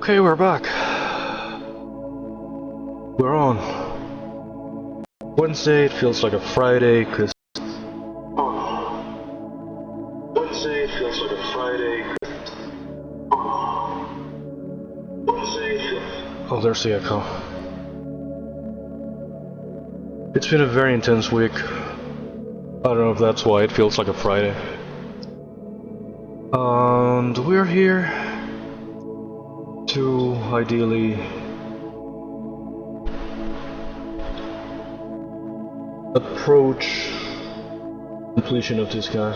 Okay, we're back. We're on. Wednesday, it feels like a Friday, cause... Wednesday, it feels like a Friday, Oh, there's the echo. It's been a very intense week. I don't know if that's why it feels like a Friday. And we're here to ideally approach completion of this guy.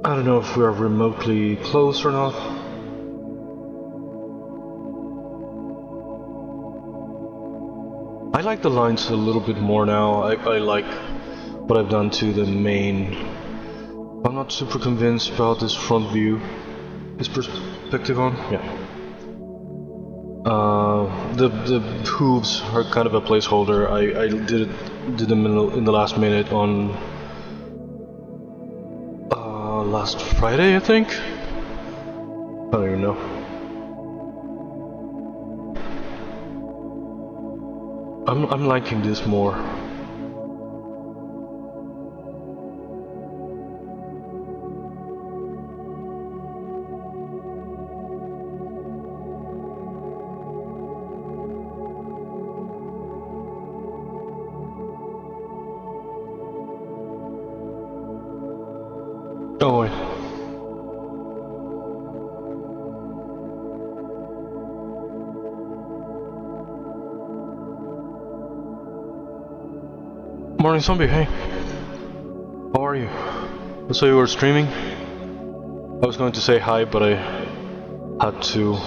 I don't know if we are remotely close or not. I like the lines a little bit more now. I like what I've done to the main. I'm not super convinced about this front view. This perspective on? Yeah. The hooves are kind of a placeholder. I did them in the last minute on last Friday, I think? I don't even know. I'm liking this more. Oh wait. Morning zombie, hey. How are you? I saw you were streaming. I was going to say hi, but I had to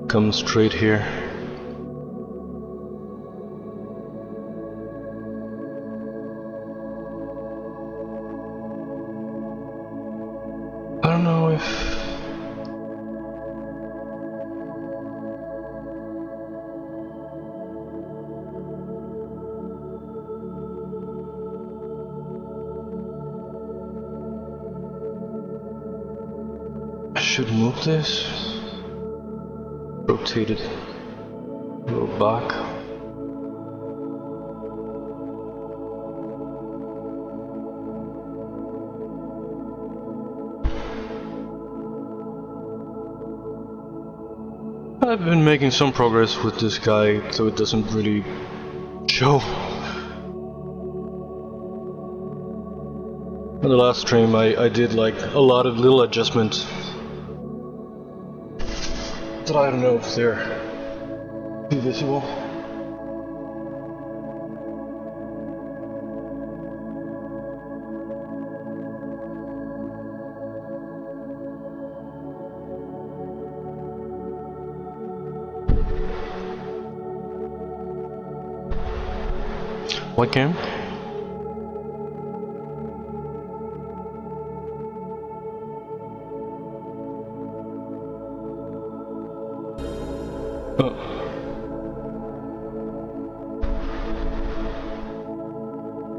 come straight here. I don't know if... I should move this. Rotate it a little back. I've been making some progress with this guy, so it doesn't really show. In the last stream I did like a lot of little adjustments that I don't know if they're too visible. What game?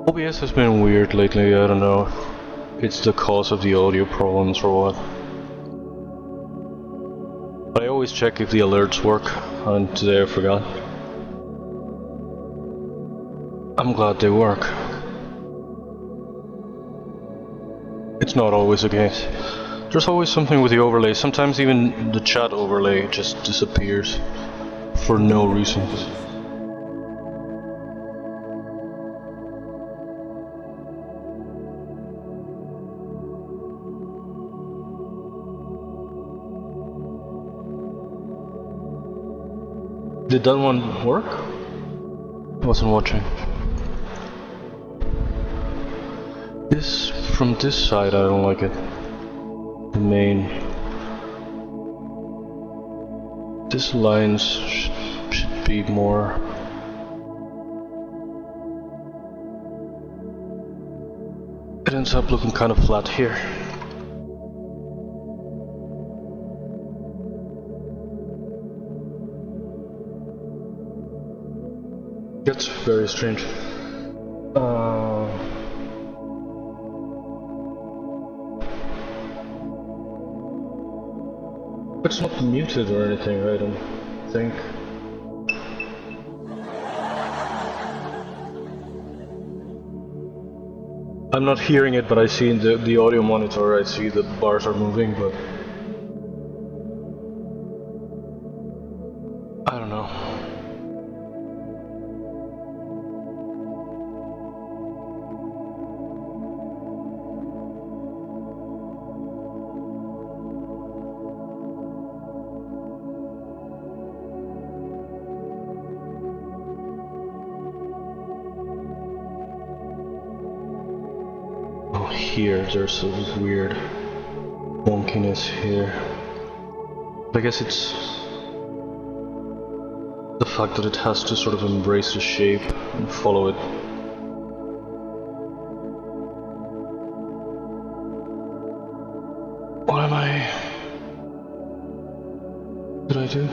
OBS has been weird lately, I don't know if it's the cause of the audio problems or what. But I always check if the alerts work, and today I forgot. I'm glad they work. It's not always the case. There's always something with the overlay, sometimes even the chat overlay just disappears for no reason. Did that one work? I wasn't watching. This, from this side, I don't like it. The main. This lines should be more. It ends up looking kind of flat here. That's very strange. It's not muted or anything, I don't think. I'm not hearing it, but I see in the audio monitor, I see the bars are moving, but I don't know. Oh, here, there's a weird wonkiness here. I guess it's the fact that it has to sort of embrace the shape and follow it. What am I... What did I do?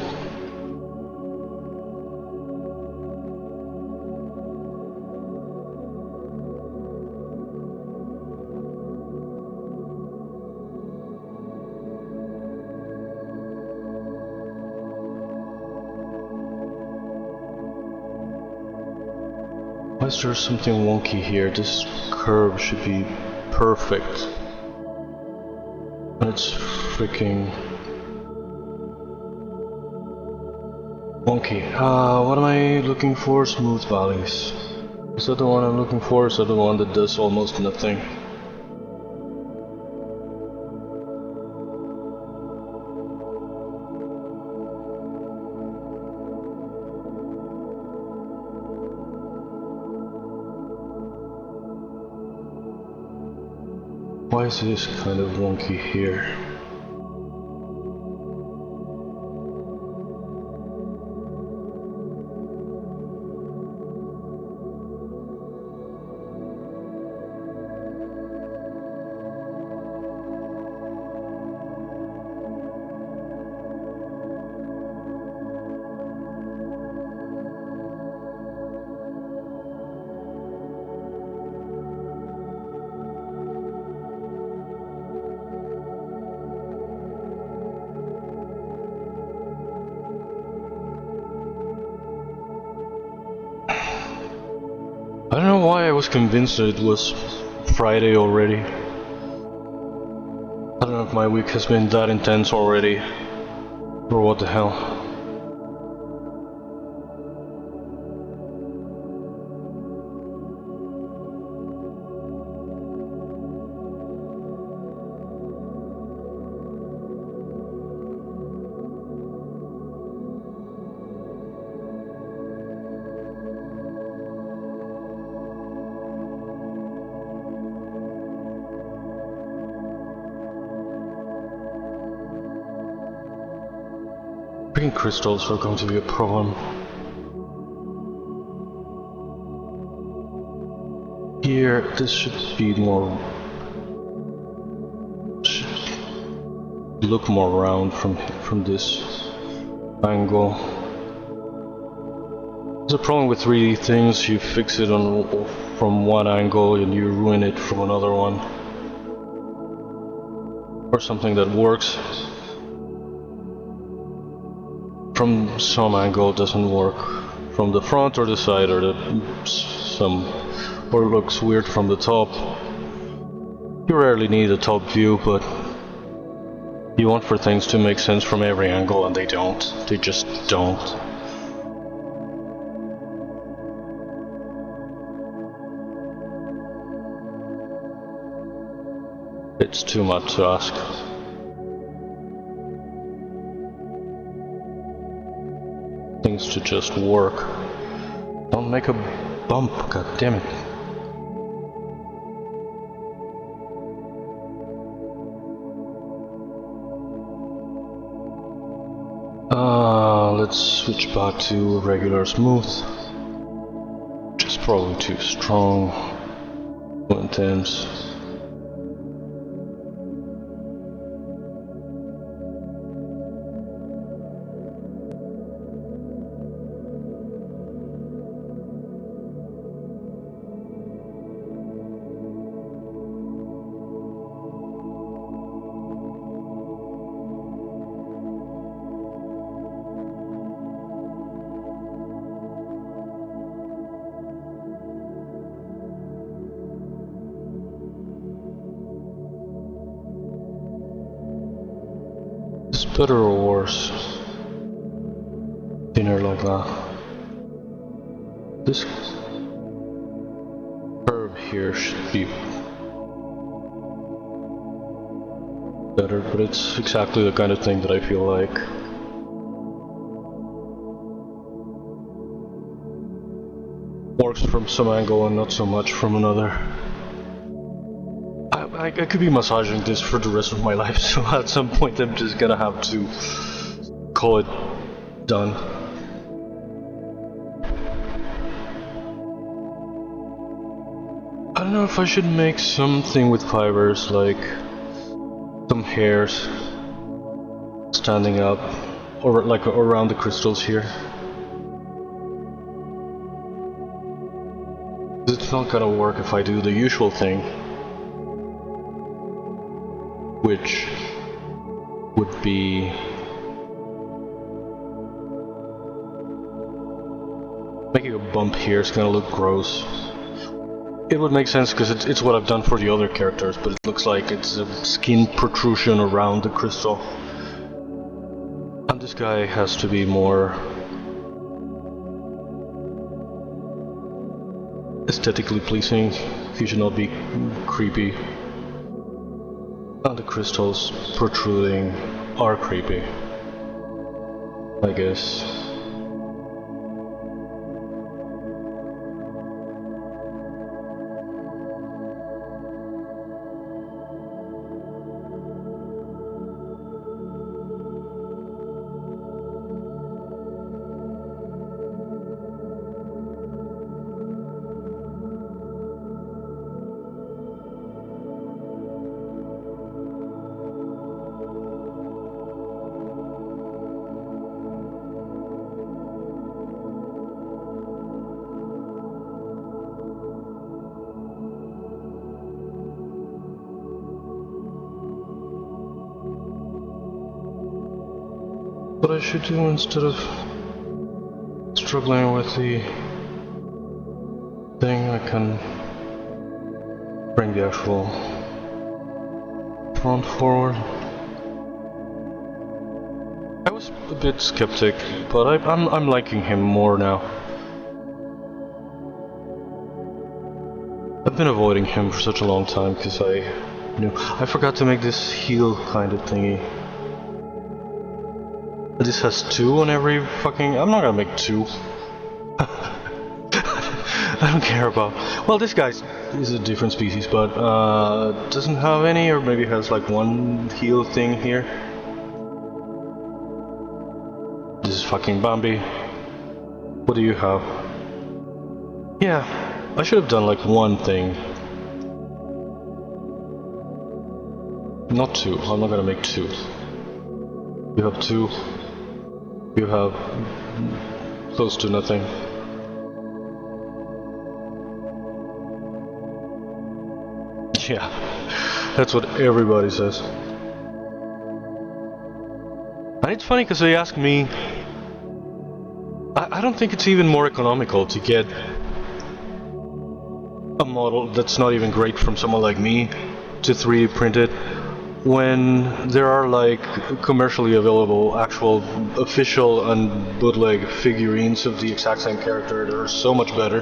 Why is there something wonky here? This curve should be perfect. And it's freaking wonky. What am I looking for? Smooth valleys. Is that the one I'm looking for? Is that the one that does almost nothing? Why is this kind of wonky here? I don't know why I was convinced that it was Friday already. I don't know if my week has been that intense already, or what the hell. Freaking crystals are going to be a problem. Here, this should be more... should look more round from this angle. There's a problem with 3D things, you fix it from one angle and you ruin it from another one. Or something that works from some angle doesn't work from the front or the side, or or looks weird from the top. You rarely need a top view, but you want for things to make sense from every angle, and they don't. They just don't. It's too much to ask. Things to just work. Don't make a bump, god damn it. Let's switch back to regular smooth. Just probably too strong, too intense. better or worse? Thinner like that. This curve here should be better, but it's exactly the kind of thing that I feel like. Works from some angle and not so much from another. I could be massaging this for the rest of my life, so at some point I'm just gonna have to call it done. I don't know if I should make something with fibers, like some hairs standing up, or like around the crystals here. It's not gonna work if I do the usual thing, which would be making a bump here. It's gonna look gross. It would make sense because it's what I've done for the other characters, but it looks like it's a skin protrusion around the crystal. And this guy has to be more aesthetically pleasing. He should not be creepy. And the crystals protruding are creepy, I guess. What I should do instead of struggling with the thing, I can bring the actual front forward. I was a bit skeptic, but I'm liking him more now. I've been avoiding him for such a long time because I forgot to make this heel kind of thingy. This has 2 on every fucking... I'm not gonna make 2. I don't care about... Well, this guy is a different species, but doesn't have any, or maybe has like 1 heel thing here. This is fucking Bambi. What do you have? Yeah, I should have done like 1 thing. Not 2, I'm not gonna make 2. You have 2. You have close to nothing. Yeah, that's what everybody says. And it's funny because they ask me, I don't think it's even more economical to get a model that's not even great from someone like me to 3D print it, when there are like commercially available actual official and bootleg figurines of the exact same character that are so much better.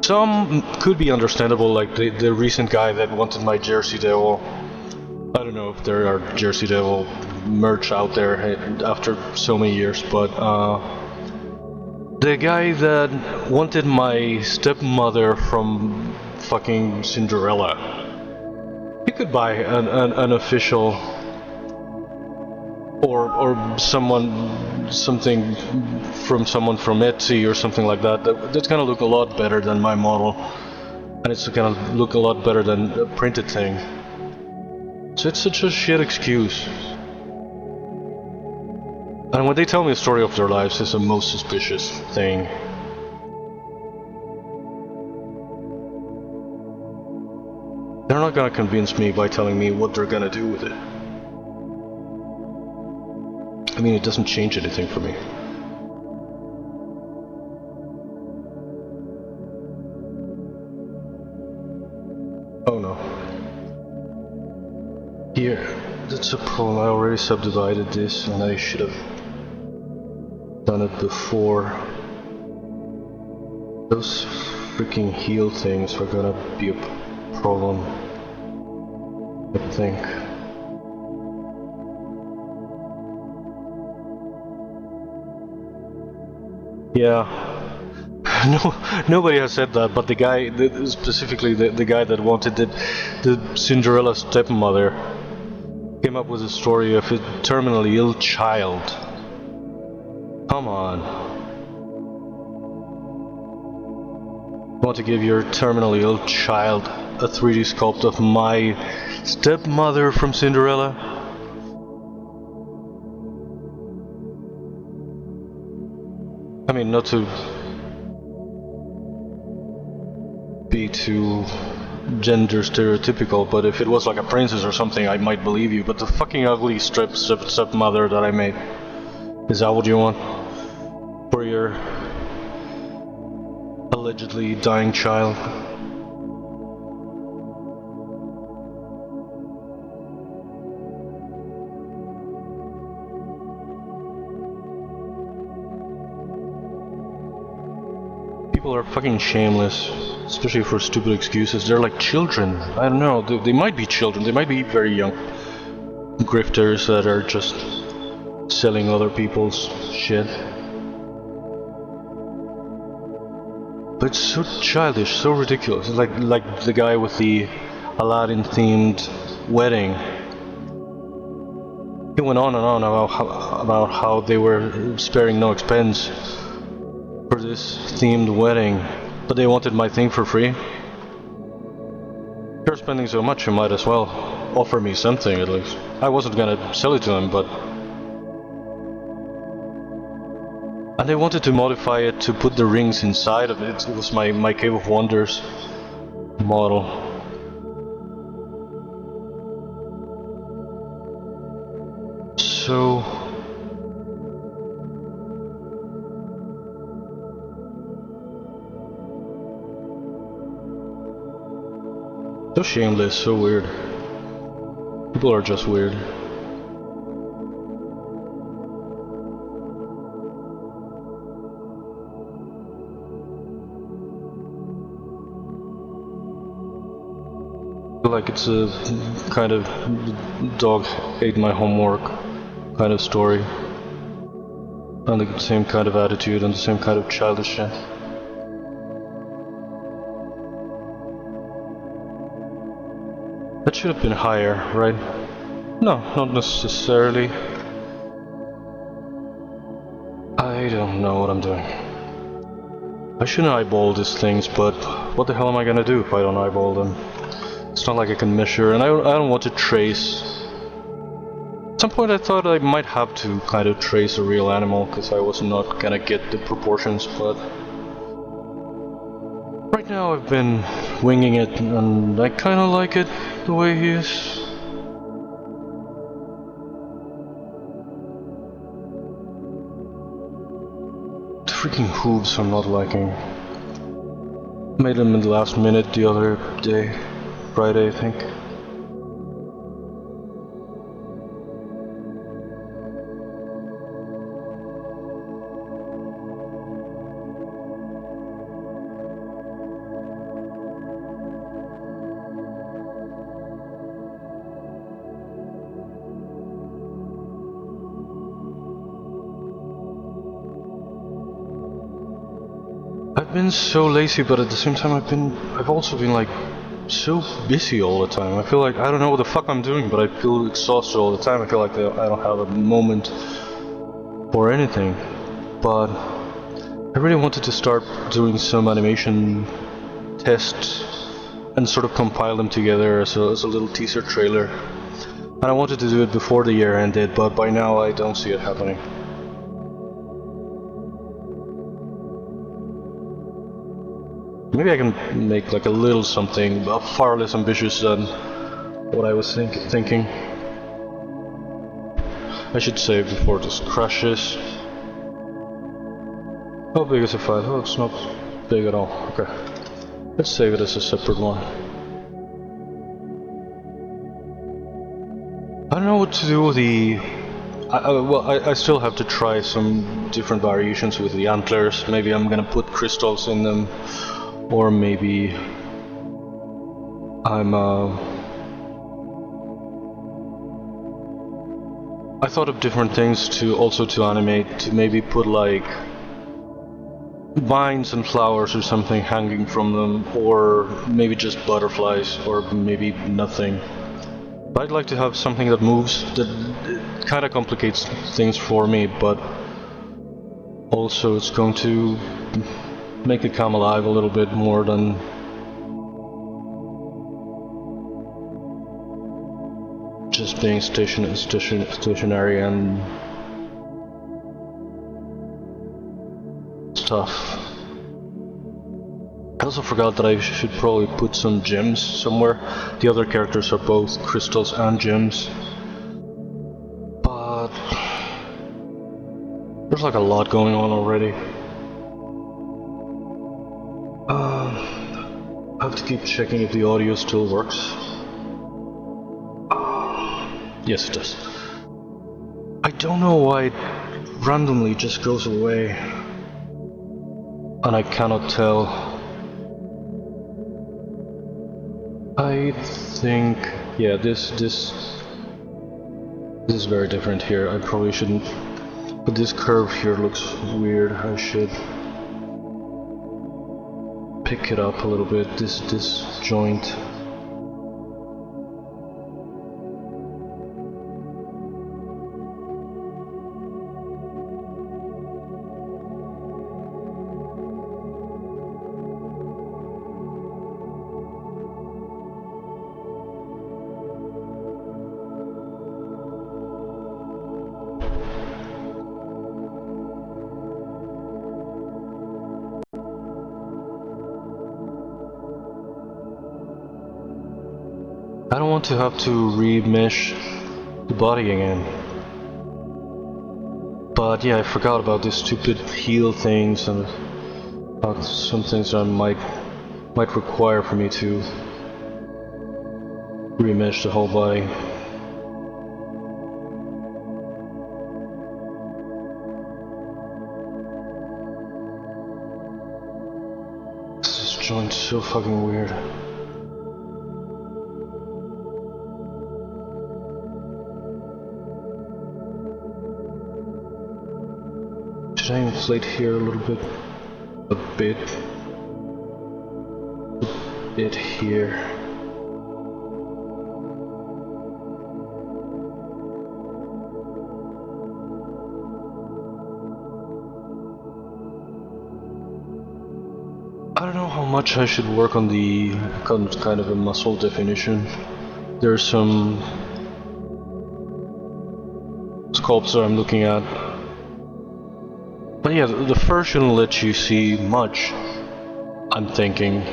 Some could be understandable, like the recent guy that wanted my Jersey Devil. I don't know if there are Jersey Devil merch out there after so many years, but the guy that wanted my stepmother from fucking Cinderella. You could buy an official or something from someone from Etsy or something like that. That's gonna look a lot better than my model, and it's gonna look a lot better than a printed thing. So it's such a shit excuse. And when they tell me a story of their lives, it's the most suspicious thing. They're not gonna convince me by telling me what they're gonna do with it. I mean, it doesn't change anything for me. Oh no. Here, that's a problem. I already subdivided this and I should have done it before. Those freaking heal things are gonna be a problem, I think. Yeah. No, nobody has said that, but the guy, specifically the guy that wanted the Cinderella stepmother, came up with a story of a terminally ill child. Come on. You want to give your terminally ill child a 3D sculpt of my stepmother from Cinderella? I mean, not to be too gender stereotypical, but if it was like a princess or something, I might believe you. But the fucking ugly stepmother that I made, is that what you want for your allegedly dying child? People are fucking shameless, especially for stupid excuses. They're like children. I don't know, they might be children, they might be very young grifters that are just selling other people's shit. But it's so childish, so ridiculous. It's like the guy with the Aladdin themed wedding. He went on and on about how they were sparing no expense for this themed wedding, but they wanted my thing for free. You're spending so much, you might as well offer me something at least. I wasn't gonna sell it to them, but... And they wanted to modify it to put the rings inside of it. It was my Cave of Wonders model. So... so shameless, so weird. People are just weird. Like it's a kind of dog ate my homework kind of story. And the same kind of attitude and the same kind of childish shit. That should have been higher, right? No, not necessarily. I don't know what I'm doing. I shouldn't eyeball these things, but what the hell am I gonna do if I don't eyeball them? It's not like I can measure, and I don't want to trace. At some point I thought I might have to kind of trace a real animal, because I was not gonna get the proportions, but... right now I've been winging it, and I kinda like it the way he is. The freaking hooves I'm not liking. Made them in the last minute the other day. Friday, I think. I've been so lazy, but at the same time I've also been like so busy all the time. I feel like I don't know what the fuck I'm doing, but I feel exhausted all the time. I feel like I don't have a moment for anything. But I really wanted to start doing some animation tests and sort of compile them together as a little teaser trailer. And I wanted to do it before the year ended, but by now I don't see it happening. Maybe I can make like a little something, far less ambitious than what I was thinking. I should save before this crashes. How big is the file? Oh, it's not big at all. Okay. Let's save it as a separate one. I don't know what to do with the... I still have to try some different variations with the antlers. Maybe I'm gonna put crystals in them, or maybe I thought of different things to also to animate, to maybe put like vines and flowers or something hanging from them, or maybe just butterflies, or maybe nothing. But I'd like to have something that moves, that kind of complicates things for me, but also it's going to make it come alive a little bit more than just being stationary and stuff. I also forgot that I should probably put some gems somewhere. The other characters are both crystals and gems, but there's like a lot going on already. I have to keep checking if the audio still works. Yes, it does. I don't know why it randomly just goes away, and I cannot tell. I think, yeah, this is very different here. I probably shouldn't, but this curve here looks weird. I should pick it up a little bit. This joint. I don't want to have to remesh the body again. But yeah, I forgot about these stupid heel things and about some things that might require for me to remesh the whole body. This joint's so fucking weird. Should I inflate here a little bit? A bit here. I don't know how much I should work on the kind of a muscle definition. There's some sculpts that I'm looking at. But yeah, the first shouldn't let you see much, I'm thinking.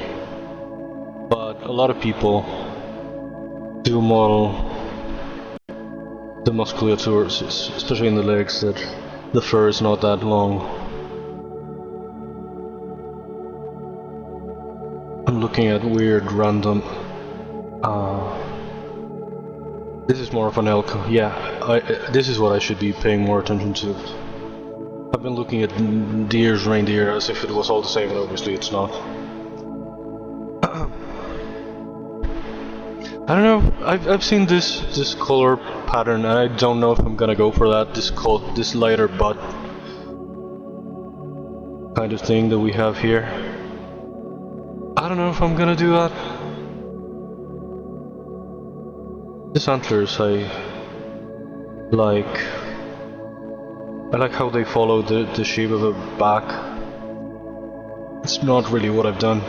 But a lot of people do model the musculature, especially in the legs, that the fur is not that long. I'm looking at weird random... this is more of an elk. Yeah, this is what I should be paying more attention to. I've been looking at deer's reindeer as if it was all the same, and obviously it's not. I don't know, I've seen this color pattern, and I don't know if I'm gonna go for that. This lighter butt kind of thing that we have here. I don't know if I'm gonna do that. These antlers, I like how they follow the shape of a back. It's not really what I've done.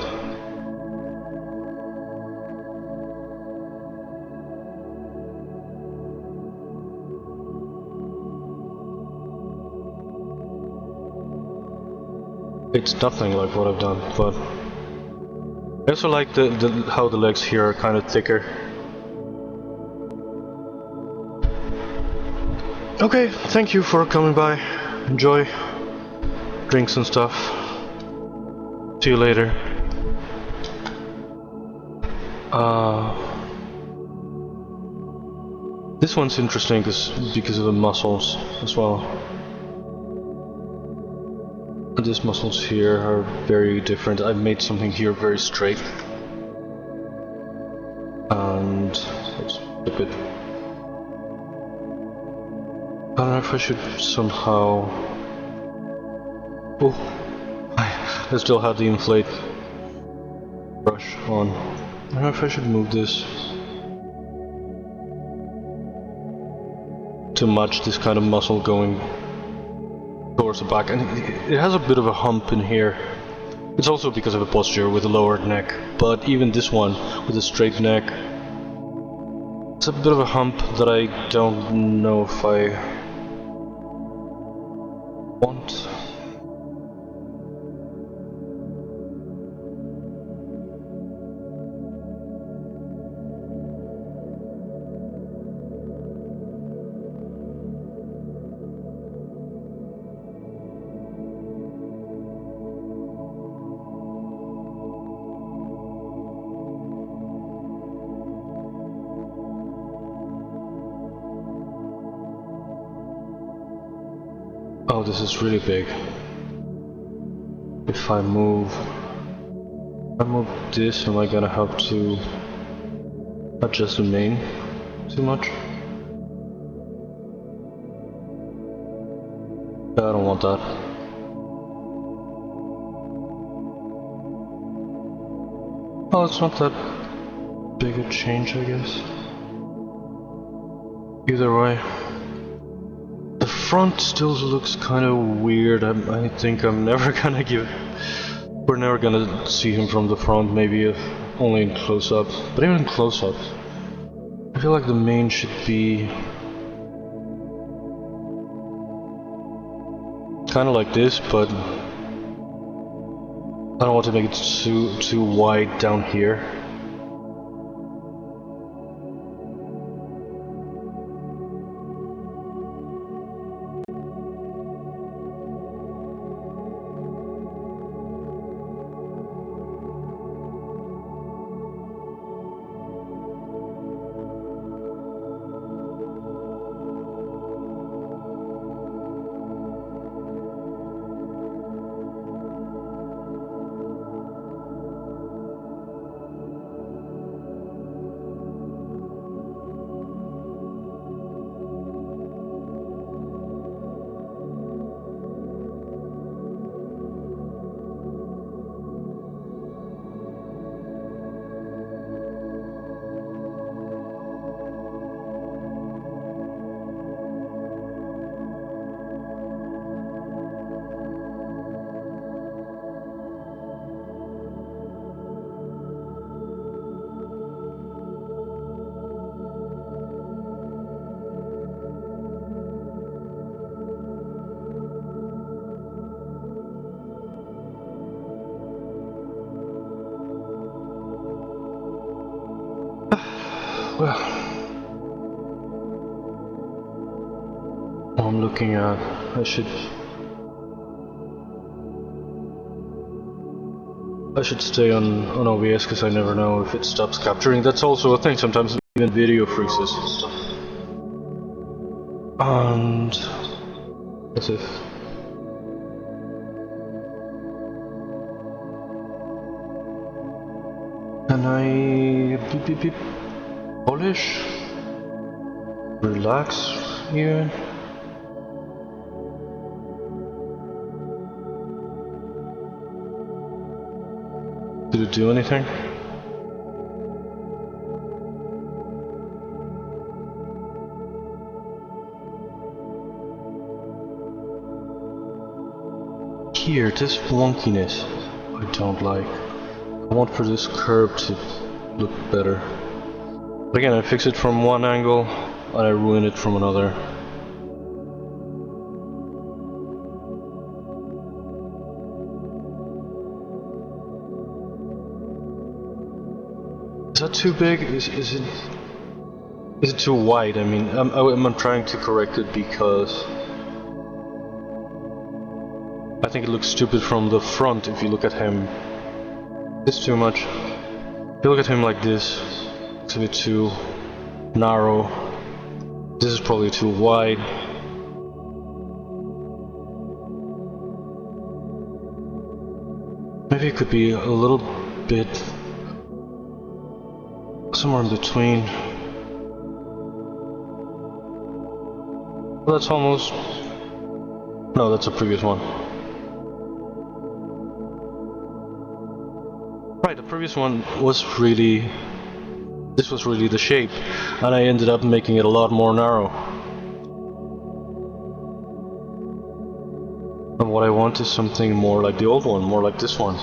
It's nothing like what I've done, but I also like how the legs here are kind of thicker. Okay, thank you for coming by. Enjoy drinks and stuff. See you later. This one's interesting because of the muscles as well. These muscles here are very different. I've made something here very straight. And it's a bit... I don't know if I should somehow... Oh, I still have the inflate brush on. I don't know if I should move this to match this kind of muscle going towards the back. And it has a bit of a hump in here. It's also because of the posture with a lowered neck. But even this one with a straight neck, it's a bit of a hump that I don't know if I want. Oh, this is really big. If I move this, am I gonna have to adjust the main too much? I don't want that. Oh, it's not that big a change, I guess. Either way. The front still looks kind of weird. I think I'm never gonna we're never gonna see him from the front, maybe if only in close-up. But even in close-up, I feel like the mane should be kind of like this, but I don't want to make it too wide down here. Well, I'm looking at, I should stay on OBS because I never know if it stops capturing. That's also a thing, sometimes even video freezes. And as if can I beep polish, relax here. Did it do anything? Here, this wonkiness I don't like. I want for this curve to look better. But again, I fix it from one angle and I ruin it from another. Is that too big? Is it too wide? I mean, I'm trying to correct it because I think it looks stupid from the front if you look at him. It's too much. If you look at him like this, it's a bit too narrow. This is probably too wide. Maybe it could be a little bit somewhere in between. Well, that's almost... No, that's a previous one. Right, the previous one was really... This was really the shape, and I ended up making it a lot more narrow. And what I want is something more like the old one, more like this one.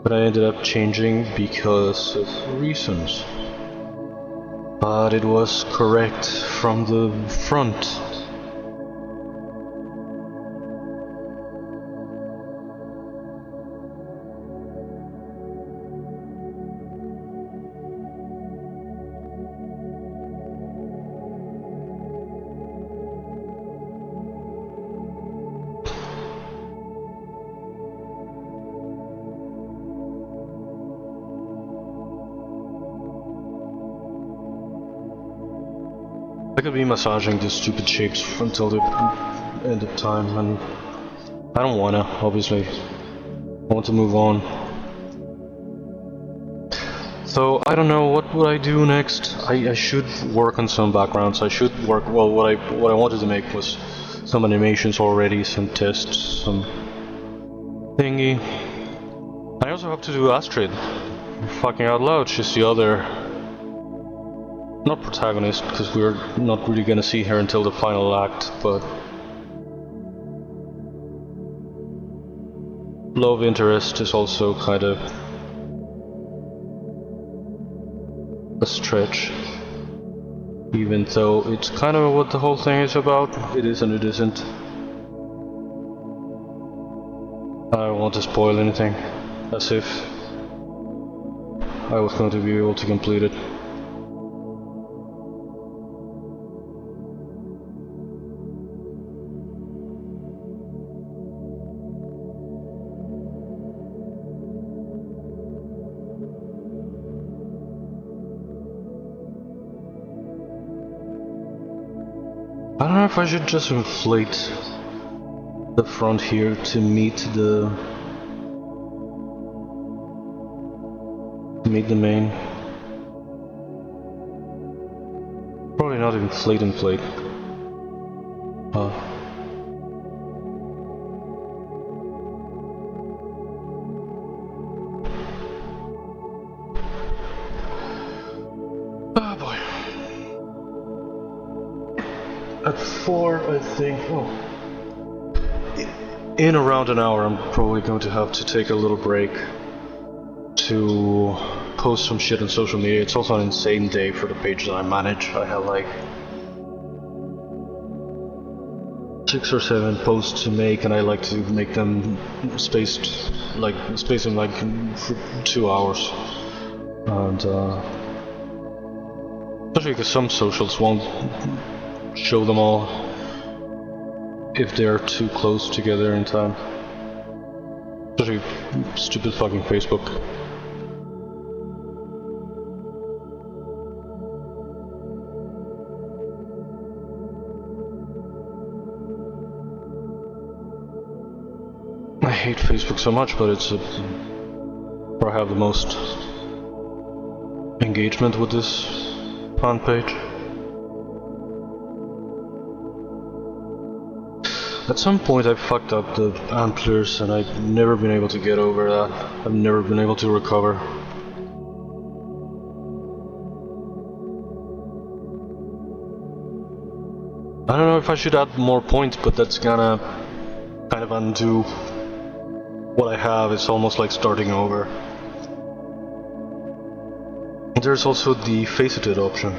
But I ended up changing because of reasons. But it was correct from the front. I could be massaging these stupid shapes until the end of time, and I don't wanna, obviously. I want to move on. So, I don't know, what would I do next? I should work on some backgrounds. I should work, well, what I wanted to make was some animations already, some tests, some thingy. I also have to do Astrid. Fucking out loud, she's the other... not protagonist, because we're not really gonna see her until the final act, but love interest is also kind of a stretch, even though it's kind of what the whole thing is about. It is and it isn't. I don't want to spoil anything, as if I was going to be able to complete it. I don't know if I should just inflate the front here to meet the main. Probably not inflate. Oh boy. At 4, I think. Oh. In around an hour, I'm probably going to have to take a little break to post some shit on social media. It's also an insane day for the page that I manage. I have like 6 or 7 posts to make, and I like to make them spaced in like 2 hours. And especially because some socials won't show them all if they're too close together in time. Especially stupid fucking Facebook. I hate Facebook so much, but it's where I have the most engagement with this fan page. At some point I fucked up the antlers and I've never been able to get over that. I've never been able to recover. I don't know if I should add more points, but that's gonna kind of undo what I have. It's almost like starting over. There's also the faceted option.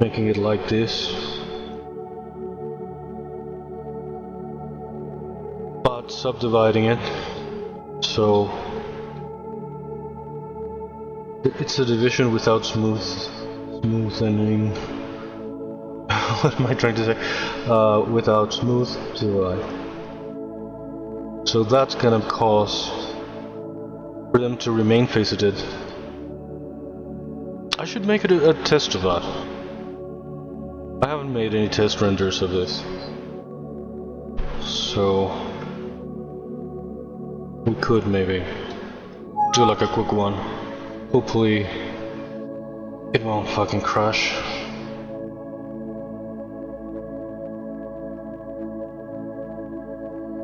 Making it like this, but subdividing it, so it's a division without smoothening. What am I trying to say? Without smooth divide. So that's gonna cause for them to remain faceted, I should make it a test of that. I haven't made any test renders of this. So we could maybe do like a quick one. Hopefully it won't fucking crash.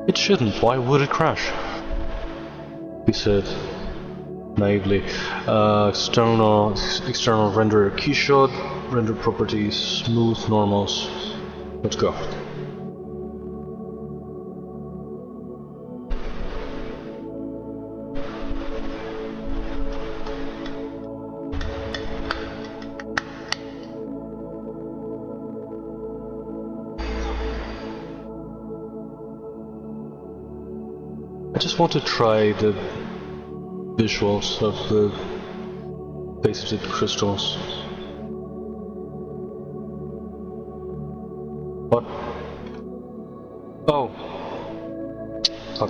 It shouldn't, why would it crash? He said naively. External render keyshot, render properties, smooth normals. Let's go. I just want to try the visuals of the faceted crystals. What? Oh. Fuck.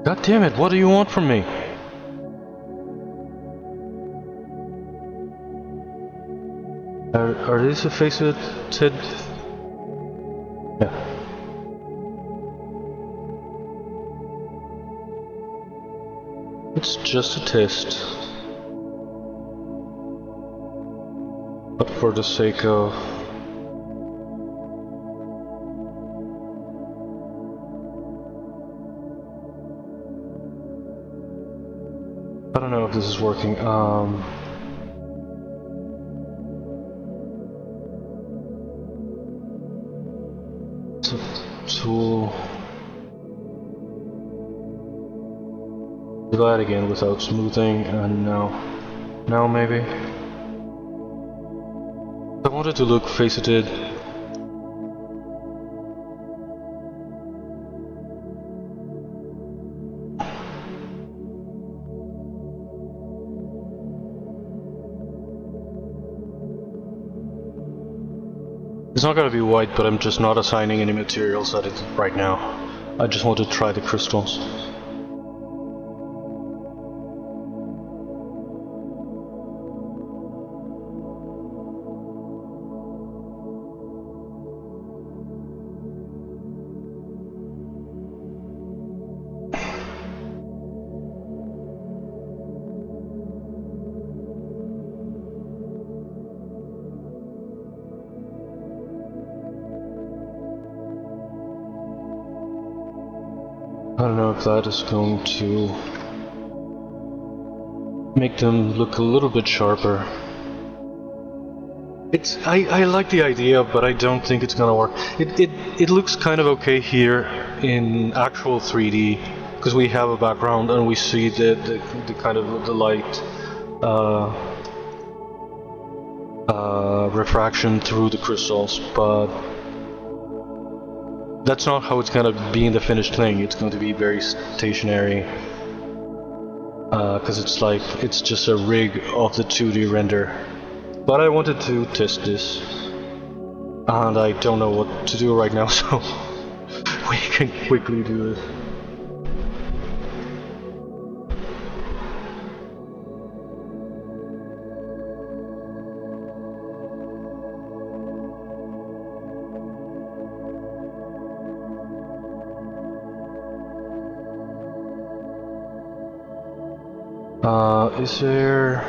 God damn it, what do you want from me? Are these a faceted head? Yeah. It's just a test. But for the sake of... I don't know if this is working. Tool. Do that again without smoothing, and now maybe. I wanted to look faceted. It's not gonna be white, but I'm just not assigning any materials at it right now. I just want to try the crystals. I don't know if that is going to make them look a little bit sharper. I like the idea, but I don't think it's gonna work. It looks kind of okay here in actual 3D because we have a background and we see the kind of the light refraction through the crystals, but that's not how it's gonna be in the finished thing. It's going to be very stationary because it's just a rig of the 2D render. But I wanted to test this, and I don't know what to do right now, so we can quickly do this. Is there...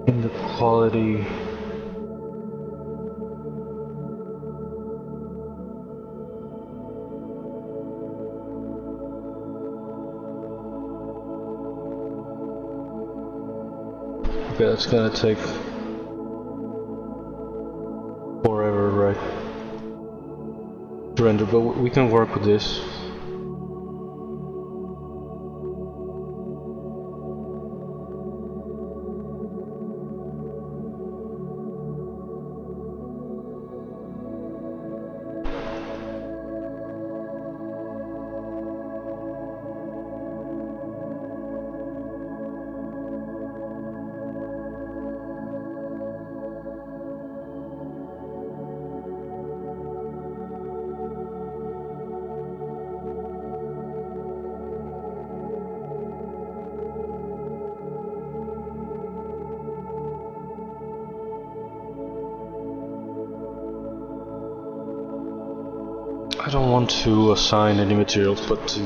in the quality... Okay, that's gonna take forever, right? To render, but we can work with this. I don't want to assign any materials, but to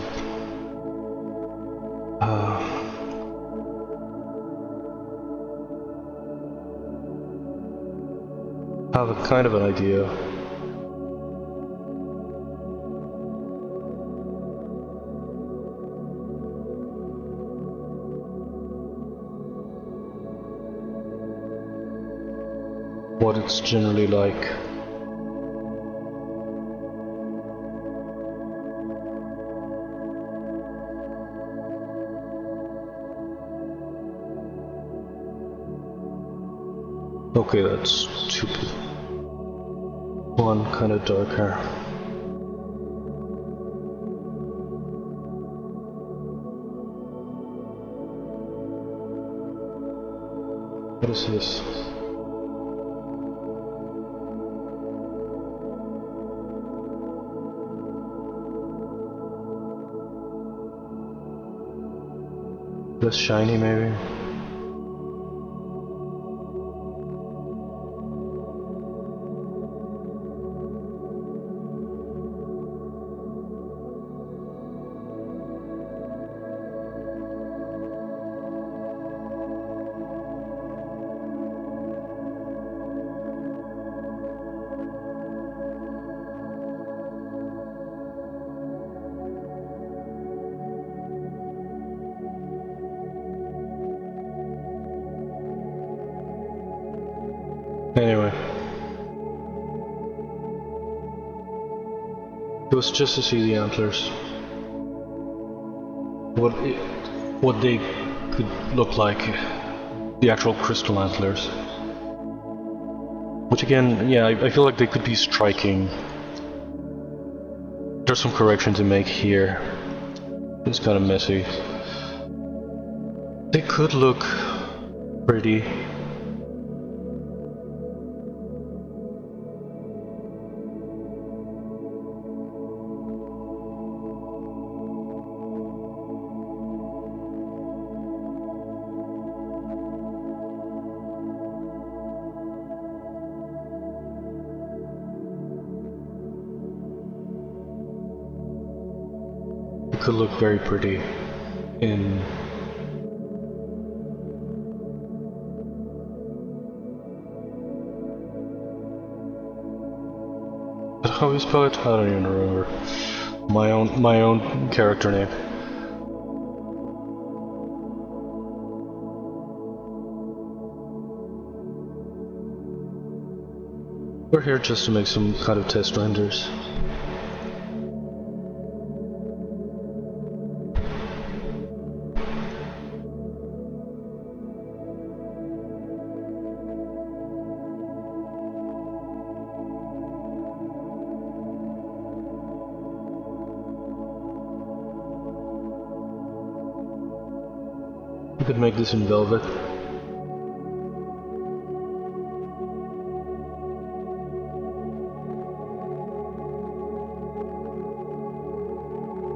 have a kind of an idea. What it's generally like. Okay, that's stupid. One kind of darker. What is this? Less shiny, maybe? Anyway, it was just to see the antlers, what they could look like, the actual crystal antlers. Which again, yeah, I feel like they could be striking. There's some correction to make here. It's kind of messy. They could look pretty. Could look very pretty in but how you spell it? I don't even remember my own character name. We're here just to make some kind of test renders. You could make this in velvet.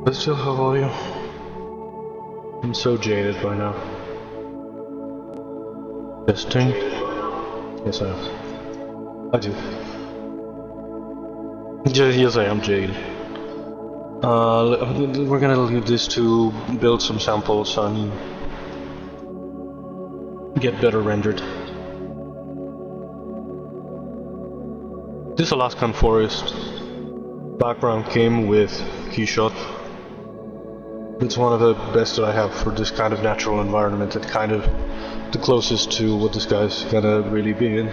I still have audio. I'm so jaded by now. Testing. Yes, I am. I do. Yes, I am jaded. We're gonna leave this to build some samples and get better rendered. This Alaskan forest background came with Keyshot. It's one of the best that I have for this kind of natural environment, and kind of the closest to what this guy's gonna really be in.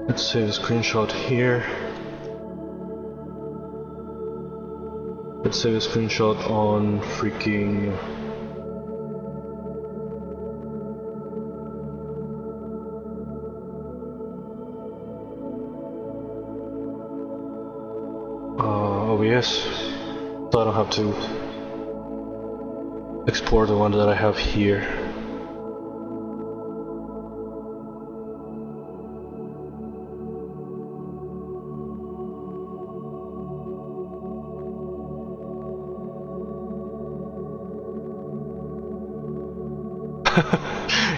Let's save a screenshot here. Let's save a screenshot on freaking... OBS, so I don't have to export the one that I have here.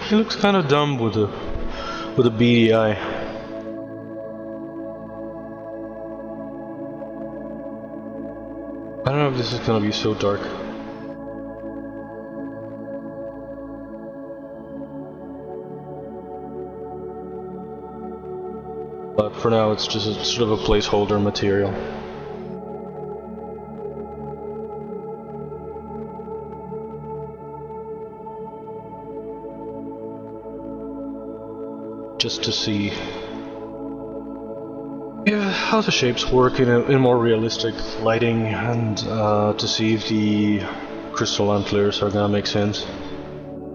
He looks kind of dumb with a beady eye. I don't know if this is gonna be so dark. But for now it's just a, sort of a placeholder material. Just to see how the shapes work in more realistic lighting, and to see if the crystal antlers are gonna make sense.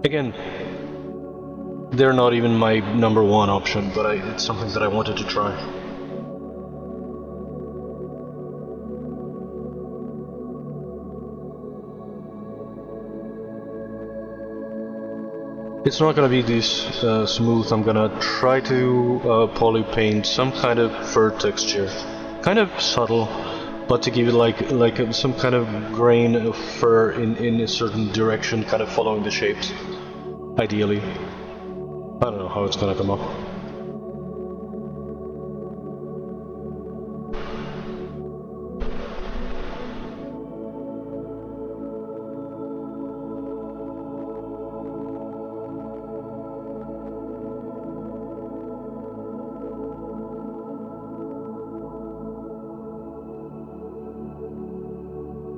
Again, they're not even my number one option, but it's something that I wanted to try. It's not gonna be this smooth. I'm gonna try to poly paint some kind of fur texture, kind of subtle, but to give it like some kind of grain of fur in a certain direction, kind of following the shapes. Ideally, I don't know how it's gonna come up.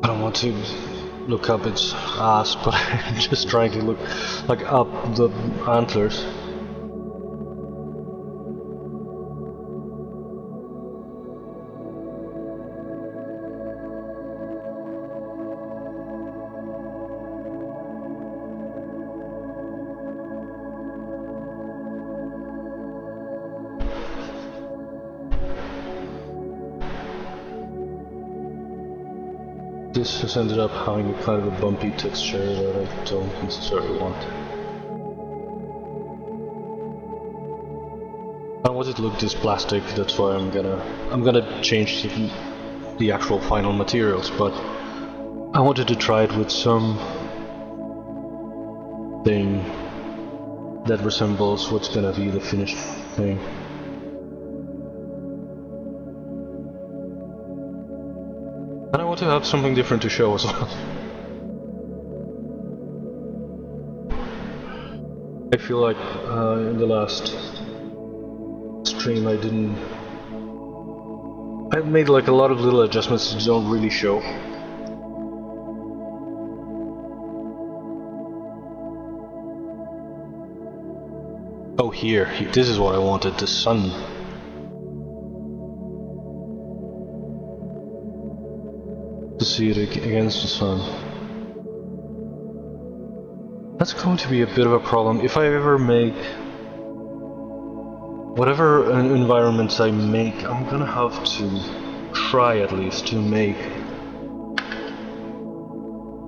I don't want to look up its ass, but I'm just trying to look like up the antlers. This has ended up having a kind of a bumpy texture that I don't necessarily want. I don't want it to look this plastic, that's why I'm gonna change the actual final materials, but I wanted to try it with some thing that resembles what's gonna be the finished thing. And I want to have something different to show as well. I feel like in the last stream I made like a lot of little adjustments that don't really show. Oh, here, this is what I wanted, the sun. To see it against the sun. That's going to be a bit of a problem if I ever make whatever environments I make. I'm gonna have to try at least to make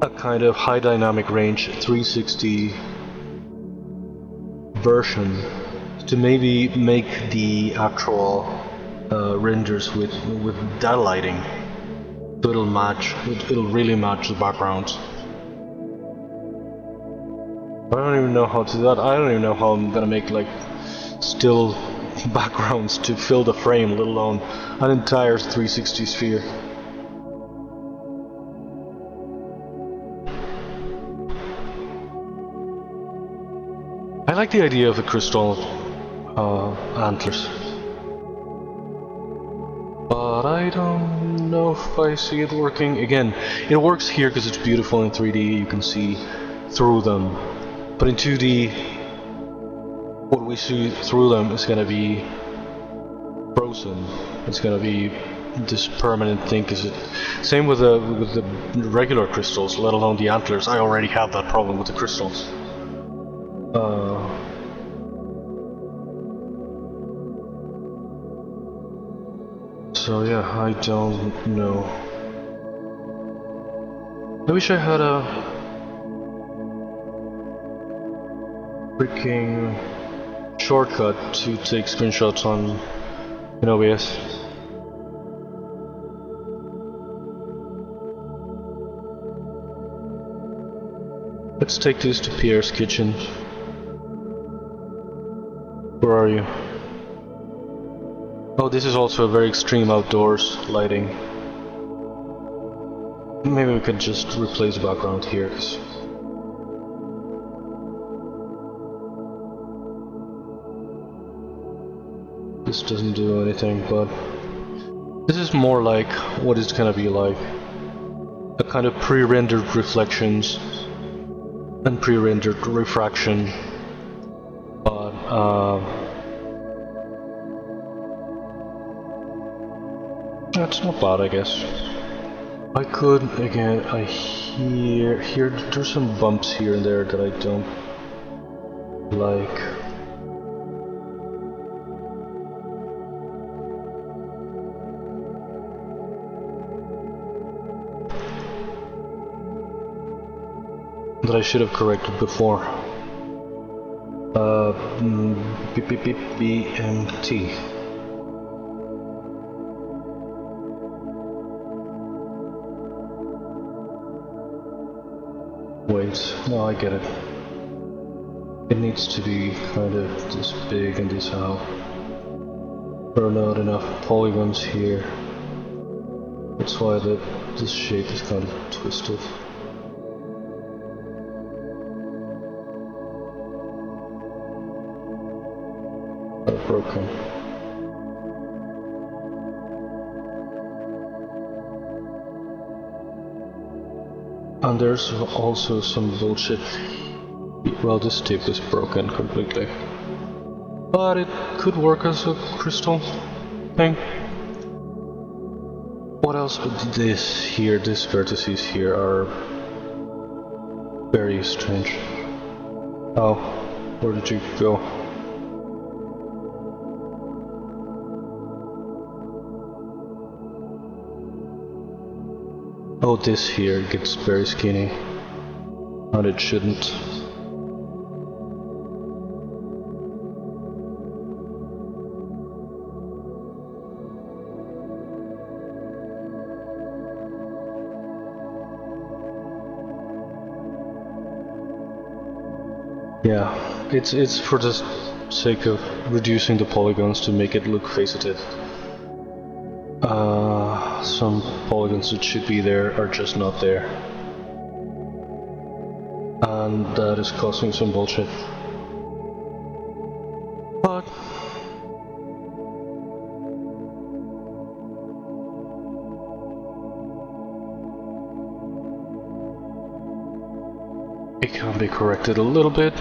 a kind of high dynamic range 360 version to maybe make the actual renders with that lighting. So it'll really match the backgrounds. I don't even know how to do that. I don't even know how I'm gonna make like still backgrounds to fill the frame, let alone an entire 360 sphere. I like the idea of the crystal antlers, but I don't know if I see it working. Again, it works here because it's beautiful in 3D, you can see through them, but in 2D what we see through them is gonna be frozen. It's gonna be this permanent thing. Same with the regular crystals, let alone the antlers. I already have that problem with the crystals. So yeah, I don't know. I wish I had a freaking shortcut to take screenshots on in OBS. Let's take this to Pierre's kitchen. Where are you? Oh, this is also a very extreme outdoors lighting. Maybe we could just replace the background here, 'cause this doesn't do anything, but this is more like what it's gonna be like. A kind of pre-rendered reflections and pre-rendered refraction, but that's not bad, I guess. I could, again, I hear there's some bumps here and there that I don't like. That I should have corrected before. BMT. Wait, no, I get it. It needs to be kind of this big and this out. There are not enough polygons here. That's why this shape is kind of twisted. Broken. And there's also some bullshit. Well, this tip is broken completely, but it could work as a crystal thing. What else? This here, these vertices here are very strange. Oh, where did you go? Oh, this here gets very skinny, and it shouldn't. Yeah, it's for the sake of reducing the polygons to make it look faceted. Some polygons that should be there are just not there, and that is causing some bullshit. But it can be corrected a little bit.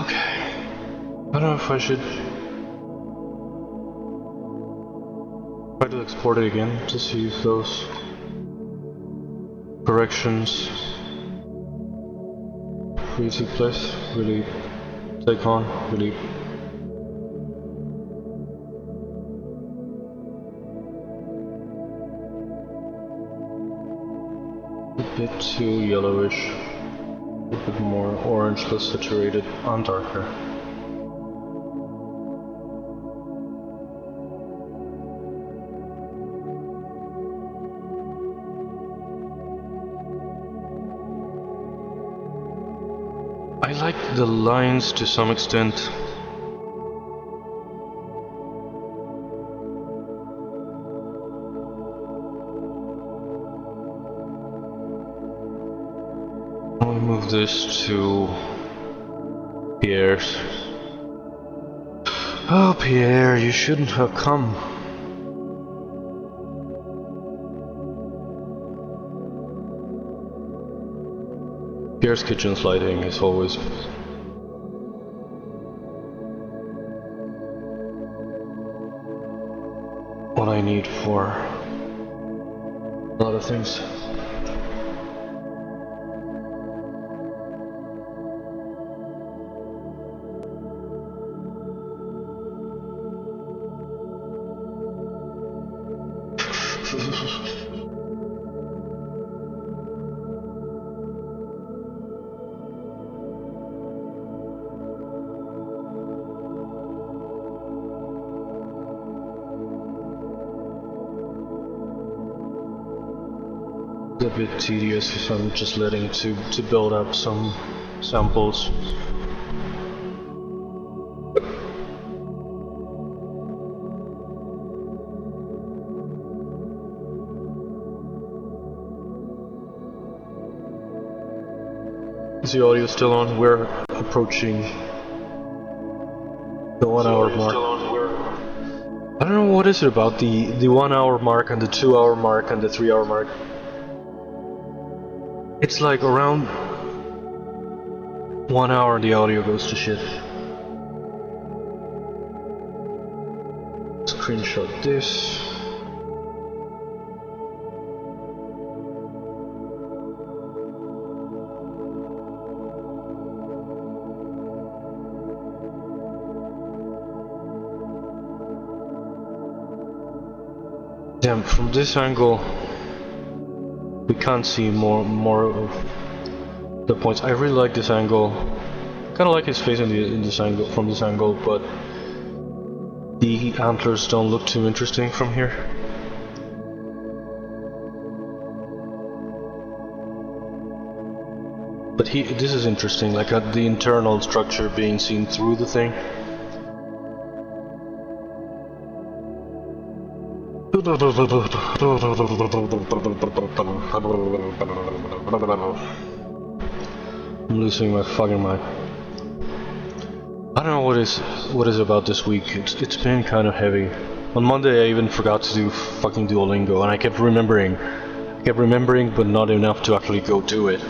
Okay. I don't know if I should try to export it again to see if those corrections really take place, really take on, really. A bit too yellowish. A bit more orange, less saturated, and darker. I like the lines to some extent. I'll move this to Pierre's. Oh, Pierre, you shouldn't have come. Pierre's kitchen's lighting is always what I need for a lot of things. A bit tedious if I'm just letting to build up some samples. Is the audio still on? We're approaching the 1 hour mark. I don't know what is it about the 1 hour mark and the 2 hour mark and the 3 hour mark. It's like around 1 hour the audio goes to shit. Screenshot this. Damn, from this angle we can't see more of the points. I really like this angle. Kind of like his face in this angle, from this angle, but the antlers don't look too interesting from here. But this is interesting, like the internal structure being seen through the thing. I'm losing my fucking mind. I don't know what is about this week. It's been kind of heavy. On Monday I even forgot to do fucking Duolingo, and I kept remembering, but not enough to actually go do it.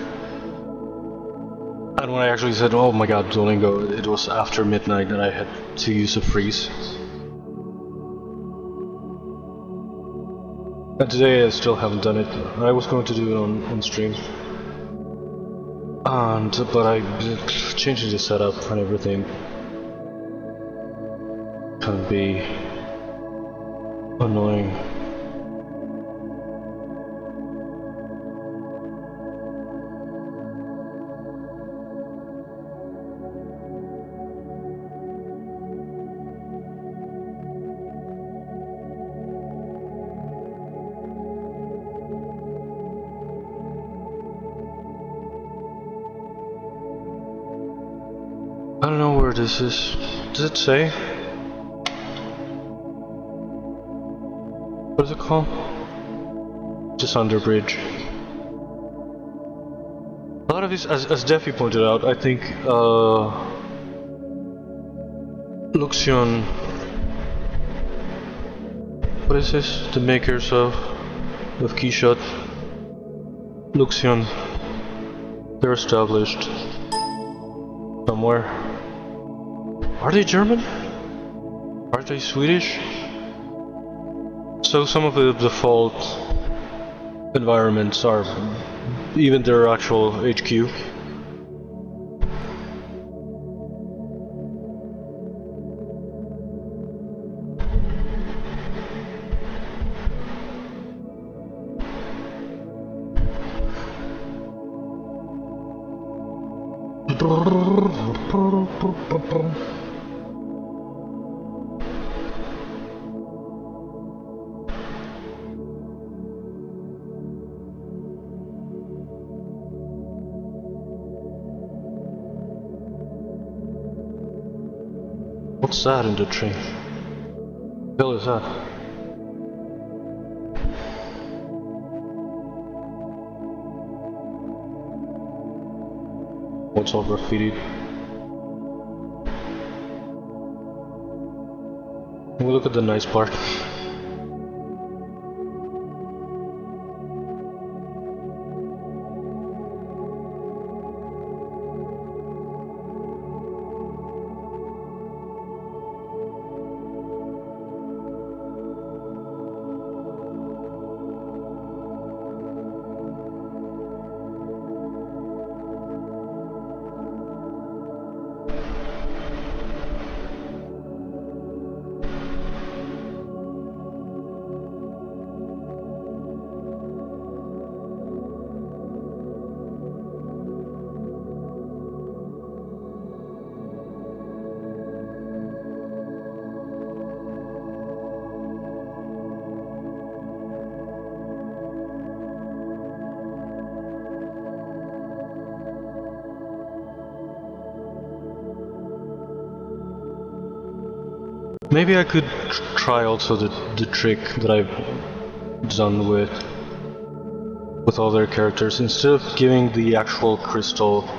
And when I actually said, "Oh my god, Duolingo," it was after midnight, and I had to use a freeze. And today I still haven't done it. I was going to do it on stream. But I changing the setup and everything can be annoying. I don't know where this is. Does it say? What is it called? Just under bridge. A lot of these, as Defi pointed out, I think Luxion. What is this? The makers of Keyshot. Luxion. They're established somewhere. Are they German? Are they Swedish? So some of the default environments are even their actual HQ. What's that in the tree? What the hell is that? What's all graffitied? We'll look at the nice part. Maybe I could try also the trick that I've done with other characters. Instead of giving the actual crystal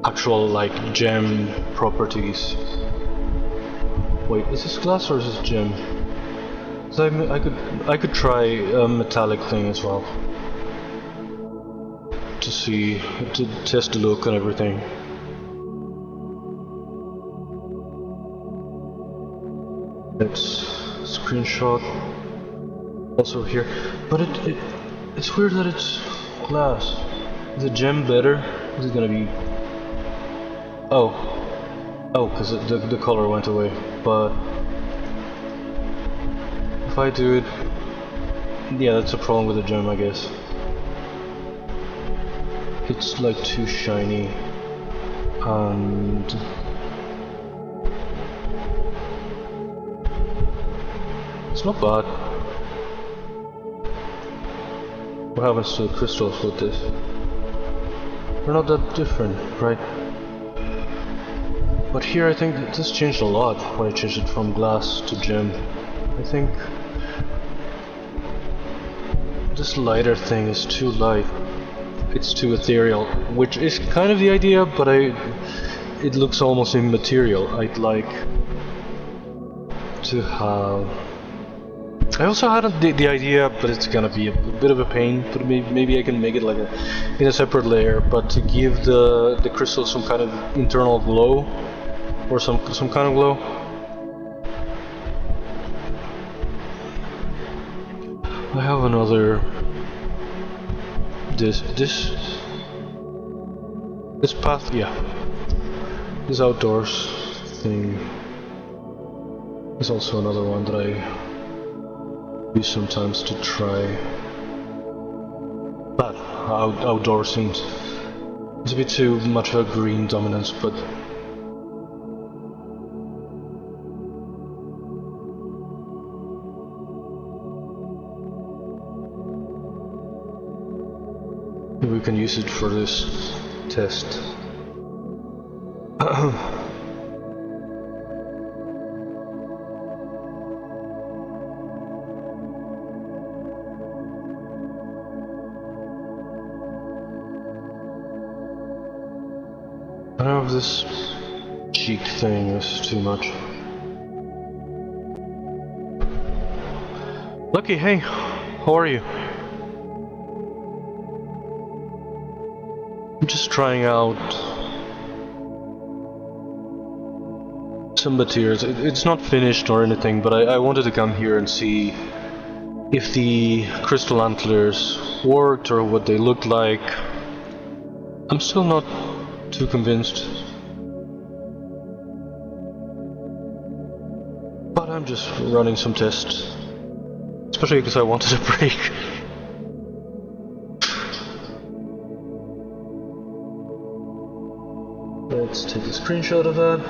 actual like gem properties. Wait, is this glass or is this gem? So I could try a metallic thing as well to test the look and everything. Let's screenshot also here, but it's weird that it's glass. Is the gem better? Is it gonna be? Oh, because the color went away. But if I do it, yeah, that's a problem with the gem, I guess. It's like too shiny, and it's not bad. What happens to the crystals with this? They're not that different, right? But here I think this changed a lot when I changed it from glass to gem. I think this lighter thing is too light. It's too ethereal, which is kind of the idea, but it looks almost immaterial. I'd like to have... I also had the idea, but it's gonna be a bit of a pain, but maybe I can make it like in a separate layer, but to give the crystal some kind of internal glow, or some kind of glow. I have another... This path, yeah. This outdoors thing is also another one that I use sometimes to try. But outdoor seems it's a bit too much of a green dominance, but we can use it for this test. I don't know if this cheek thing is too much. Lucky, hey, how are you? I'm just trying out some materials. It's not finished or anything, but I wanted to come here and see if the crystal antlers worked or what they looked like. I'm still not too convinced, but I'm just running some tests, especially because I wanted a break. Let's take a screenshot of that.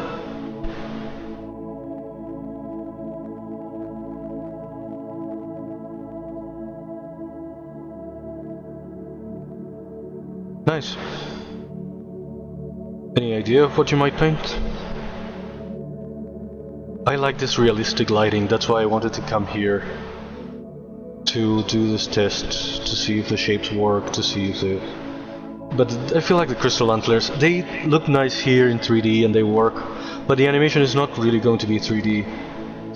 Nice. Any idea of what you might paint? I like this realistic lighting, that's why I wanted to come here to do this test, to see if the shapes work, to see if the... But I feel like the crystal antlers, they look nice here in 3D and they work, but the animation is not really going to be 3D.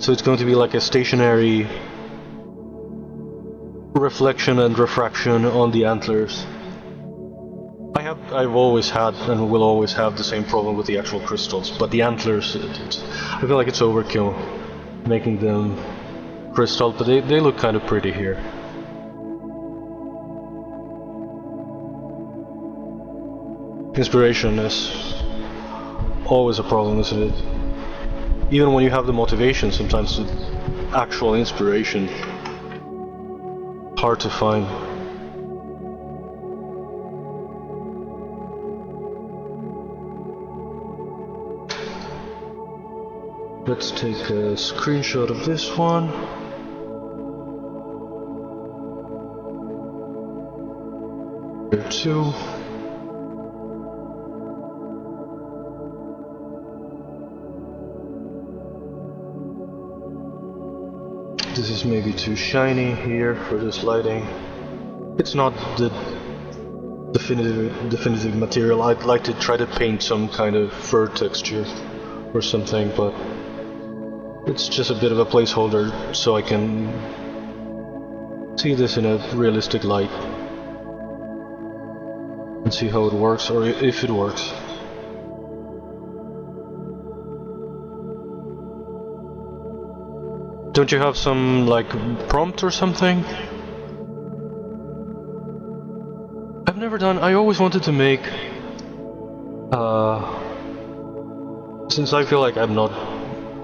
So it's going to be like a stationary reflection and refraction on the antlers. I've always had and will always have the same problem with the actual crystals, but the antlers, I feel like it's overkill making them crystal, but they look kind of pretty here. Inspiration is always a problem, isn't it? Even when you have the motivation, sometimes the actual inspiration hard to find. Let's take a screenshot of this one. Here too. this is maybe too shiny here for this lighting. It's not the definitive material. I'd like to try to paint some kind of fur texture or something, but it's just a bit of a placeholder so I can see this in a realistic light and see how it works, or if it works. Don't you have some like prompt or something? I've never done. I always wanted to make since I feel like I'm not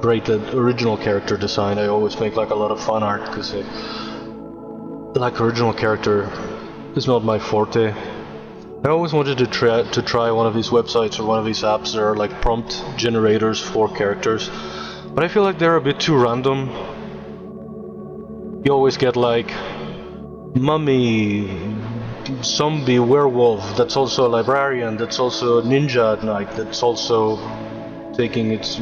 great at original character design, I always make like a lot of fan art because like original character is not my forte. I always wanted to try one of these websites or one of these apps that are like prompt generators for characters, but I feel like they're a bit too random. You always get like mummy, zombie, werewolf, that's also a librarian, that's also a ninja at night, that's also taking its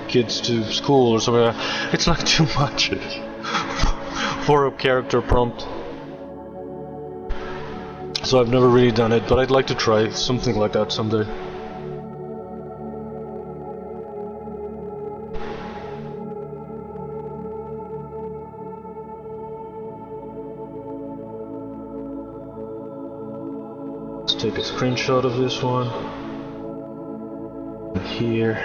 kids to school or something like that. It's like too much for a character prompt. So I've never really done it, but I'd like to try something like that someday. Let's take a screenshot of this one. And here.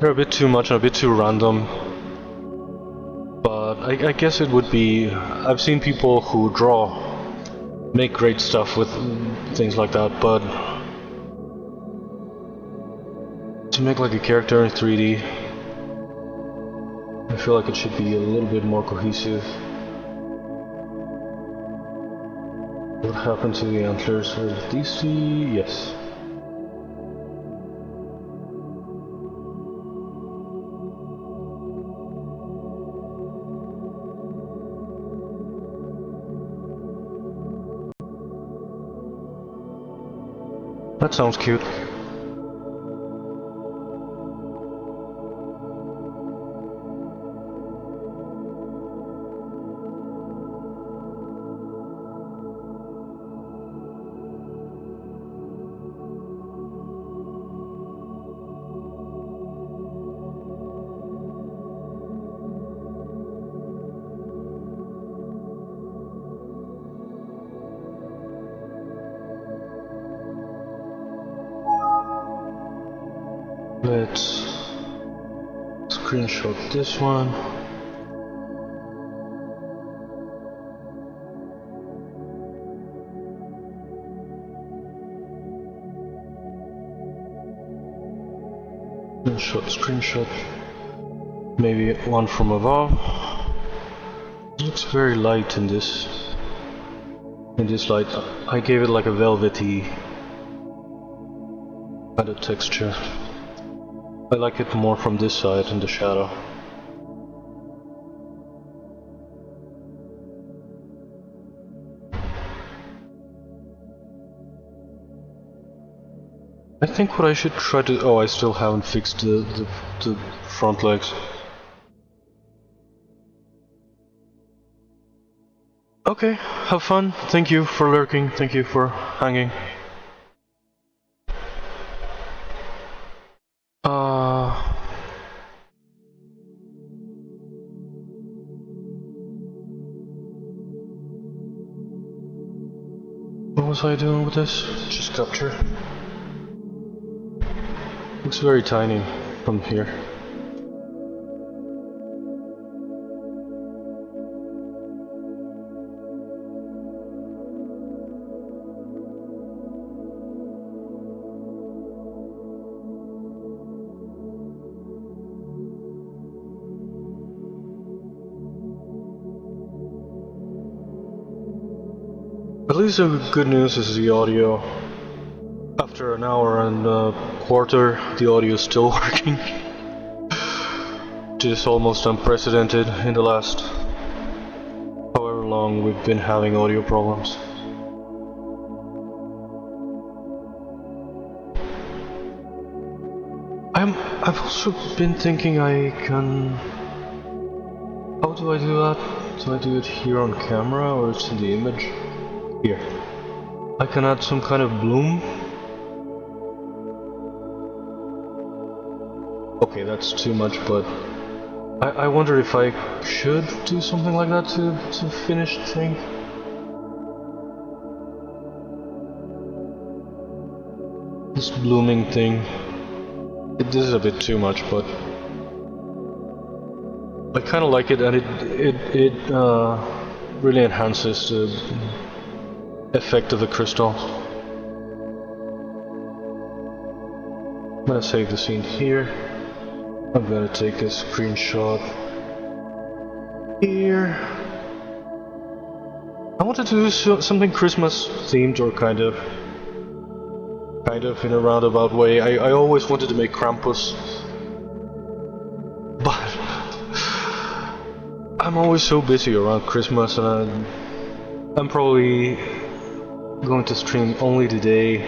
They're a bit too much and a bit too random. But I guess it would be... I've seen people who draw make great stuff with things like that, but to make like a character in 3D, I feel like it should be a little bit more cohesive. What happened to the antlers? Are these the... yes. That sounds cute. Let's screenshot this one. Screenshot. Maybe one from above. It looks very light in this light. I gave it like a velvety kind of texture. I like it more from this side in the shadow. I think what I should try to... oh, I still haven't fixed the front legs. Okay, have fun. Thank you for lurking. Thank you for hanging. What was I doing with this? Just capture. Looks very tiny from here. At least the good news is the audio. After an hour and a quarter, the audio is still working. Which is almost unprecedented in the last however long we've been having audio problems. I've also been thinking I can... How do I do that? Do I do it here on camera or it's in the image? Here. I can add some kind of bloom. Okay, that's too much, but I wonder if I should do something like that to finish the thing. This blooming thing. This is a bit too much, but I kind of like it, and it really enhances the effect of the crystal. I'm gonna save the scene here. I'm gonna take a screenshot here. I wanted to do something Christmas themed, or kind of in a roundabout way. I always wanted to make Krampus, but I'm always so busy around Christmas, and I'm probably going to stream only today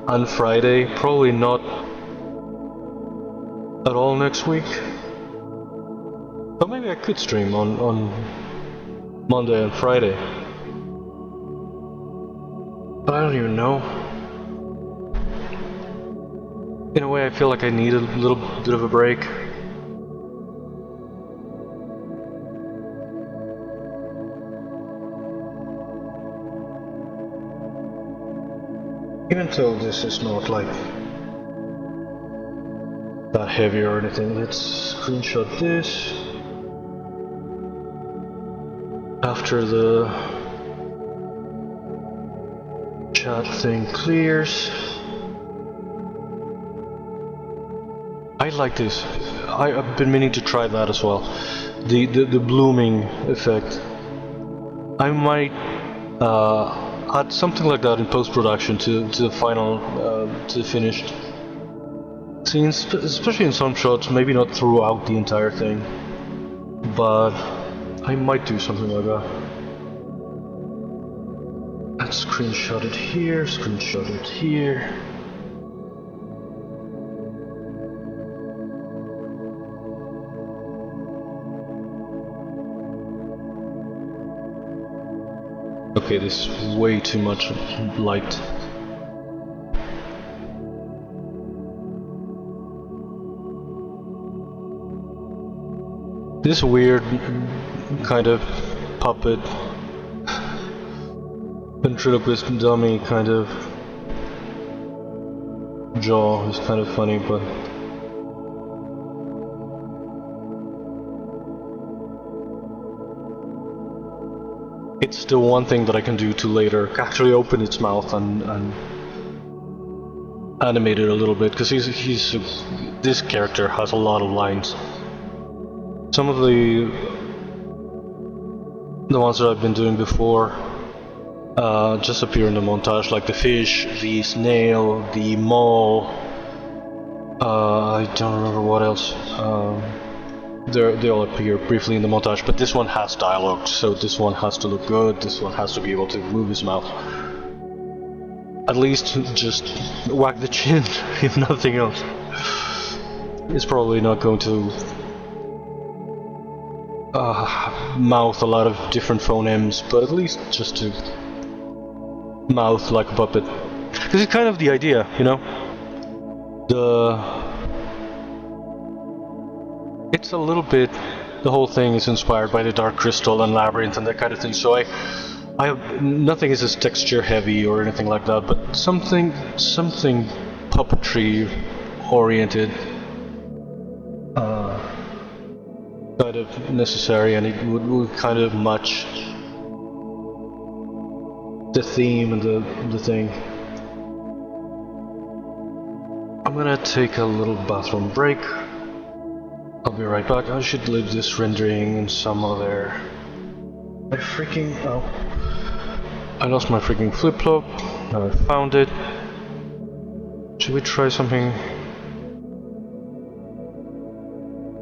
and Friday, probably not at all next week. But maybe I could stream on Monday and Friday. But I don't even know. In a way, I feel like I need a little bit of a break. Even though this is not like that heavy or anything, let's screenshot this. After the chat thing clears. I like this. I've been meaning to try that as well. The blooming effect. I might add something like that in post-production to the final, to the finished scenes, especially in some shots, maybe not throughout the entire thing, but I might do something like that. Let's screenshot it here, screenshot it here. Okay, this is way too much light. This weird kind of puppet, ventriloquist dummy kind of jaw is kind of funny, but it's the one thing that I can do to later actually open its mouth and animate it a little bit, because this character has a lot of lines. Some of the ones that I've been doing before just appear in the montage, like the fish, the snail, the mole. I don't remember what else. They all appear briefly in the montage, but this one has dialogue, so this one has to look good, this one has to be able to move his mouth. At least just whack the chin, if nothing else. It's probably not going to mouth a lot of different phonemes, but at least just to mouth like a puppet. Because it's kind of the idea, you know? It's a little bit, the whole thing is inspired by the Dark Crystal and Labyrinth and that kind of thing, so nothing is as texture heavy or anything like that, but something puppetry oriented kind of necessary, and it would kind of match the theme and the thing. I'm gonna take a little bathroom break. I'll be right back. I should leave this rendering in some other... I lost my freaking flip-flop. Now I found it. Should we try something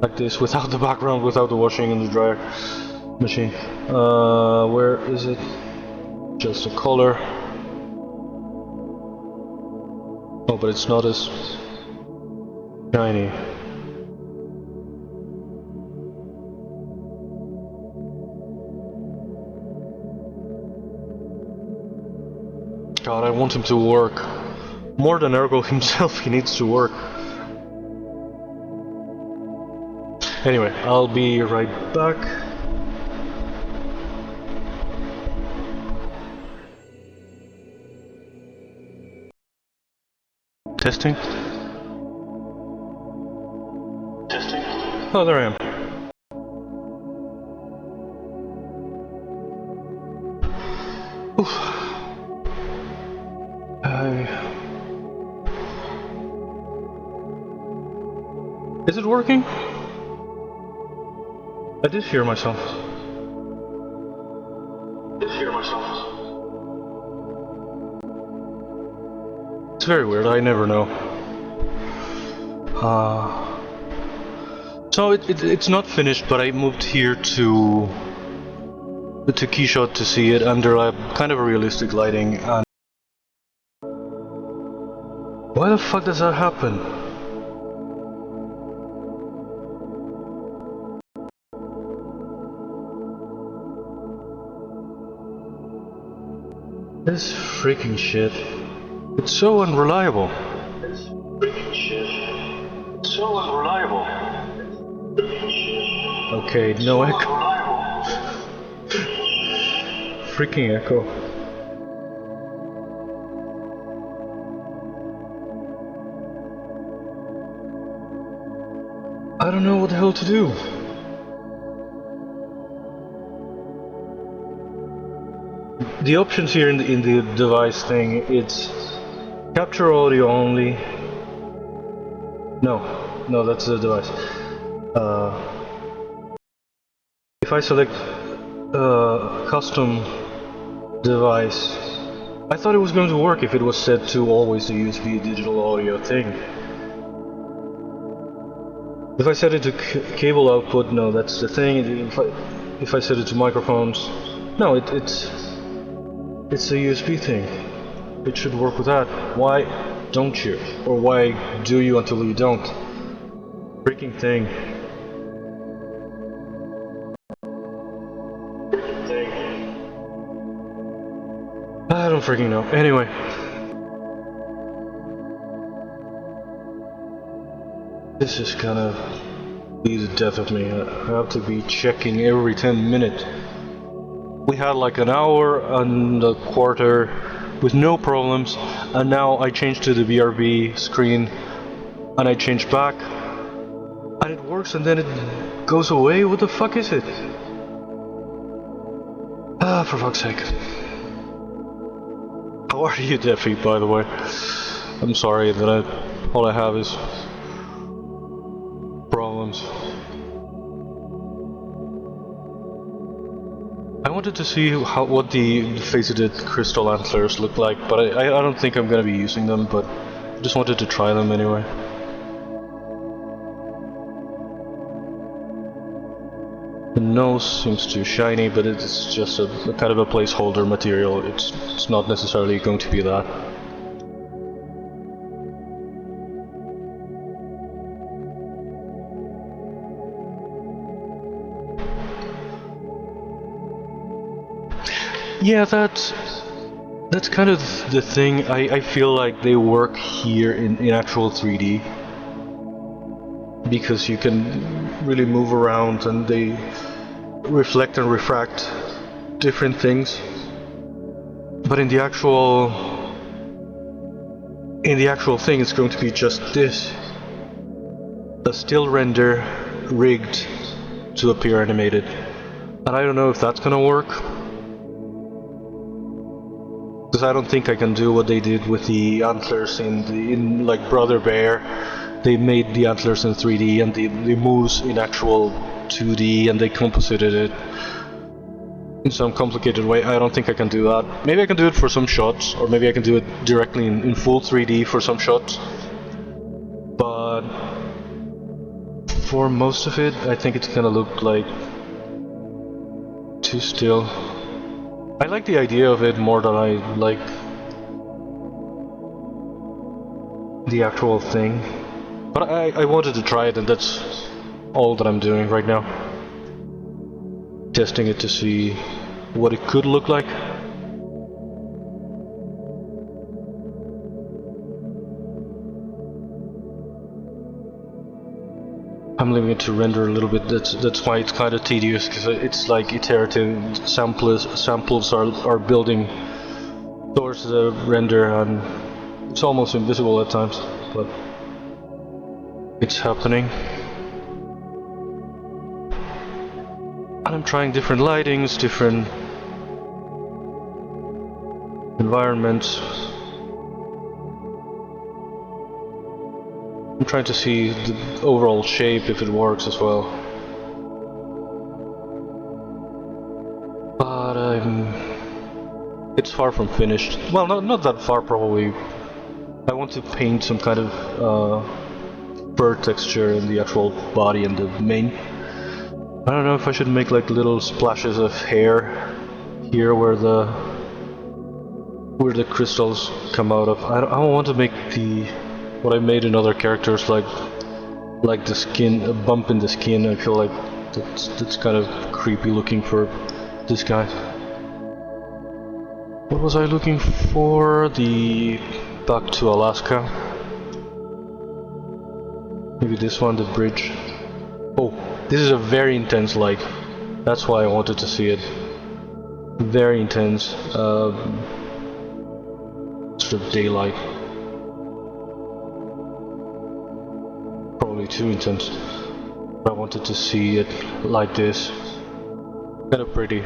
like this without the background, without the washing and the dryer machine? Where is it? Just a color. Oh, but it's not as... Shiny. God, I want him to work. More than Ergol himself, he needs to work. Anyway, I'll be right back. Testing? Testing? Oh, there I am. Oof. Is it working? I did hear myself. It's very weird, I never know. So it's not finished, but I moved here to Keyshot to see it under a kind of a realistic lighting. And why the fuck does that happen? This freaking shit. It's so unreliable. This freaking shit. It's so unreliable. Okay, no echo. Freaking echo. I don't know what the hell to do. The options here in the device thing, it's capture audio only. No, that's the device. If I select custom device, I thought it was going to work if it was set to always the USB digital audio thing. If I set it to cable output, no, that's the thing. If I set it to microphones, no, it's a USB thing. It should work with that. Why don't you? Or why do you until you don't? Freaking thing. I don't freaking know. Anyway. This is gonna be the death of me. I have to be checking every 10 minutes. We had like an hour and a quarter with no problems, and now I changed to the BRB screen and I changed back and it works and then it goes away. What the fuck is it? Ah, for fuck's sake. How are you, Deffy, by the way? I'm sorry that all I have is problems. I wanted to see what the faceted crystal antlers look like, but I don't think I'm gonna be using them, but I just wanted to try them anyway. The nose seems too shiny, but it's just a kind of a placeholder material. It's not necessarily going to be that. Yeah, that's kind of the thing. I feel like they work here in actual 3D. Because you can really move around and they reflect and refract different things. But in the actual thing, it's going to be just this. A still render rigged to appear animated. And I don't know if that's gonna work. Because I don't think I can do what they did with the antlers in like Brother Bear. They made the antlers in 3D and the moose in actual 2D and they composited it in some complicated way. I don't think I can do that. Maybe I can do it for some shots, or maybe I can do it directly in full 3D for some shots. But for most of it, I think it's gonna look like too still. I like the idea of it more than I like the actual thing. But I wanted to try it, and that's all that I'm doing right now. Testing it to see what it could look like. I'm leaving it to render a little bit. That's why it's kind of tedious, because it's like iterative. Samples are building towards the render, and it's almost invisible at times, but it's happening. And I'm trying different lightings, different environments. I'm trying to see the overall shape, if it works as well. But it's far from finished. Well, not that far probably. I want to paint some kind of fur texture in the actual body and the mane. I don't know if I should make like little splashes of hair here where the crystals come out of. I don't want to make what I made in other characters, like the skin, a bump in the skin. I feel like that's kind of creepy looking for this guy. What was I looking for? The back to Alaska. Maybe this one, the bridge. Oh, this is a very intense light. That's why I wanted to see it. Very intense. Sort of daylight. Probably too intense. But I wanted to see it like this. Kind of pretty.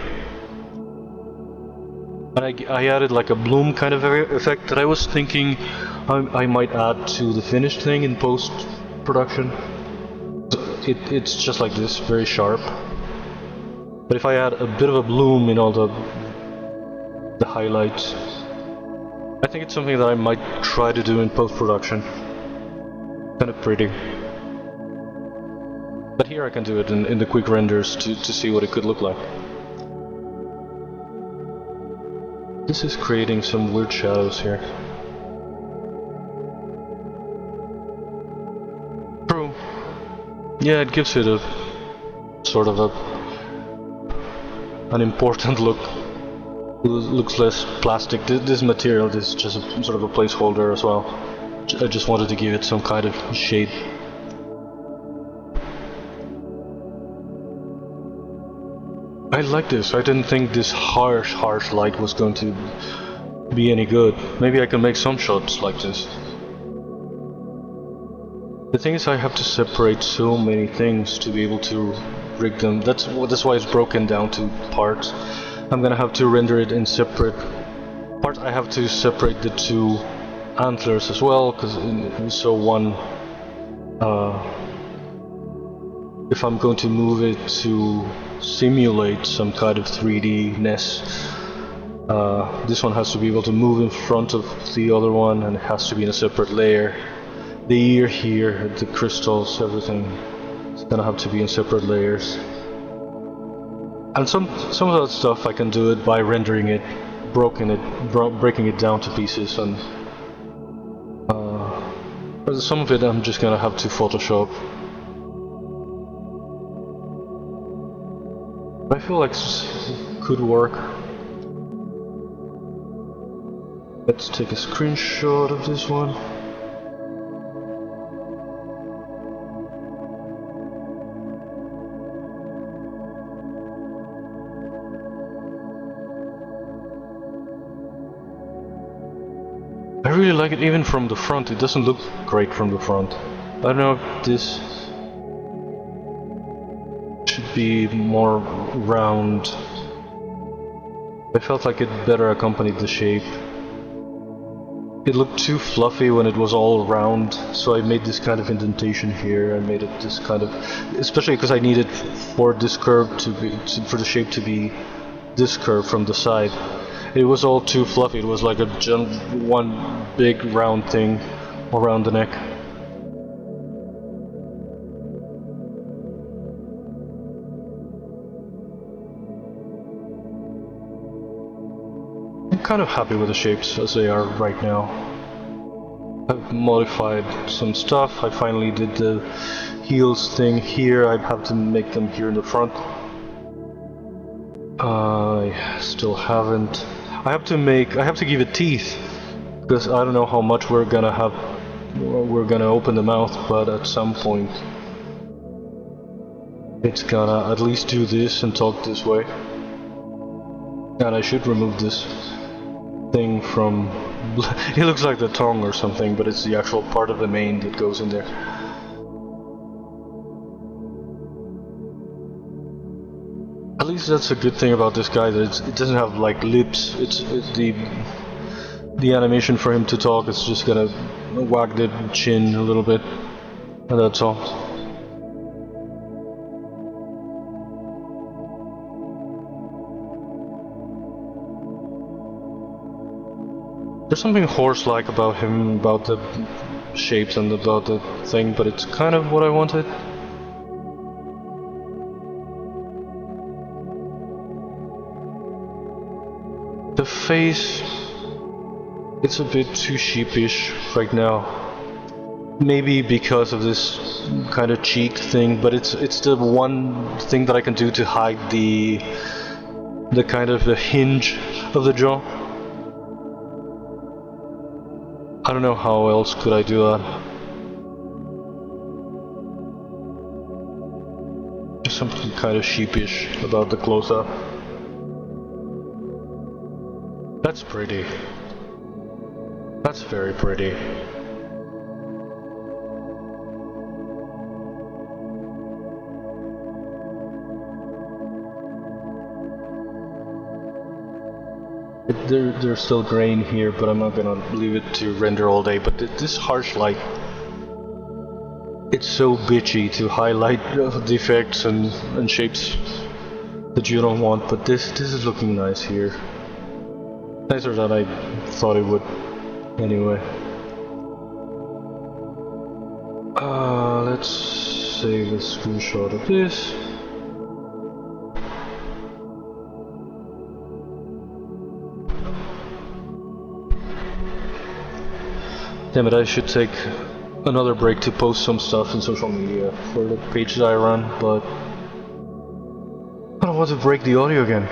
And I added like a bloom kind of effect that I was thinking I might add to the finished thing in post-production. It's just like this, very sharp. But if I add a bit of a bloom in all the highlights, I think it's something that I might try to do in post-production. Kind of pretty. But here I can do it in the quick renders to see what it could look like. This is creating some weird shadows here. True. Yeah, it gives it a sort of an important look. It looks less plastic. This material is just sort of a placeholder as well. I just wanted to give it some kind of shade. I like this. I didn't think this harsh light was going to be any good. Maybe I can make some shots like this. The thing is, I have to separate so many things to be able to rig them. That's why it's broken down to parts. I'm gonna have to render it in separate parts. I have to separate the two antlers as well, because so one. If I'm going to move it to simulate some kind of 3D-ness, this one has to be able to move in front of the other one, and it has to be in a separate layer. The ear here, the crystals, everything, it's gonna have to be in separate layers. And some of that stuff I can do it by rendering it, breaking it down to pieces, and some of it I'm just gonna have to Photoshop. I feel like it could work. Let's take a screenshot of this one. I really like it even from the front. It doesn't look great from the front. I don't know if this should be more round. I felt like it better accompanied the shape. It looked too fluffy when it was all round, so I made this kind of indentation here. I made it this kind of, especially because I needed for this curve for the shape to be this curve from the side. It was all too fluffy. It was like one big round thing around the neck. I'm kind of happy with the shapes as they are right now. I've modified some stuff. I finally did the heels thing here. I have to make them here in the front. I still haven't. I have to give it teeth, because I don't know how much we're gonna have. We're gonna open the mouth, but at some point it's gonna at least do this and talk this way. And I should remove this thing from. It looks like the tongue or something, but it's the actual part of the mane that goes in there. At least that's a good thing about this guy, that it doesn't have like lips. It's the animation for him to talk is just gonna wag the chin a little bit, and that's all. There's something horse-like about him, about the shapes and about the thing, but it's kind of what I wanted. The face, it's a bit too sheepish right now. Maybe because of this kind of cheek thing, but it's the one thing that I can do to hide the kind of the hinge of the jaw. I don't know how else could I do that. There's something kind of sheepish about the close-up. That's pretty. That's very pretty. There's still grain here, but I'm not gonna leave it to render all day. But this harsh light, it's so bitchy to highlight defects and shapes that you don't want. But this is looking nice here. Nicer than I thought it would. Anyway. Let's save a screenshot of this. Damn it, I should take another break to post some stuff in social media for the page that I run, but I don't want to break the audio again.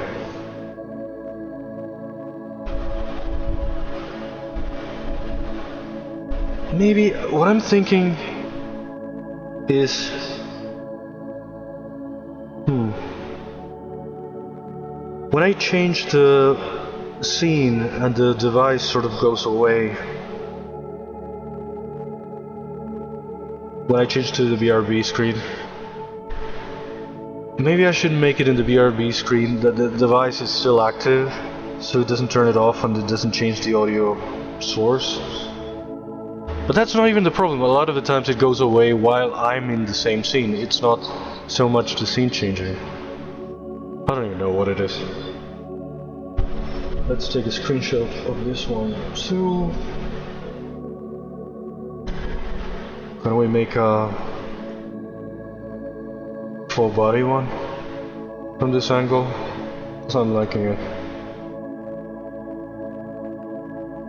Maybe what I'm thinking is when I change the scene and the device sort of goes away, when I change to the BRB screen, maybe I should make it in the BRB screen that the device is still active, so it doesn't turn it off and it doesn't change the audio source. But that's not even the problem. A lot of the times it goes away while I'm in the same scene. It's not so much the scene changing. I don't even know what it is. Let's take a screenshot of this one too. Can we make a full body one from this angle? Because I'm liking it.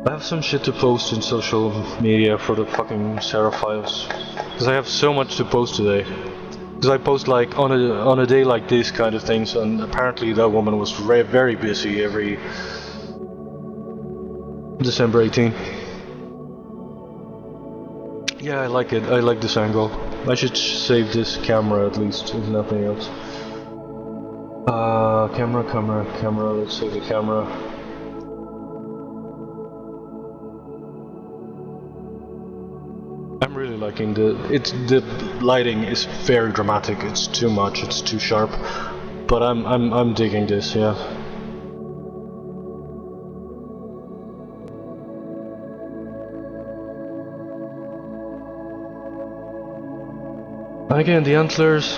I have some shit to post in social media for the fucking Seraphiles, because I have so much to post today. Because I post like on a day like this kind of things, and apparently that woman was very busy every December 18th. Yeah, I like it. I like this angle. I should save this camera at least, if nothing else. Camera. Let's save the camera. I'm really liking the lighting is very dramatic. It's too much. It's too sharp. But I'm digging this. Yeah. Again, the antlers,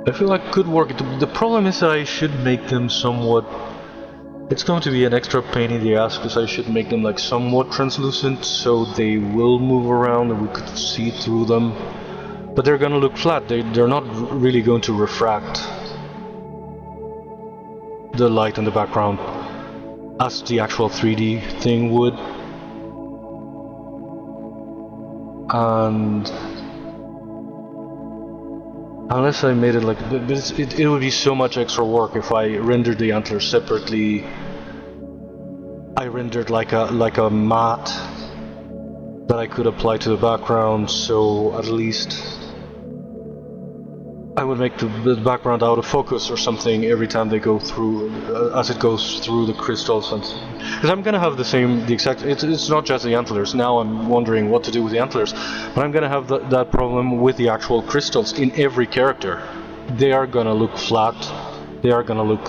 I feel like could work. The problem is that I should make them somewhat. It's going to be an extra pain in the ass because I should make them like somewhat translucent so they will move around and we could see through them. But they're gonna look flat. They're not really going to refract the light in the background as the actual 3D thing would. And unless I made it like, it would be so much extra work if I rendered the antlers separately. I rendered like a matte that I could apply to the background, so at least I would make the background out of focus or something every time they go through, as it goes through the crystals. Because I'm gonna have the exact. It's not just the antlers. Now I'm wondering what to do with the antlers, but I'm gonna have that problem with the actual crystals in every character. They are gonna look flat. They are gonna look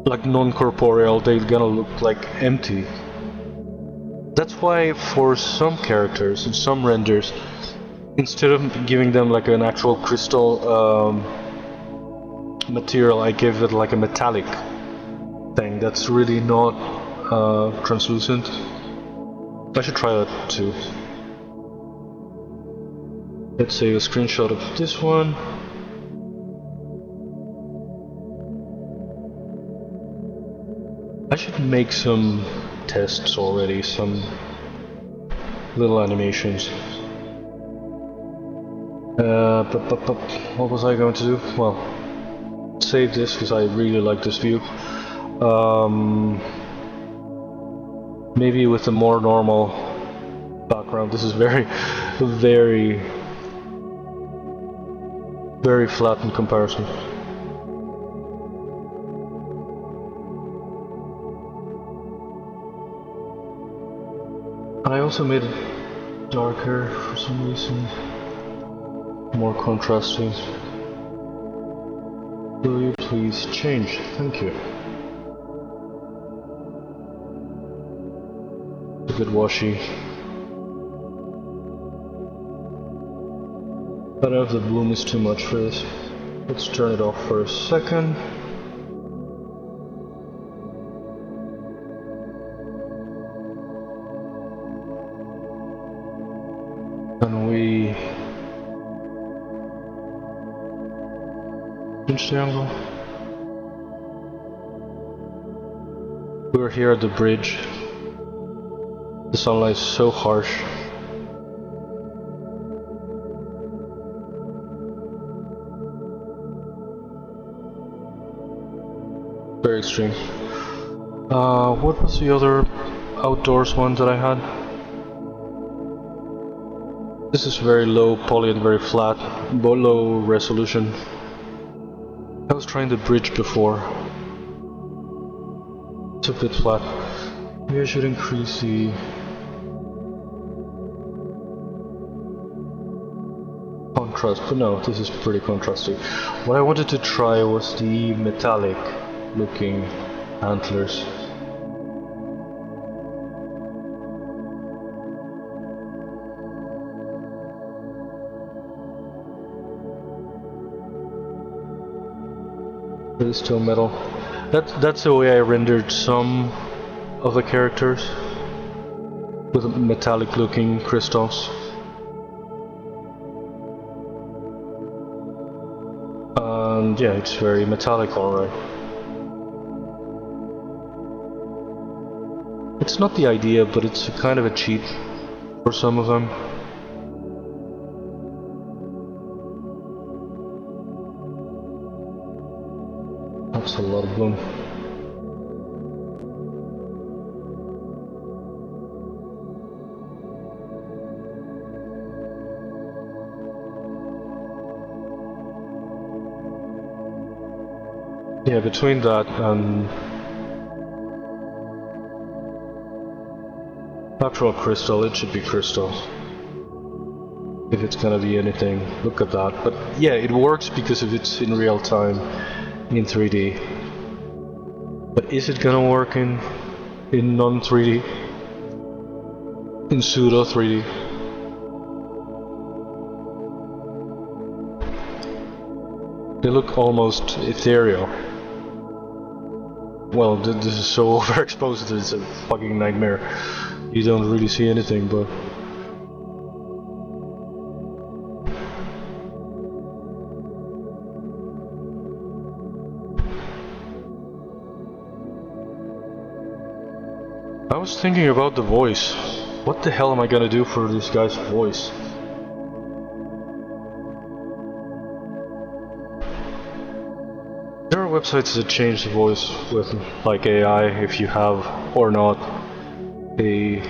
like non-corporeal. They're gonna look like empty. That's why for some characters in some renders, instead of giving them like an actual crystal material, I give it like a metallic thing that's really not translucent. I should try that too. Let's save a screenshot of this one. I should make some tests already, some little animations. What was I going to do? Well, save this because I really like this view. Maybe with a more normal background. This is very, very, very flat in comparison. I also made it darker for some reason. More contrasting. Will you please change? Thank you. A bit washy. I don't know if the bloom is too much for this. Let's turn it off for a second. And we change the angle. We're here at the bridge. The sunlight is so harsh. Very extreme. What was the other outdoors one that I had? This is very low poly and very flat, but low resolution. I was trying the bridge before. It's a bit flat. Maybe I should increase the contrast, but no, this is pretty contrasty. What I wanted to try was the metallic looking antlers. It is still metal. That's the way I rendered some of the characters, with metallic looking crystals. And yeah, it's very metallic, alright. It's not the idea, but it's a kind of a cheat for some of them. That's a lot of bloom. Yeah, between that and actual crystal, it should be crystal. If it's gonna be anything, look at that. But yeah, it works because if it's in real time in 3D. But is it gonna work in non-3D? In pseudo 3D? They look almost ethereal. Well, this is so overexposed that it's a fucking nightmare. You don't really see anything, but I was thinking about the voice. What the hell am I gonna do for this guy's voice? There are websites that change the voice with like AI if you have or not a...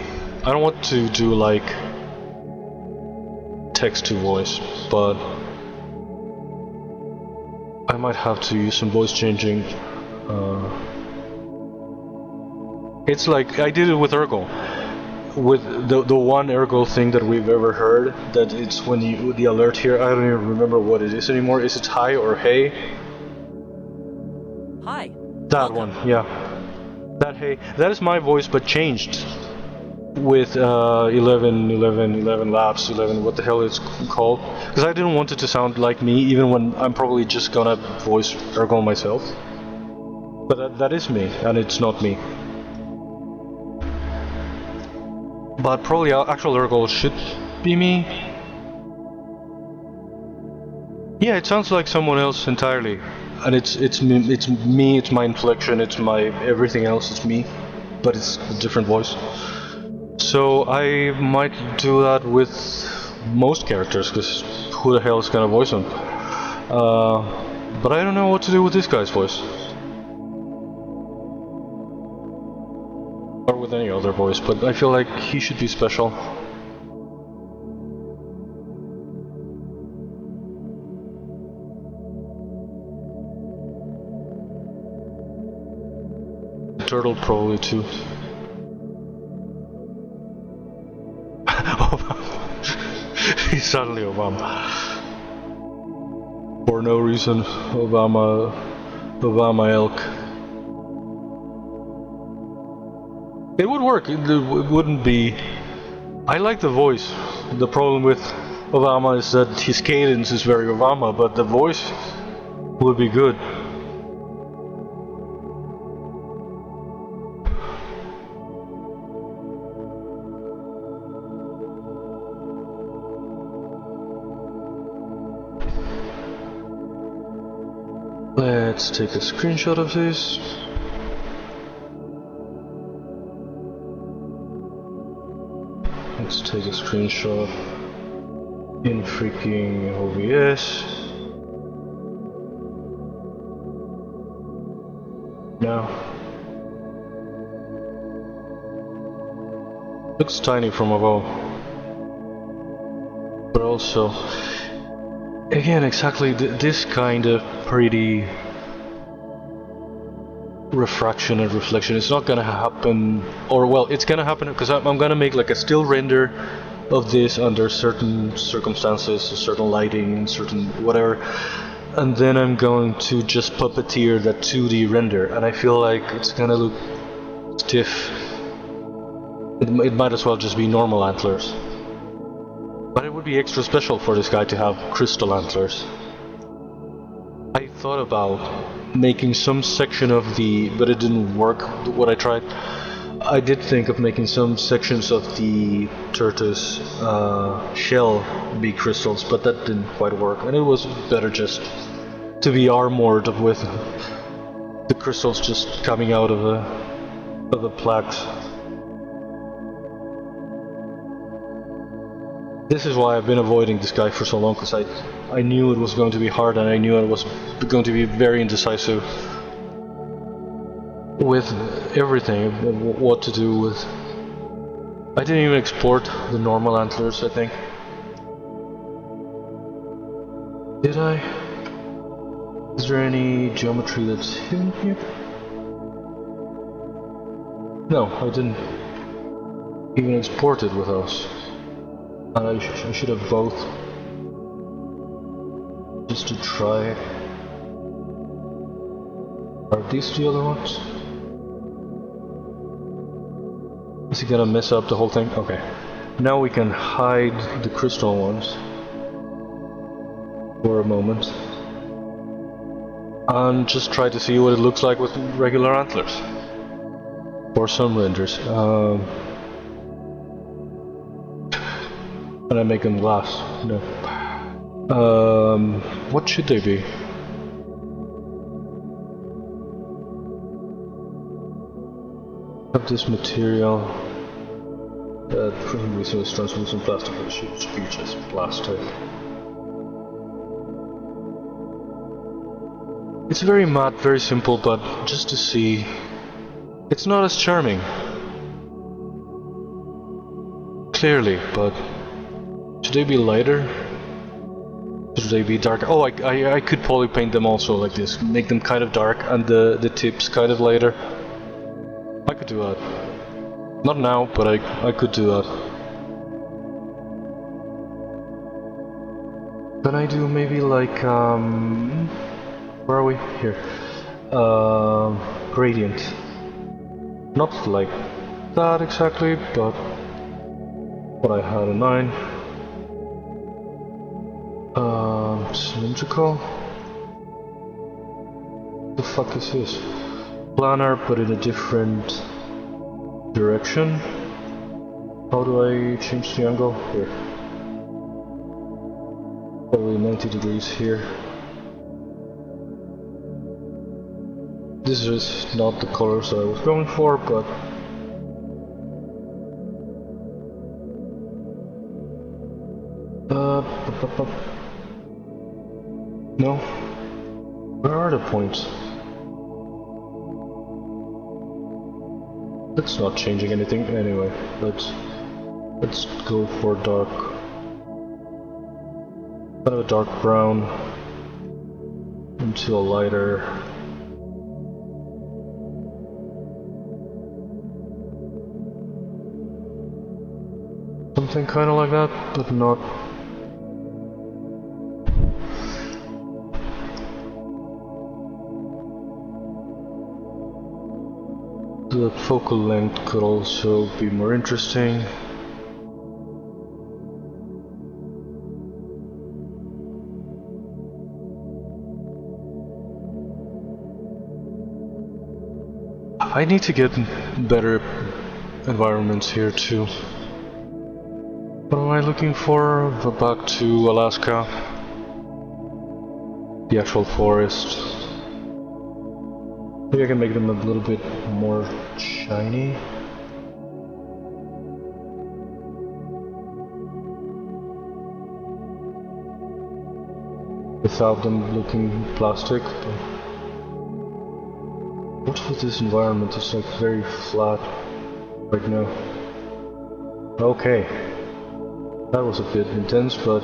I don't want to do like text to voice, but I might have to use some voice changing. It's like I did it with Ergol. With the one Ergol thing that we've ever heard, that it's when you the alert here, I don't even remember what it is anymore. Is it hi or hey? Hi. That one, yeah. That hey, that is my voice but changed with 11 laps, 11 what the hell it's called, because I didn't want it to sound like me even when I'm probably just gonna voice Ergol myself. But that is me, and it's not me. But probably actual Ergol should be me. Yeah, it sounds like someone else entirely, and it's me, it's my inflection, it's my everything else, it's me, but it's a different voice. So I might do that with most characters, because who the hell is gonna voice them? But I don't know what to do with this guy's voice. Or with any other voice, but I feel like he should be special. Turtle probably too. He's suddenly Obama. For no reason, Obama elk. It would work, it wouldn't be... I like the voice. The problem with Obama is that his cadence is very Obama, but the voice would be good. Let's take a screenshot of this. Let's take a screenshot in freaking OBS. Now. Looks tiny from above. But also, again, exactly this kind of pretty refraction and reflection. It's not gonna happen, or well, it's gonna happen because I'm gonna make like a still render of this under certain circumstances, certain lighting, certain whatever, and then I'm going to just puppeteer that 2D render, and I feel like it's gonna look stiff. It might as well just be normal antlers. But it would be extra special for this guy to have crystal antlers. I thought about making some section of the... but it didn't work, what I tried. I did think of making some sections of the tortoise shell be crystals, but that didn't quite work. And it was better just to be armored with the crystals just coming out of the plaques. This is why I've been avoiding this guy for so long, because I knew it was going to be hard, and I knew it was going to be very indecisive with everything, what to do with. I didn't even export the normal antlers, I think. Did I? Is there any geometry that's hidden here? No, I didn't even export it with us. And I should have both, just to try. Are these the other ones? Is he gonna mess up the whole thing? Okay. Now we can hide the crystal ones for a moment and just try to see what it looks like with regular antlers for some renders. And I make them glass. No. What should they be? Have this material. The reason is translucent plastic, but it should be just plastic. It's very matte, very simple, but just to see, it's not as charming. Clearly, but should they be lighter? Should they be darker? Oh, I could poly paint them also like this, make them kind of dark and the tips kind of lighter. I could do that. Not now, but I could do that. Can I do maybe like where are we? Here. Gradient. Not like that exactly, but what I had in mind. Cylindrical. The fuck is this? Planar, but in a different direction. How do I change the angle? Here. Probably 90 degrees here. This is not the colors I was going for, but no. Where are the points? That's not changing anything. Anyway, let's go for dark, kind of a dark brown into a lighter. Something kind of like that, but not. The focal length could also be more interesting. I need to get better environments here too. What am I looking for? Back to Alaska. The actual forest. Maybe I can make them a little bit more shiny. Without them looking plastic. What's with this environment? It's like very flat right now. Okay. That was a bit intense, but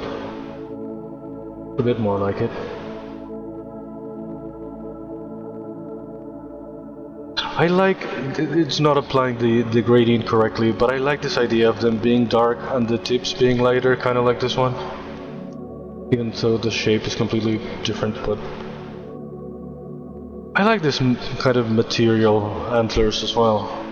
a bit more like it. I like, it's not applying the gradient correctly, but I like this idea of them being dark and the tips being lighter, kind of like this one. Even though the shape is completely different, but I like this kind of material antlers as well.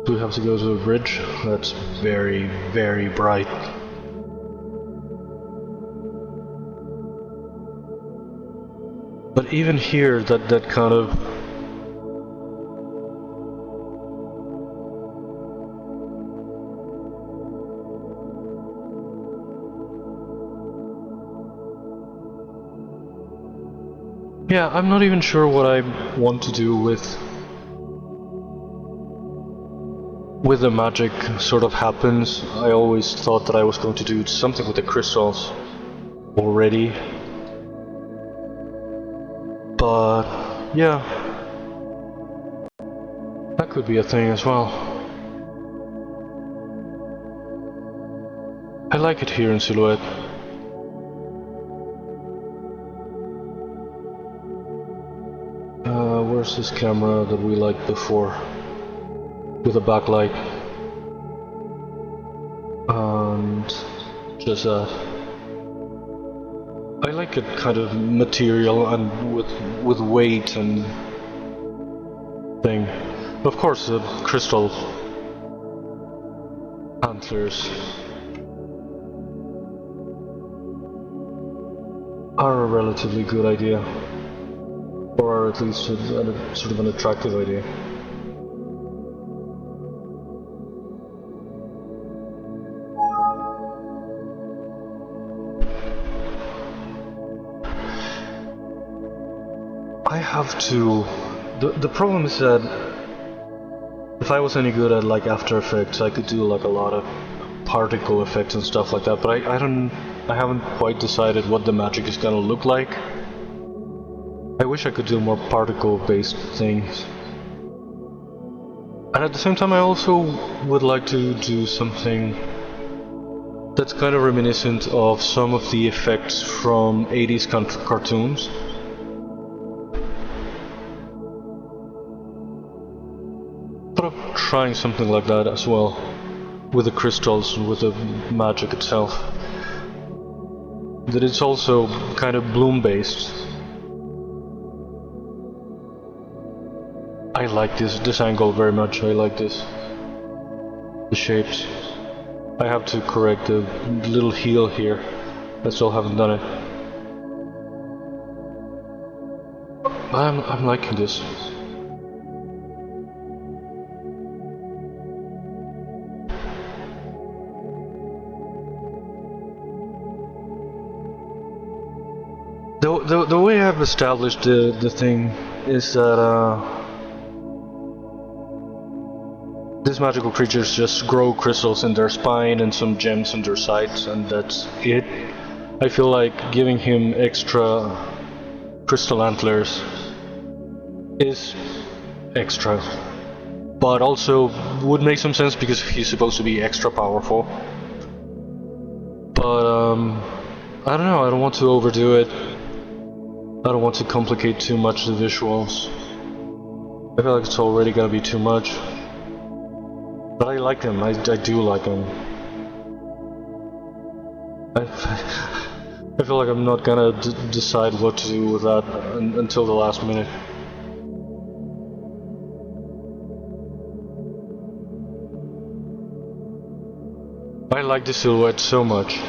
We have to go to a bridge. That's very, very bright. But even here, that kind of yeah, I'm not even sure what I want to do with the magic sort of happens. I always thought that I was going to do something with the crystals already. But yeah, that could be a thing as well. I like it here in silhouette. Where's this camera that we liked before? With a backlight and just that. I like it kind of material and with weight and thing. Of course, the crystal antlers are a relatively good idea, or at least a sort of an attractive idea. have to... The problem is that if I was any good at like After Effects, I could do like a lot of particle effects and stuff like that, but I haven't quite decided what the magic is gonna look like. I wish I could do more particle-based things. And at the same time I also would like to do something that's kind of reminiscent of some of the effects from 80s cartoons. Thought of trying something like that as well, with the crystals and with the magic itself. That it's also kind of bloom-based. I like this angle very much. I like this. The shapes. I have to correct the little heel here. I still haven't done it. I'm liking this. The way I've established the thing is that these magical creatures just grow crystals in their spine and some gems in their sides, and that's it. I feel like giving him extra crystal antlers is extra, but also would make some sense because he's supposed to be extra powerful. But I don't know, I don't want to overdo it. I don't want to complicate too much the visuals. I feel like it's already gonna be too much. But I like them, I do like them. I feel like I'm not gonna decide what to do with that until the last minute. I like the silhouette so much.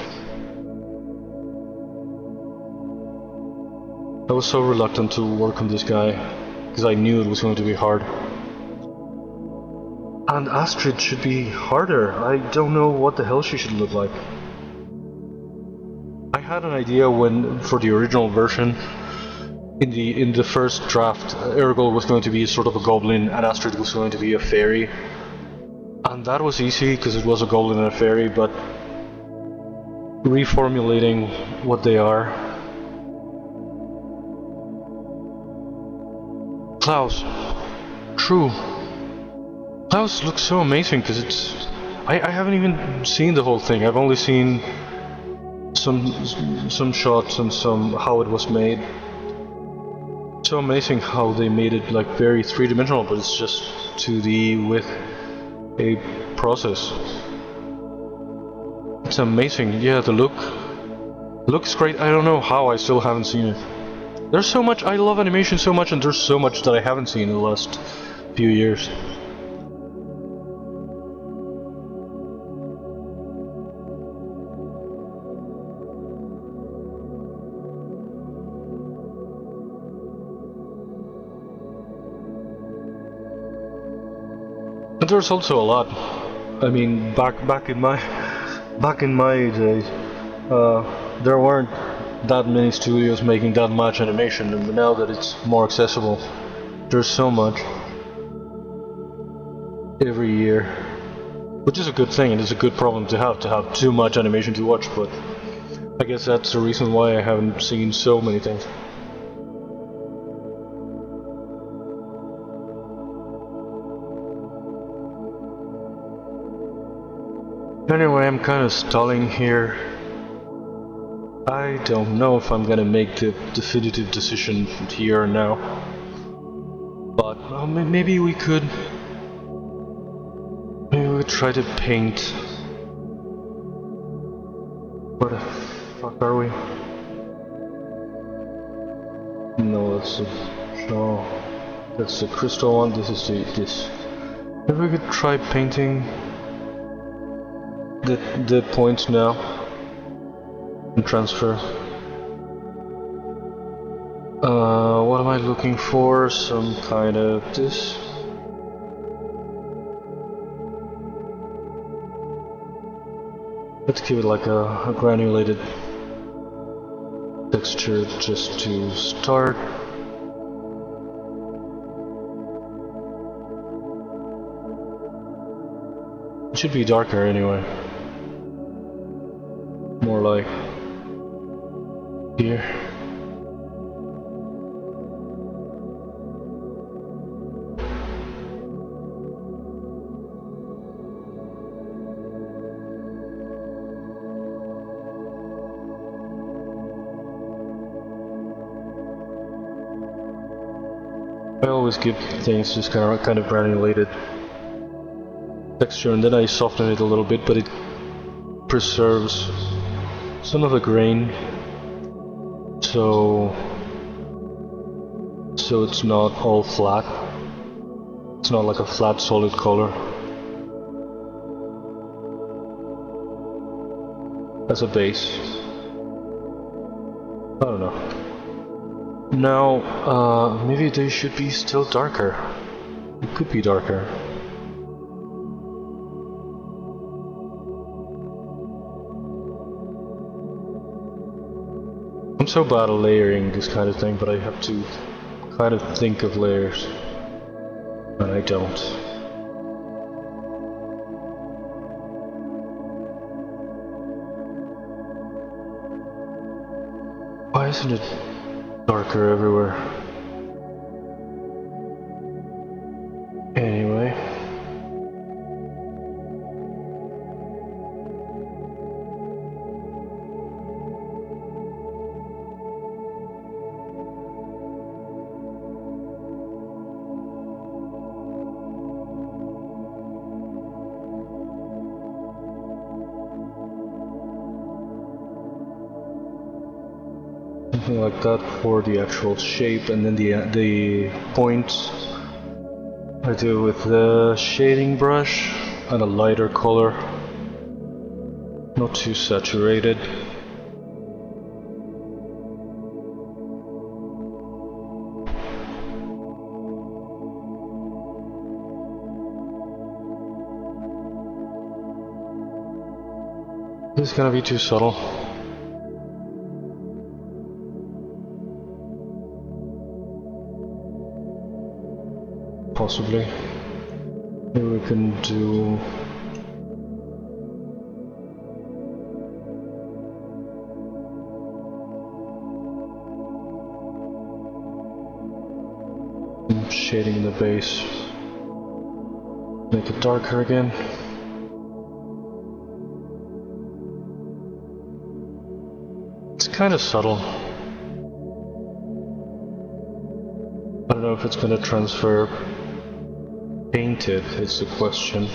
I was so reluctant to work on this guy, because I knew it was going to be hard. And Astrid should be harder. I don't know what the hell she should look like. I had an idea when, for the original version, in the first draft, Ergol was going to be sort of a goblin and Astrid was going to be a fairy. And that was easy because it was a goblin and a fairy, but reformulating what they are. Klaus. True. Klaus looks so amazing because it's... I haven't even seen the whole thing. I've only seen some shots and some how it was made. So amazing how they made it like very three-dimensional, but it's just 2D with a process. It's amazing. Yeah, the look looks great. I don't know how I still haven't seen it. There's so much. I love animation so much, and there's so much that I haven't seen in the last few years. And there's also a lot. I mean, back in my days, there weren't that many studios making that much animation, and now that it's more accessible, there's so much every year, which is a good thing, and it's a good problem to have too much animation to watch. But I guess that's the reason why I haven't seen so many things. Anyway, I'm kind of stalling here. I don't know if I'm gonna make the definitive decision here now, but maybe we could try to paint. Where the fuck are we? No, that's the crystal one. This is this. Maybe we could try painting the points now and transfer. What am I looking for? Some kind of this. Let's give it like a granulated texture just to start. It should be darker anyway. More like here. I always give things just kind of granulated texture, and then I soften it a little bit, but it preserves some of the grain, so it's not all flat. It's not like a flat solid color. As a base. I don't know. Now, maybe they should be still darker. It could be darker. I'm so bad at layering this kind of thing, but I have to kind of think of layers. And I don't. Why isn't it darker everywhere? Anyway. Something like that for the actual shape, and then the points I do with the shading brush and a lighter color, not too saturated. This is gonna be too subtle. Possibly. Maybe we can do some shading in the base. Make it darker again. It's kind of subtle. I don't know if it's going to transfer painted, is the question.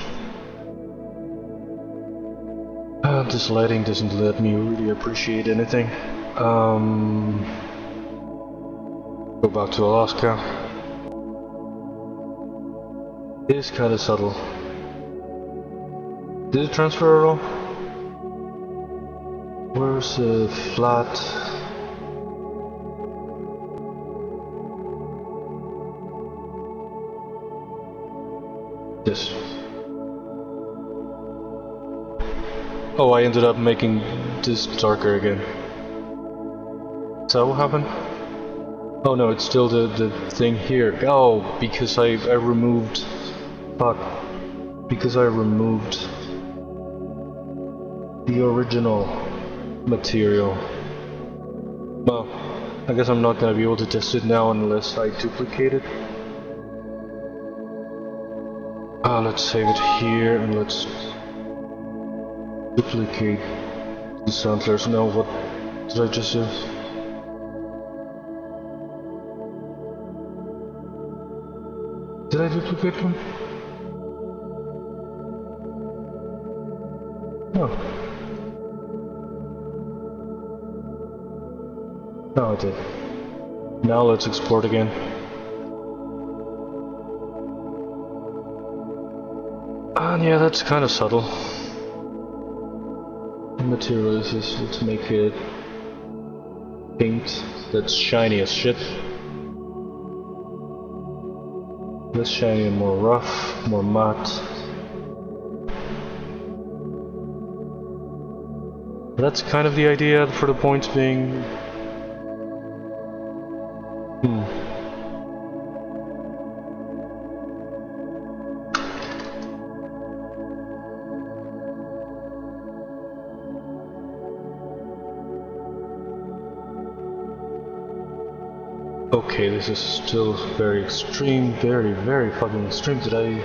This lighting doesn't let me really appreciate anything. Go back to Alaska. It is kind of subtle. Did it transfer at all? Where's the flat? This. Oh, I ended up making this darker again. Is that what happened? Oh no, it's still the thing here. Oh, because I removed... Fuck. Because I removed the original material. Well, I guess I'm not gonna be able to test it now unless I duplicate it. Let's save it here and let's duplicate the antlers. Now, what did I just do? Did I duplicate them? No. No, I did. Now let's export again. And yeah, that's kind of subtle. The material is just, let's make it paint that's shiny as shit. Less shiny and more rough, more matte. That's kind of the idea for the points being... Okay, this is still very extreme, very fucking extreme. Did I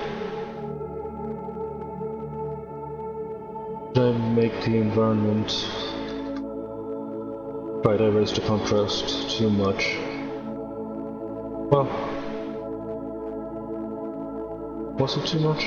make the environment... Right, I raised the contrast too much. Well, was it too much?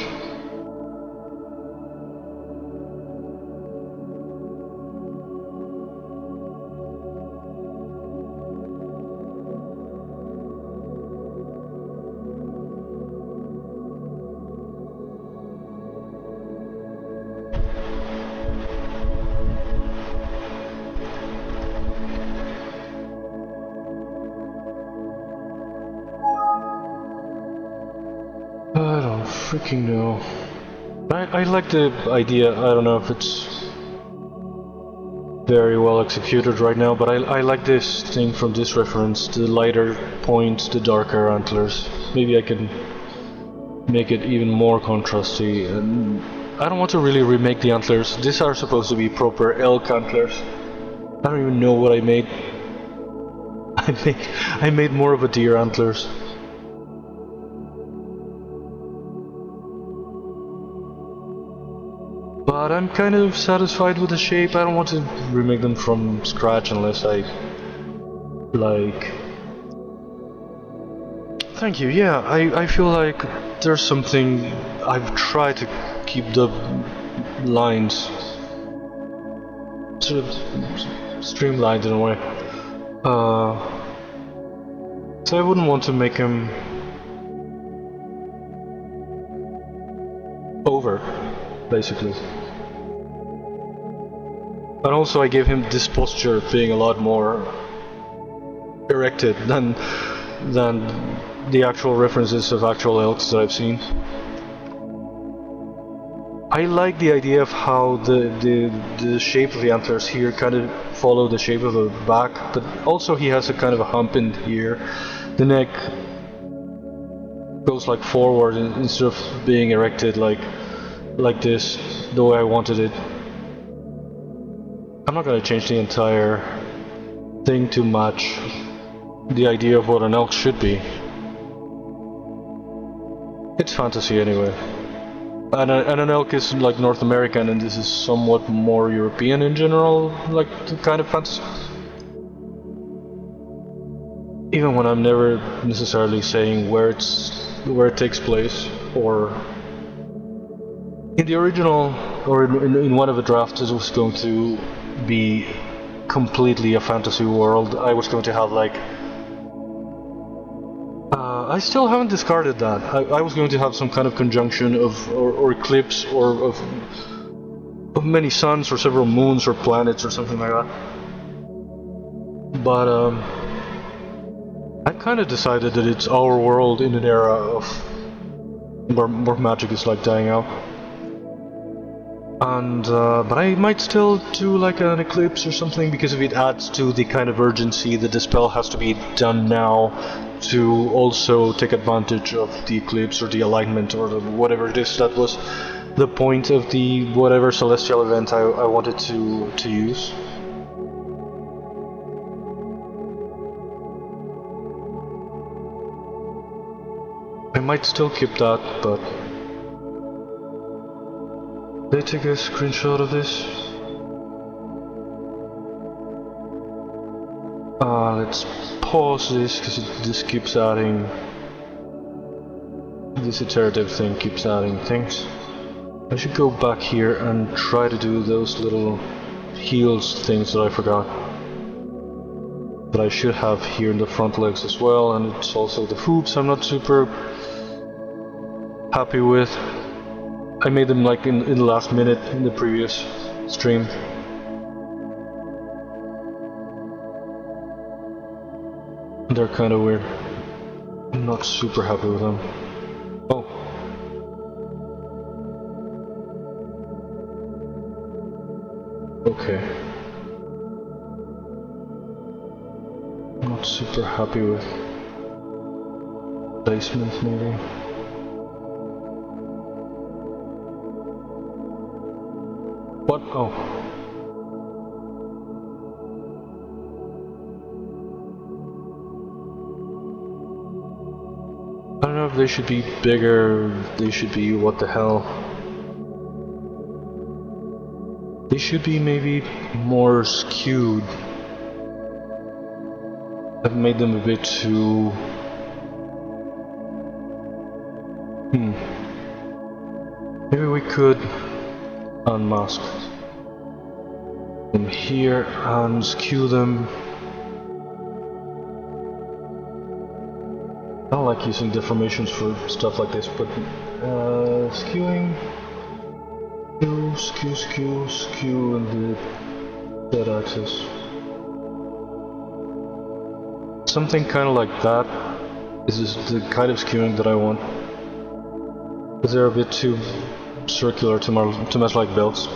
I don't freaking know. I like the idea. I don't know if it's very well executed right now, but I like this thing from this reference. The lighter point, the darker antlers. Maybe I can make it even more contrasty. And I don't want to really remake the antlers. These are supposed to be proper elk antlers. I don't even know what I made. I made more of a deer antlers. But I'm kind of satisfied with the shape. I don't want to remake them from scratch unless I like... Thank you, yeah, I feel like there's something... I've tried to keep the lines sort of streamlined in a way. So I wouldn't want to make him over, basically. And also I gave him this posture being a lot more erected than the actual references of actual elks that I've seen. I like the idea of how the shape of the antlers here kind of follow the shape of the back, but also he has a kind of a hump in here. The neck goes like forward instead of being erected like this, the way I wanted it. I'm not going to change the entire thing to match the idea of what an elk should be. It's fantasy anyway. And an elk is like North American, and this is somewhat more European in general, like the kind of fantasy. Even when I'm never necessarily saying where it takes place, or in the original, or in one of the drafts, it was going to be completely a fantasy world. I was going to have like I still haven't discarded that. I was going to have some kind of conjunction of or eclipse or of many suns or several moons or planets or something like that. But I kind of decided that it's our world in an era of where magic is like dying out. And but I might still do like an eclipse or something, because if it adds to the kind of urgency that the spell has to be done now to also take advantage of the eclipse or the alignment or whatever it is that was the point of the whatever celestial event I wanted to use. I might still keep that, but did I take a screenshot of this? Let's pause this, because this keeps adding... This iterative thing keeps adding things. I should go back here and try to do those little heels things that I forgot. That I should have here in the front legs as well, and it's also the hoops I'm not super happy with. I made them like in the last minute in the previous stream. They're kind of weird. I'm not super happy with them. Oh. Okay. I'm not super happy with placement maybe. What? Oh. know if they should be bigger, they should be, what the hell. They should be maybe more skewed. I've made them a bit too... Maybe we could unmask them here and skew them. I don't like using deformations for stuff like this, but skewing, skew, and the z-axis. Something kind of like that is the kind of skewing that I want. Because they're a bit too circular to mess like belts.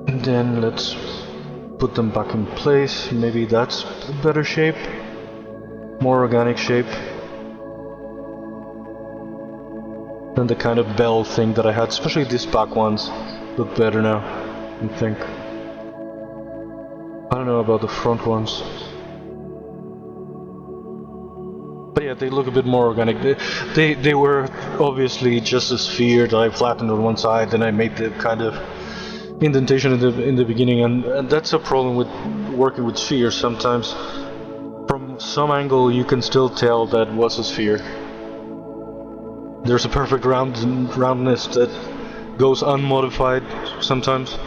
And then let's put them back in place. Maybe that's a better shape, more organic shape than the kind of bell thing that I had. Especially these back ones look better now, I think. I don't know about the front ones. But yeah, they look a bit more organic. They were obviously just a sphere that I flattened on one side, and I made the kind of indentation in the beginning, and that's a problem with working with spheres. Sometimes from some angle you can still tell that was a sphere. There's a perfect roundness that goes unmodified sometimes.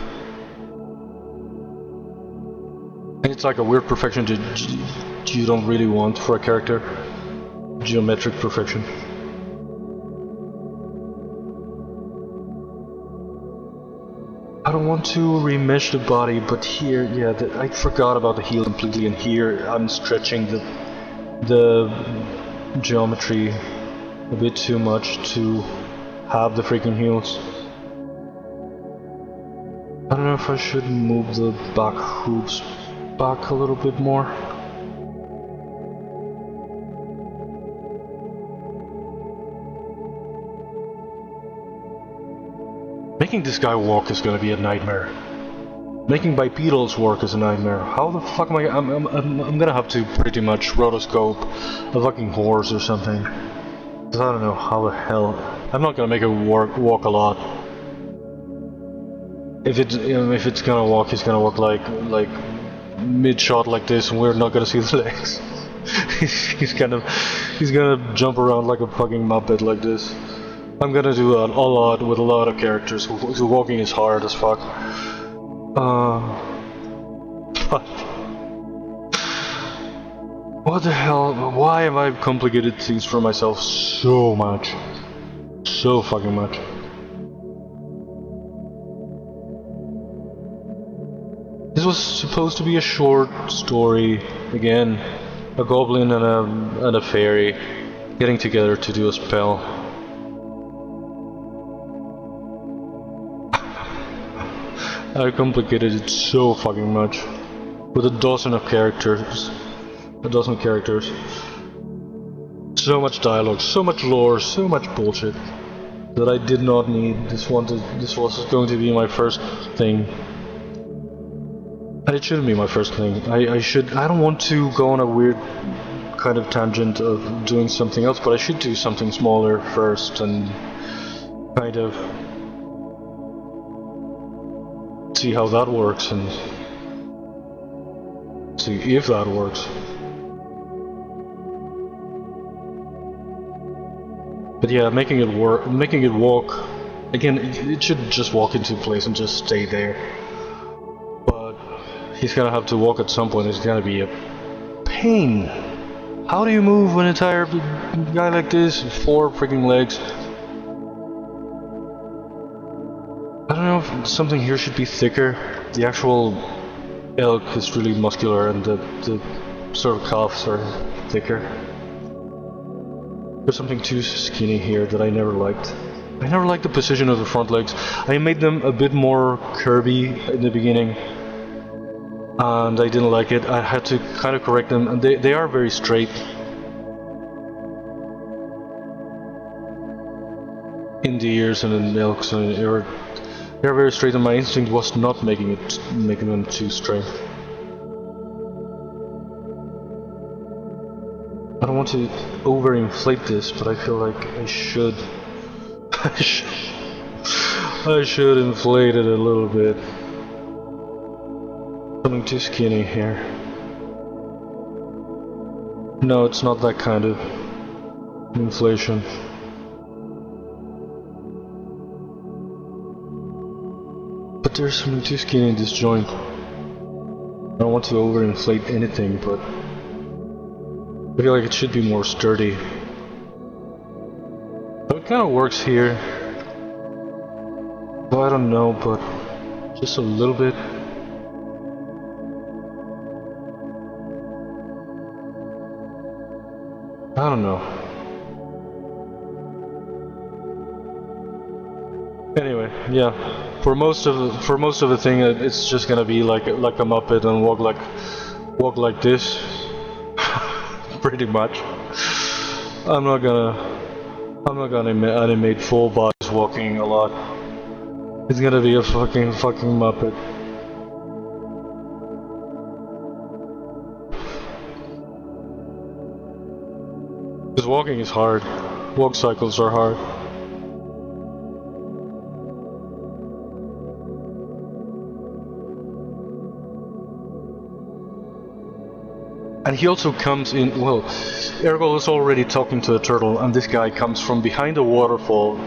And it's like a weird perfection that you don't really want for a character. Geometric perfection. I don't want to remesh the body, but here, yeah, I forgot about the heel completely, and here I'm stretching the geometry a bit too much to have the freaking heels. I don't know if I should move the back hoops back a little bit more. Making this guy walk is gonna be a nightmare. Making bipedals work is a nightmare. How the fuck am I'm gonna have to pretty much rotoscope a fucking horse or something. Cause I don't know how the hell. I'm not gonna make it walk a lot. If it's gonna walk, he's gonna walk like mid-shot like this, and we're not gonna see the legs. he's gonna jump around like a fucking muppet like this. I'm gonna do a lot with a lot of characters who walking is hard as fuck. What the hell? Why have I complicated things for myself so much? So fucking much. This was supposed to be a short story. Again, a goblin and a fairy getting together to do a spell. I complicated it so fucking much. With a dozen characters. So much dialogue, so much lore, so much bullshit that I did not need. This was going to be my first thing. And it shouldn't be my first thing. I don't want to go on a weird kind of tangent of doing something else, but I should do something smaller first and kind of see how that works and see if that works. But yeah, making it walk, again, it should just walk into place and just stay there. But he's gonna have to walk at some point. It's gonna be a pain. How do you move an entire guy like this? 4 freaking legs. I don't know if something here should be thicker. The actual elk is really muscular and the sort of calves are thicker. There's something too skinny here that I never liked. I never liked the position of the front legs. I made them a bit more curvy in the beginning, and I didn't like it. I had to kind of correct them, and they are very straight. In the ears and in the elks, and They're very straight, and my instinct was not making them too straight. I don't want to overinflate this, but I feel like I should. I should inflate it a little bit. Something too skinny here. No, it's not that kind of inflation. But there's something too skinny in this joint. I don't want to overinflate anything, but I feel like it should be more sturdy. So it kind of works here. So I don't know, but just a little bit. I don't know. Anyway, yeah. For most of the thing, it's just gonna be like a Muppet and walk like this, pretty much. I'm not gonna animate full bodies walking a lot. It's gonna be a fucking Muppet. Because walking is hard. Walk cycles are hard. And he also comes in, well, Ergol is already talking to the turtle, and this guy comes from behind a waterfall.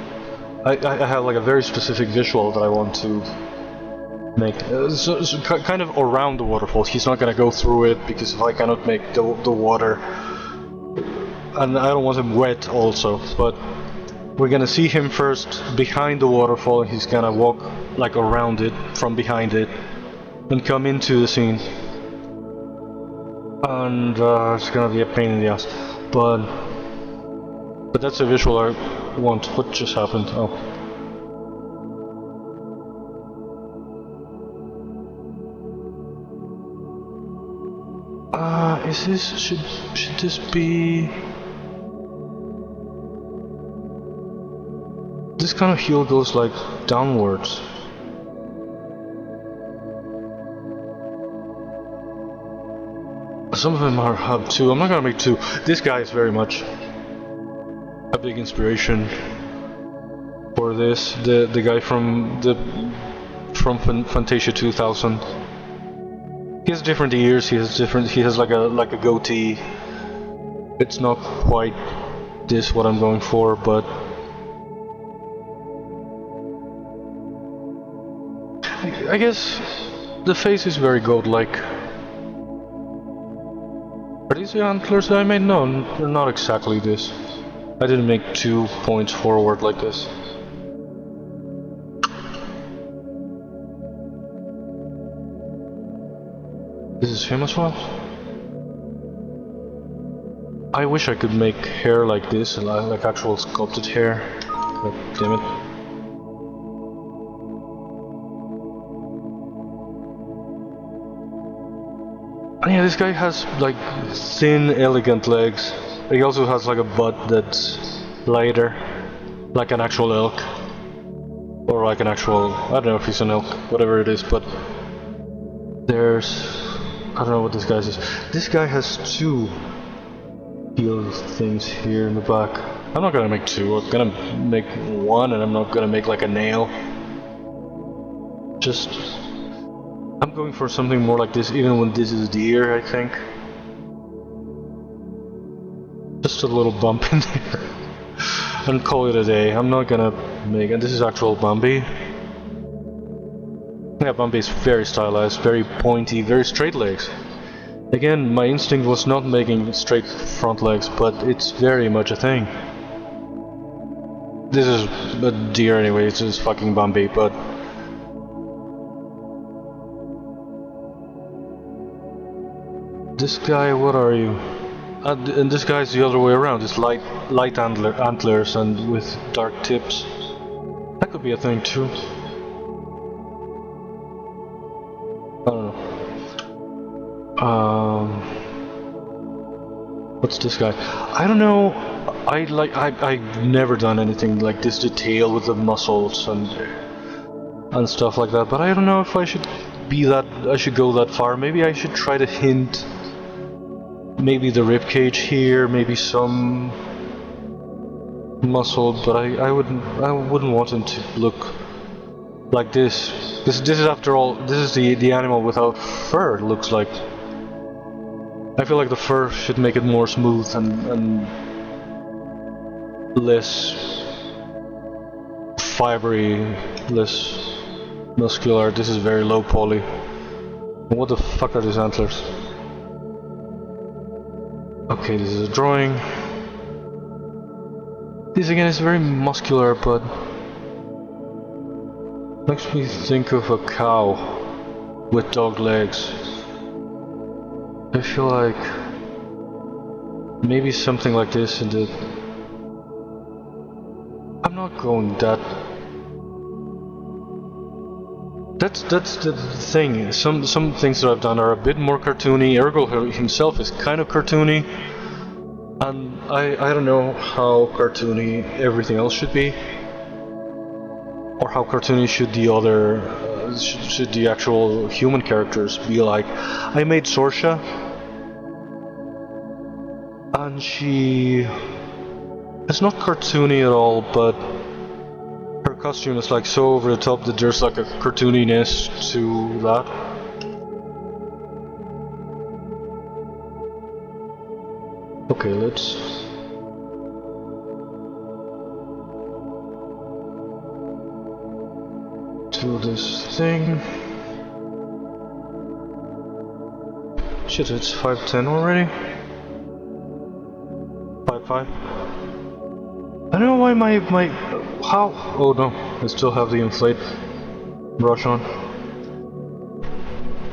I have like a very specific visual that I want to make. So kind of around the waterfall. He's not gonna go through it, because if I cannot make the water, and I don't want him wet also, but we're gonna see him first behind the waterfall, and he's gonna walk like around it, from behind it, and come into the scene. And it's gonna be a pain in the ass, but that's a visual I want. What just happened? Oh. Is this should this be? This kind of heel goes like downwards. Some of them have two. I'm not gonna make two. This guy is very much a big inspiration for this. The guy from Fantasia 2000. He has different ears. He has like a goatee. It's not quite this what I'm going for, but I guess the face is very goat-like. Are these the antlers that I made? No, they're not exactly this. I didn't make 2 points forward like this. This is him as well? I wish I could make hair like this, like actual sculpted hair. God damn it. Yeah, this guy has like thin, elegant legs. He also has like a butt that's lighter, like an actual elk, or like an actual, I don't know if he's an elk, whatever it is. But there's, I don't know what this guy's is. This guy has 2 heel things here in the back. I'm not gonna make 2. I'm gonna make 1, and I'm not gonna make like a nail. Just, I'm going for something more like this, even when this is deer, I think. Just a little bump in there. And call it a day. I'm not gonna make, and this is actual Bambi. Yeah, Bambi is very stylized, very pointy, very straight legs. Again, my instinct was not making straight front legs, but it's very much a thing. This is a deer anyway, it's just fucking Bambi, but this guy, what are you? And this guy's the other way around. It's light antlers and with dark tips. That could be a thing too. I don't know. What's this guy? I don't know. I've never done anything like this detail with the muscles, and and stuff like that, but I don't know if I should go that far. Maybe I should try to hint, maybe the rib cage here, maybe some muscle, but I wouldn't want him to look like this. This is after all, this is the animal without fur, it looks like. I feel like the fur should make it more smooth and less fibery, less muscular. This is very low poly. What the fuck are these antlers? Okay, this is a drawing. This again is very muscular, but makes me think of a cow with dog legs. I feel like maybe something like this in the... I'm not going that... That's the thing. Some things that I've done are a bit more cartoony. Ergol himself is kind of cartoony. And I don't know how cartoony everything else should be. Or how cartoony should the other... should the actual human characters be like. I made Sorsha, and she is not cartoony at all, but her costume is like so over the top that there's like a cartooniness to that. Okay, let's do this thing. Shit, it's 5:10 already? 5:05? I don't know why my how? Oh no, I still have the inflate brush on.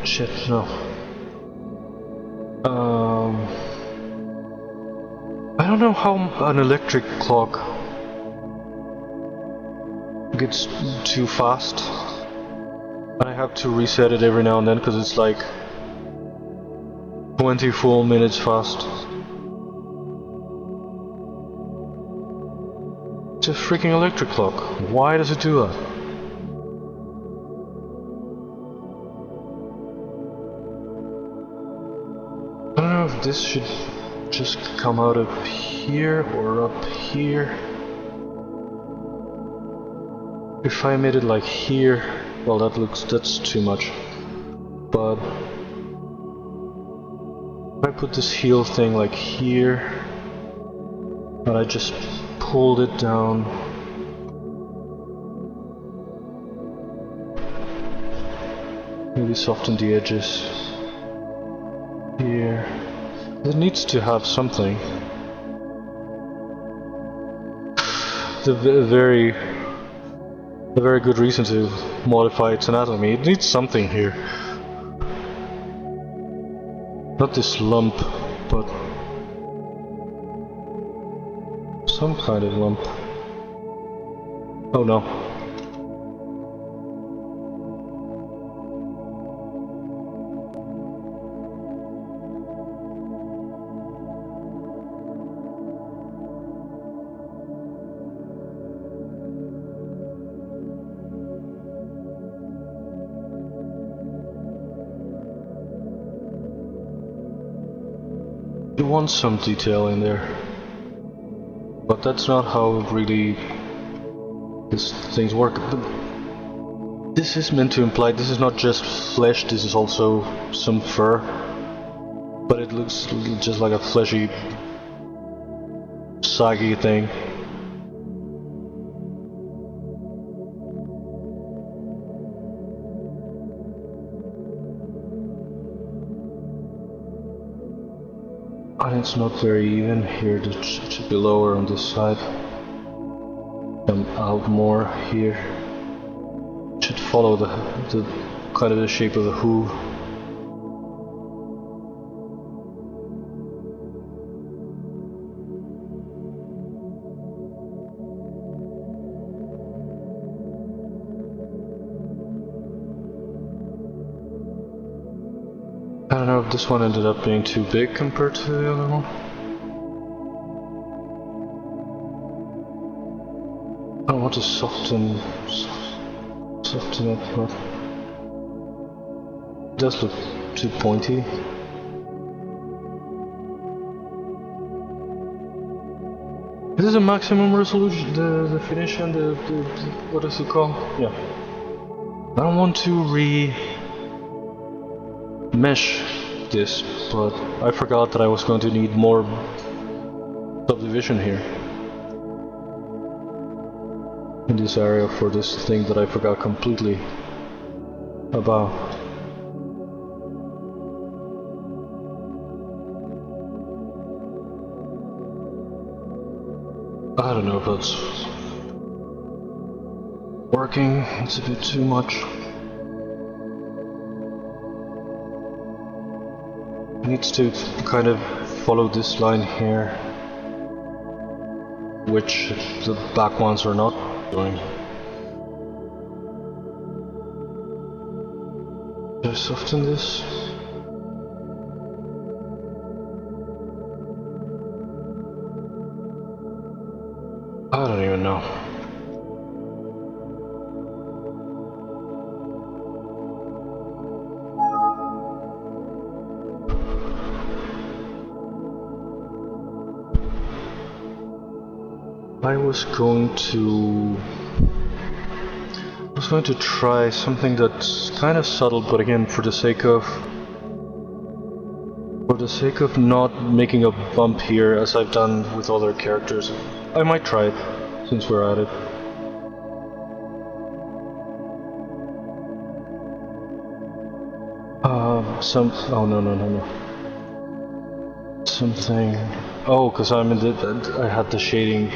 Shit, no. I don't know how an electric clock gets too fast. I have to reset it every now and then because it's like 20 full minutes fast. It's a freaking electric clock. Why does it do that? I don't know if this should just come out up here or up here. If I made it like here, well that's too much. But if I put this heel thing like here, and I just pulled it down, maybe soften the edges here. It needs to have something. A very good reason to modify its anatomy. It needs something here. Not this lump, but some kind of lump. Oh no. You want some detail in there, but that's not how really these things work. But this is meant to imply this is not just flesh, this is also some fur, but it looks just like a fleshy, saggy thing. And it's not very even here, it should be lower on this side. And out more here. It should follow the kind of the shape of the hoof. I don't know if this one ended up being too big compared to the other one. I don't want to soften. Soften it, but it does look too pointy. This is a maximum resolution, the finish and the what is it called? Yeah. I don't want to mesh this, but I forgot that I was going to need more subdivision here in this area for this thing that I forgot completely about. I don't know if that's working, it's a bit too much. It needs to kind of follow this line here, which the back ones are not doing. Should I soften this? I don't even know. I was going to try something that's kind of subtle, but again, for the sake of not making a bump here as I've done with other characters, I might try it since we're at it. Oh no. Something. Oh, because I'm in the. I had the shading.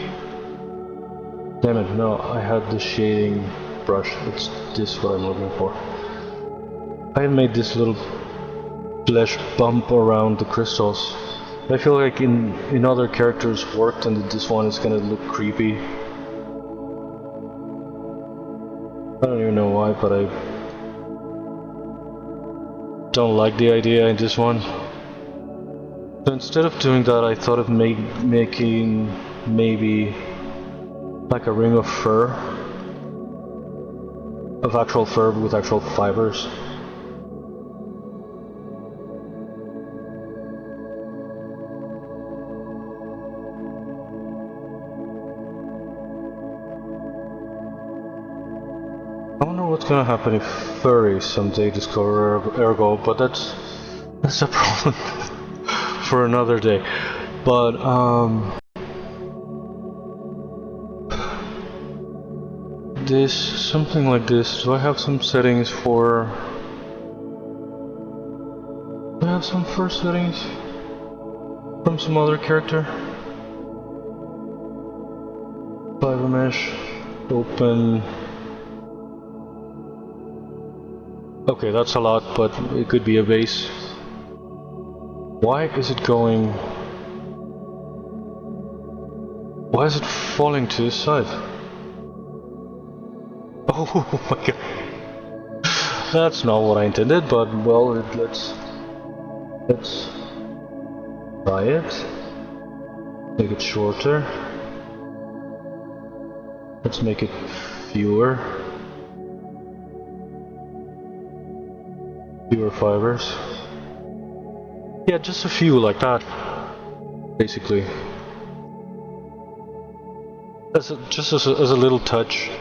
Damn it! No, I had the shading brush. It's this what I'm looking for. I made this little flesh bump around the crystals. I feel like in other characters worked, and this one is gonna look creepy. I don't even know why, but I don't like the idea in this one. So instead of doing that, I thought of making maybe like a ring of fur, of actual fur with actual fibers. I wonder what's gonna happen if furries someday discover Ergol, but that's a problem for another day. But this, something like this. Do I have some settings for? Do I have some fur settings from some other character? Fiber mesh, open. Okay, that's a lot, but it could be a base. Why is it going? Why is it falling to the side? Oh my god. That's not what I intended, but well, let's try it. Make it shorter. Let's make it fewer. Fewer fibers. Yeah, just a few like that, basically. Just as a little touch.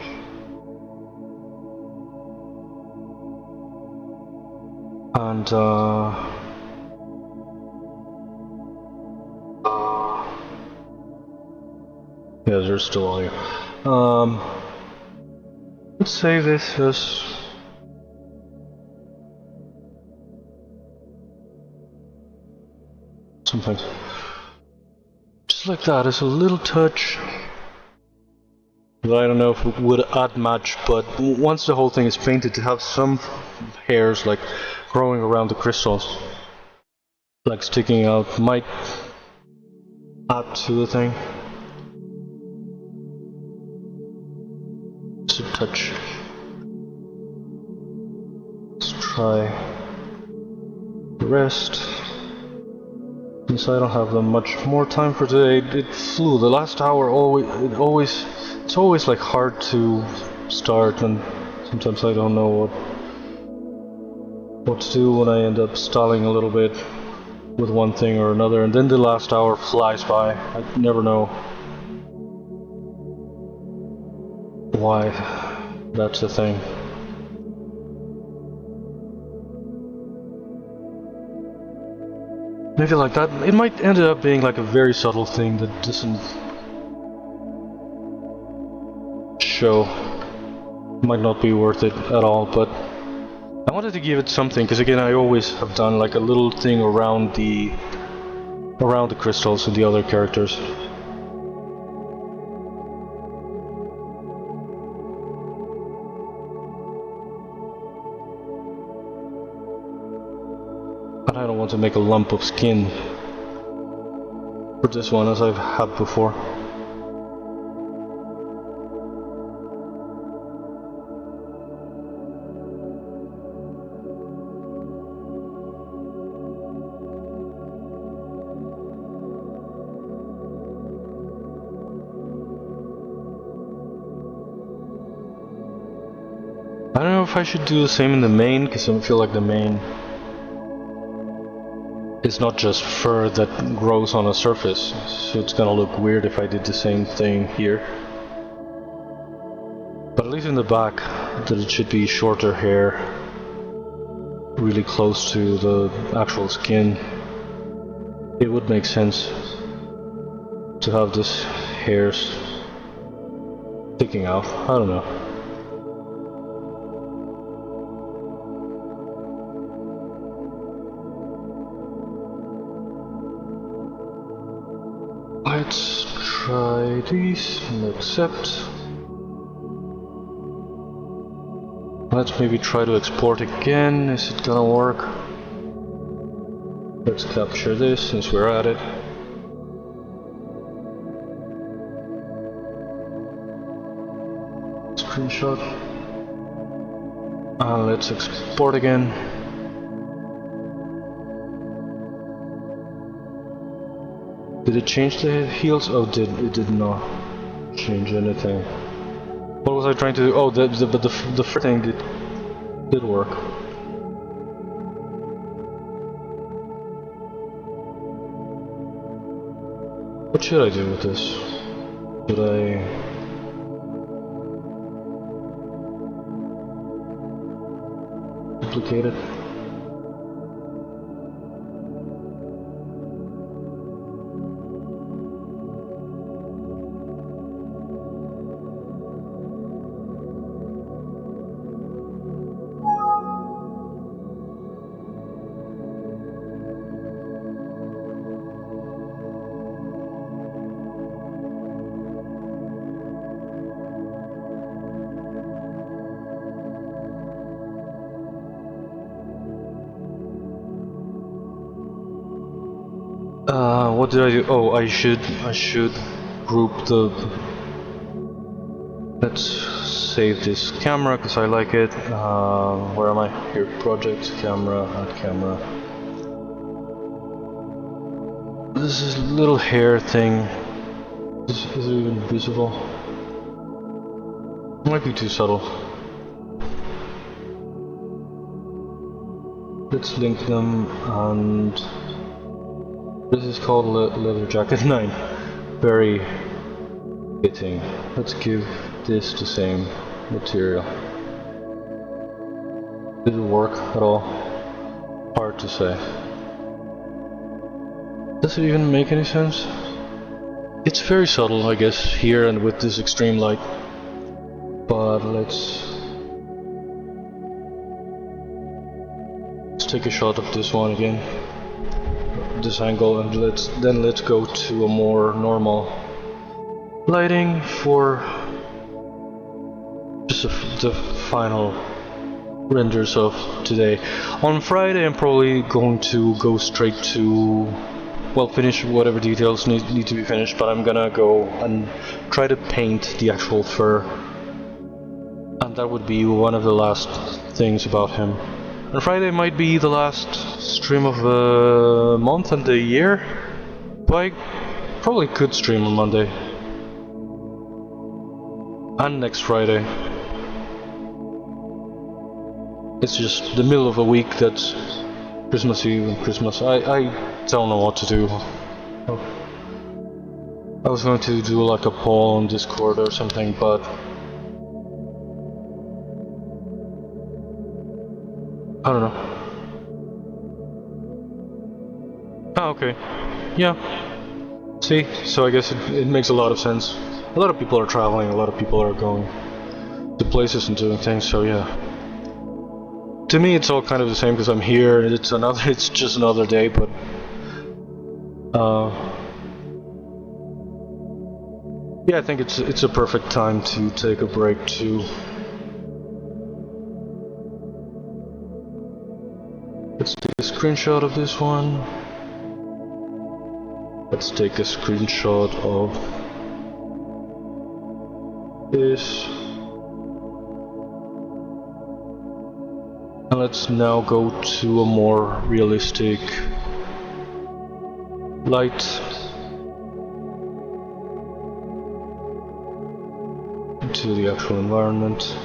And yeah, there's still audio. Let's save this as sometimes just like that, as a little touch. But I don't know if it would add much, but once the whole thing is painted, to have some hairs like growing around the crystals, like sticking out, might add to the thing. Just a touch. Let's try the rest. Since I don't have much more time for today, it flew. The last hour it's always like hard to start, and Sometimes I don't know what to do when I end up stalling a little bit with one thing or another, and then the last hour flies by. I never know why that's the thing. Maybe like that, it might end up being like a very subtle thing that doesn't show. Might not be worth it at all, but I wanted to give it something, because again I always have done like a little thing around the crystals and the other characters. But I don't want to make a lump of skin for this one as I've had before. I don't know if I should do the same in the mane, because I feel like the mane is not just fur that grows on a surface, so it's gonna look weird if I did the same thing here. But at least in the back, that it should be shorter hair, really close to the actual skin. It would make sense to have this hairs sticking out. I don't know. Let's try these and accept. Let's maybe try to export again. Is it gonna work? Let's capture this since we're at it. Screenshot. And let's export again. Did it change the heels? Oh, it did not change anything. What was I trying to do? Oh, the first thing did work. What should I do with this? Should I duplicate it? What did I do? Oh, I should group the. Let's save this camera because I like it. Where am I? Here, project, camera, add camera. This is little hair thing. Is it even visible? It might be too subtle. Let's link them, and this is called leather jacket 9. Very fitting. Let's give this the same material. Did it work at all? Hard to say. Does it even make any sense? It's very subtle, I guess, here and with this extreme light. But let's take a shot of this one again. This angle, and let's go to a more normal lighting for just the final renders of today. On Friday I'm probably going to go straight to, well, finish whatever details need to be finished, but I'm gonna go and try to paint the actual fur, and that would be one of the last things about him. And Friday might be the last stream of the month and the year, but I probably could stream on Monday. And next Friday. It's just the middle of a week that's Christmas Eve and Christmas. I don't know what to do. I was going to do like a poll on Discord or something, but I don't know. Oh, okay. Yeah. See? So I guess it makes a lot of sense. A lot of people are traveling, a lot of people are going to places and doing things, so yeah. To me it's all kind of the same because I'm here, it's just another day, but yeah, I think it's a perfect time to take a break too. Let's take a screenshot of this one. Let's take a screenshot of this. And let's now go to a more realistic light. To the actual environment.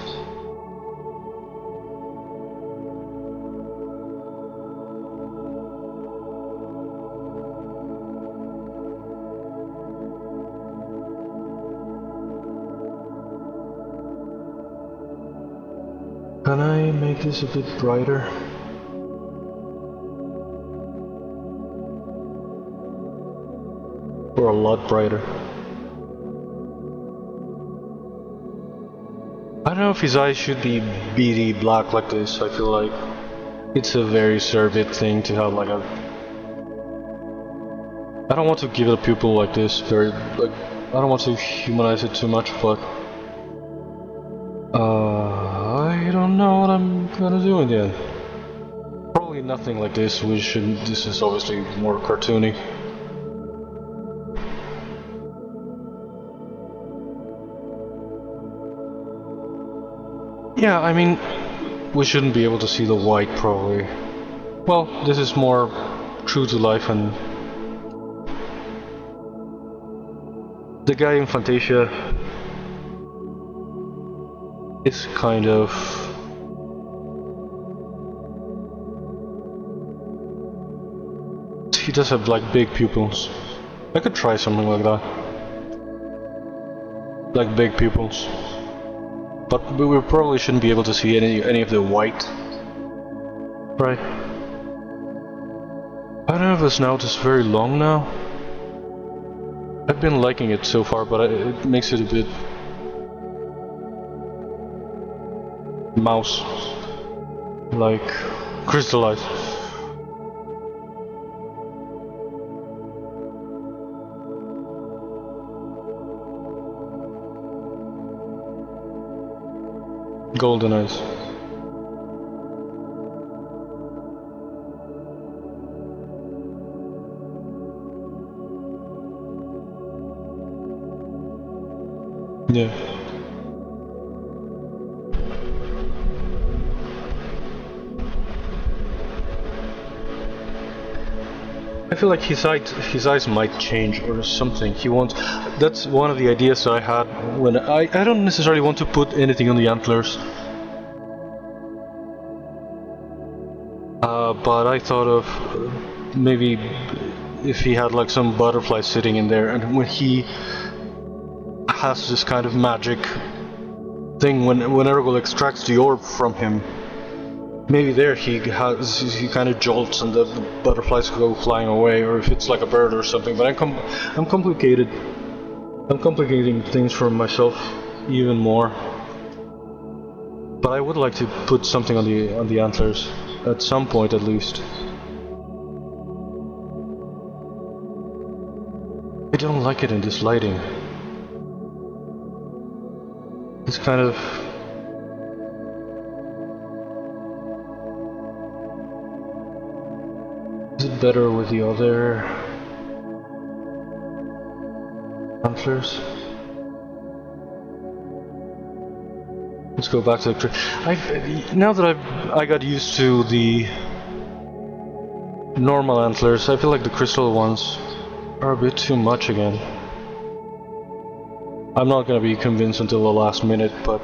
Can I make this a bit brighter? Or a lot brighter? I don't know if his eyes should be beady black like this. I feel like it's a very Soviet thing to have like a... I don't want to give it a pupil like this, very like... I don't want to humanize it too much, but... I don't know what I'm gonna do in the end. Probably nothing like this, this is obviously more cartoony. Yeah, I mean, we shouldn't be able to see the white probably. Well, this is more true to life, and the guy in Fantasia is kind of... He does have like big pupils. I could try something like that. Like big pupils. But we probably shouldn't be able to see any of the white. Right. I don't know if it's now just very long now. I've been liking it so far, but it makes it a bit... mouse. Like... crystallized. Golden eyes. Yeah. I feel like his eyes might change or something. He wants... That's one of the ideas that I had when I don't necessarily want to put anything on the antlers. But I thought of maybe if he had like some butterfly sitting in there, and when he has this kind of magic thing, when Ergol extracts the orb from him, maybe there he kind of jolts and the butterflies go flying away, or if it's like a bird or something. But I'm complicating things for myself even more. But I would like to put something on the antlers at some point at least. I don't like it in this lighting. It's kind of... Is it better with the other antlers? Let's go back to the... Now that I got used to the normal antlers, I feel like the crystal ones are a bit too much again. I'm not gonna be convinced until the last minute, but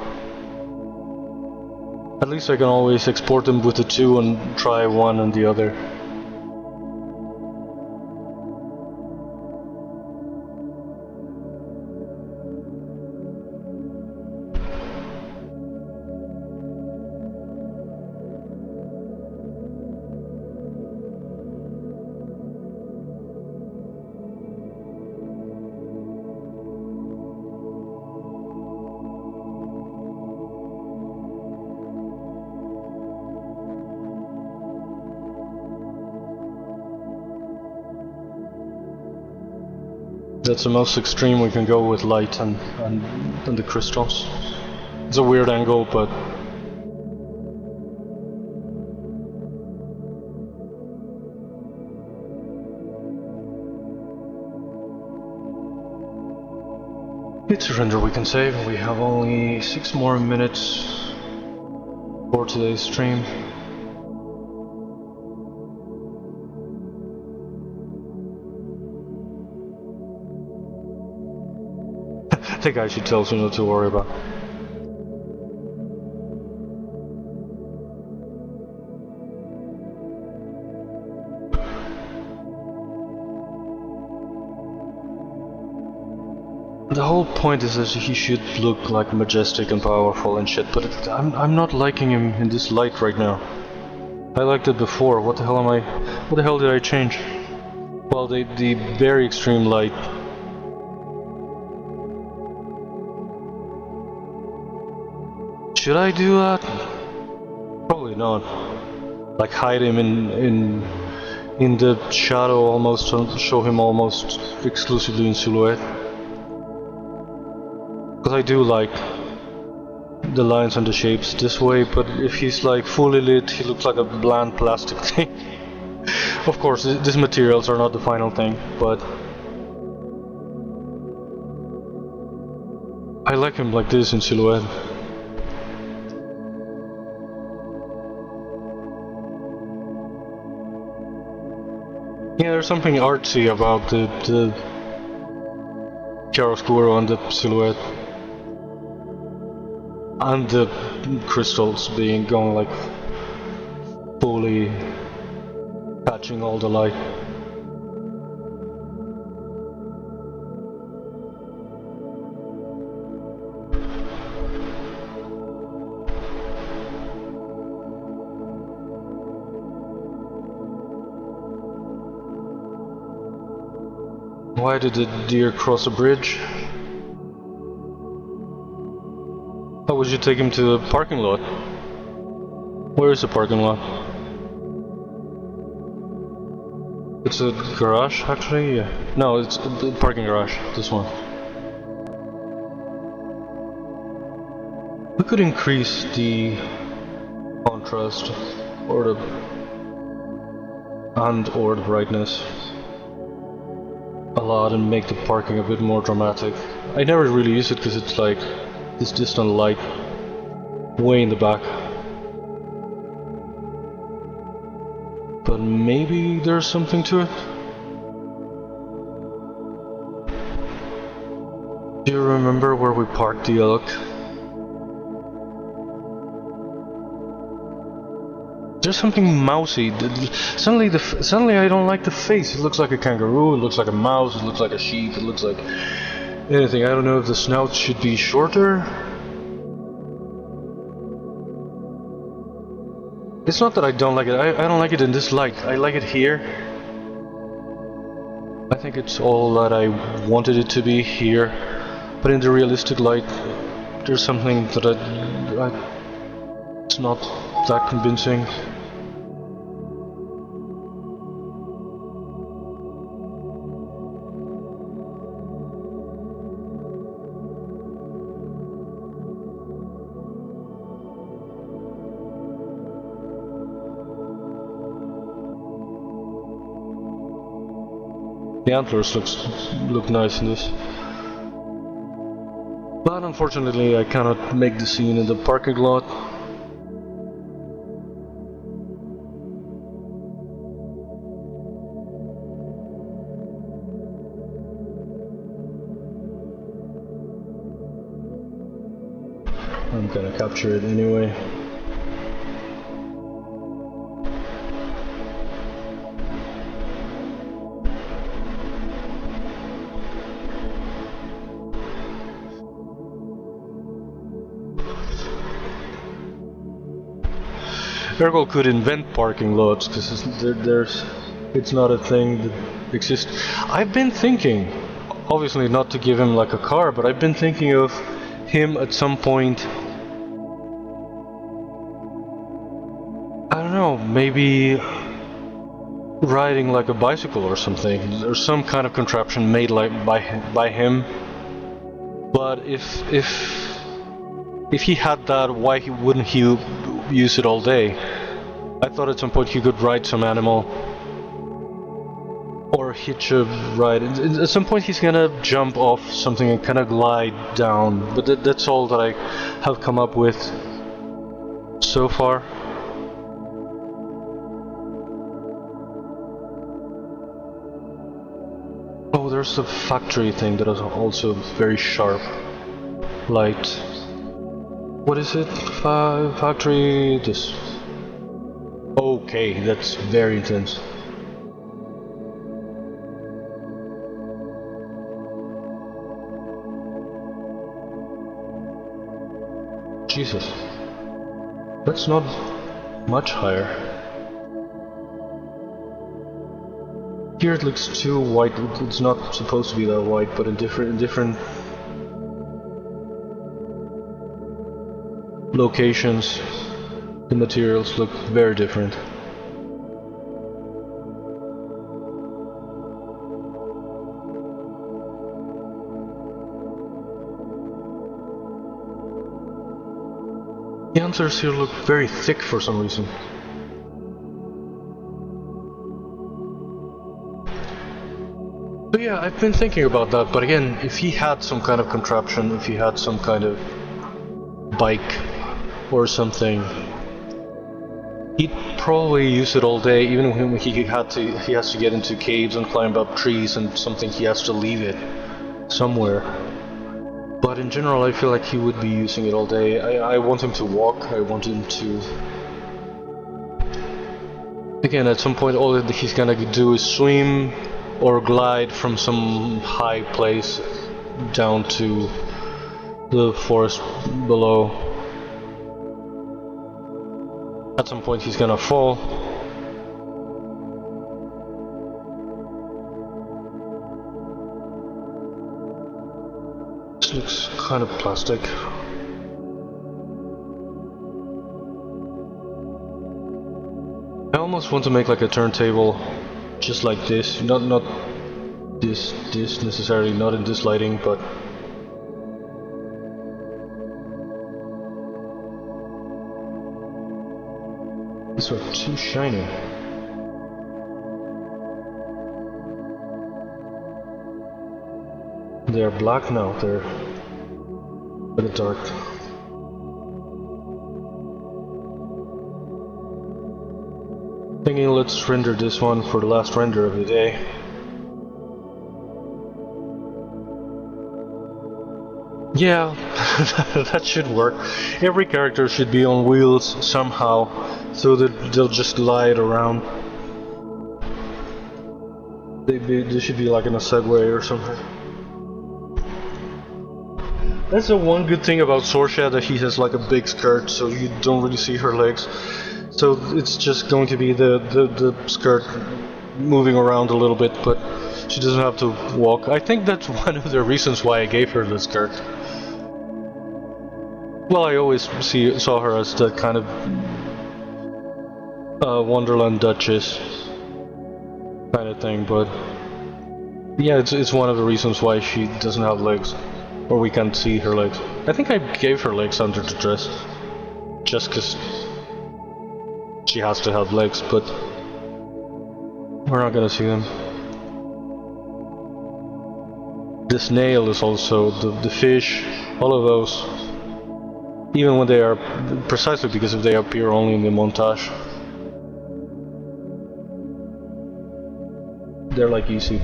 At least I can always export them with the two and try one and the other. That's the most extreme we can go with light and the crystals. It's a weird angle, but it's a render we can save. We have only 6 more minutes for today's stream. The guy she tells you not to worry about. The whole point is that he should look like majestic and powerful and shit, but I'm not liking him in this light right now. I liked it before. What the hell did I change? Well, the very extreme light. Should I do that? Probably not. Like hide him in the shadow almost, show him almost exclusively in silhouette. Because I do like the lines and the shapes this way, but if he's like fully lit, he looks like a bland plastic thing. Of course, these materials are not the final thing, but I like him like this in silhouette. Yeah, there's something artsy about the chiaroscuro and the silhouette. And the crystals being going like fully catching all the light. Why did the deer cross a bridge? How would you take him to the parking lot? Where is the parking lot? It's a garage, actually? Yeah. No, it's a parking garage, this one. We could increase the contrast or the brightness a lot and make the parking a bit more dramatic. I never really use it because it's like this distant light way in the back. But maybe there's something to it. Do you remember where we parked the Ealdric? There's something mousy. Suddenly I don't like the face. It looks like a kangaroo, it looks like a mouse, it looks like a sheep, it looks like anything. I don't know if the snout should be shorter. It's not that I don't like it. I don't like it in this light. I like it here. I think it's all that I wanted it to be here. But in the realistic light, there's something that it's not that convincing. The antlers look nice in this. But unfortunately I cannot make the scene in the parking lot. I'm gonna capture it anyway. Ergol could invent parking lots, because it's not a thing that exists. I've been thinking, obviously not to give him like a car, but I've been thinking of him at some point, I don't know, maybe riding like a bicycle or something. There's some kind of contraption made like by him. But if he had that, why wouldn't he use it all day? I thought at some point he could ride some animal or hitch a ride. At some point he's gonna jump off something and kind of glide down. But that's all that I have come up with so far. Oh, there's the factory thing that is also very sharp. Light. What is it? Factory. This. Okay, that's very intense. Jesus. That's not much higher. Here it looks too white. It's not supposed to be that white, but in different locations, the materials look very different. The answers here look very thick for some reason. So yeah, I've been thinking about that, but again, if he had some kind of contraption, if he had some kind of bike or something, he'd probably use it all day, even when he has to get into caves and climb up trees and something, he has to leave it somewhere. But in general, I feel like he would be using it all day. I want him to walk, I want him to... Again, at some point all that he's gonna do is swim or glide from some high place down to the forest below. At some point he's gonna fall. This looks kind of plastic. I almost want to make like a turntable just like this, not this necessarily, not in this lighting, but these are too shiny. They are black now, they're a bit dark. Thinking let's render this one for the last render of the day. Yeah, that should work. Every character should be on wheels somehow, so that they'll just glide around. They should be like in a Segway or something. That's the one good thing about Sorsha, that he has like a big skirt, so you don't really see her legs. So it's just going to be the skirt moving around a little bit, but she doesn't have to walk. I think that's one of the reasons why I gave her the skirt. Well, I always saw her as that kind of Wonderland Duchess kind of thing, but yeah, it's one of the reasons why she doesn't have legs, or we can't see her legs. I think I gave her legs under the dress, just because she has to have legs, but we're not gonna see them. The snail is also, the fish, all of those, even when they are, precisely because if they appear only in the montage, they're like easy.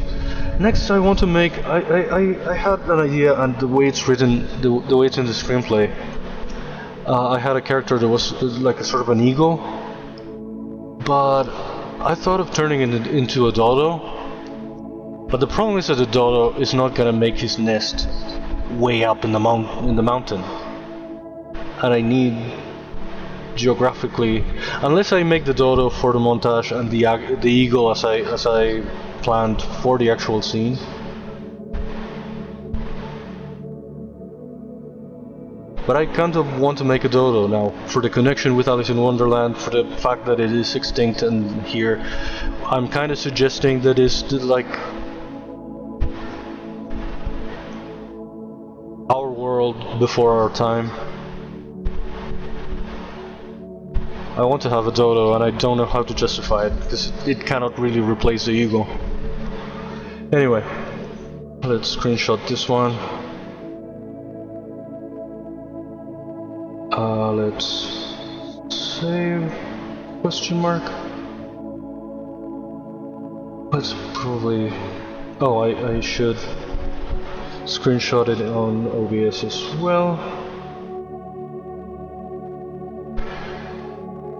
Next I want to make, I had an idea, and the way it's written, the way it's in the screenplay, I had a character that was like a sort of an eagle, but I thought of turning it into a dodo. But the problem is that the dodo is not gonna make his nest way up in the mountain, and I need geographically, unless I make the dodo for the montage and the eagle as I planned for the actual scene. But I kind of want to make a dodo now, for the connection with Alice in Wonderland, for the fact that it is extinct, and here I'm kind of suggesting that it's like our world before our time. I want to have a dodo and I don't know how to justify it, because it cannot really replace the eagle. Anyway, let's screenshot this one. Let's save, question mark. Let's probably, oh, I should screenshot it on OBS as well.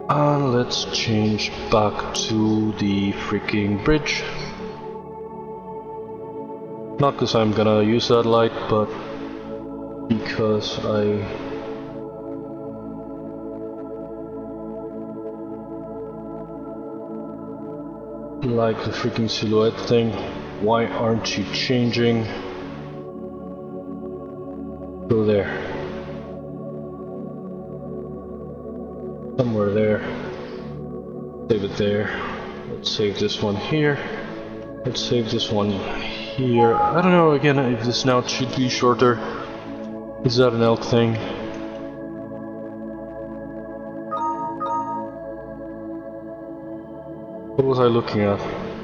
And let's change back to the freaking bridge. Not because I'm gonna use that light, but because I like the freaking silhouette thing. Why aren't you changing? Go there. Somewhere there. Save it there. Let's save this one here. Let's save this one here. I don't know, again, if this snout should be shorter. Is that an elk thing? What was I looking at?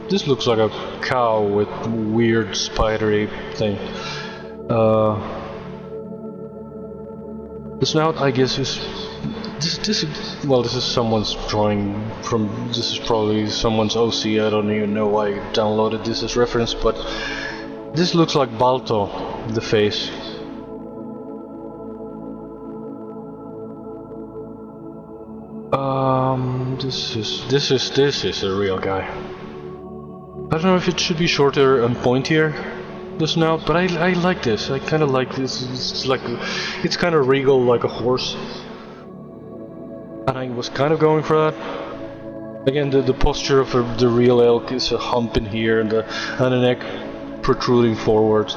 This looks like a cow with weird spidery thing. The snout, I guess, is this well, this is someone's drawing from. This is probably someone's OC. I don't even know why I downloaded this as reference, but this looks like Balto, the face. This is a real guy. I don't know if it should be shorter and pointier, the snout, but I like this. I kind of like this. It's like, it's kind of regal, like a horse. And I was kind of going for that. Again, the posture of the real elk is a hump in here and a neck protruding forward.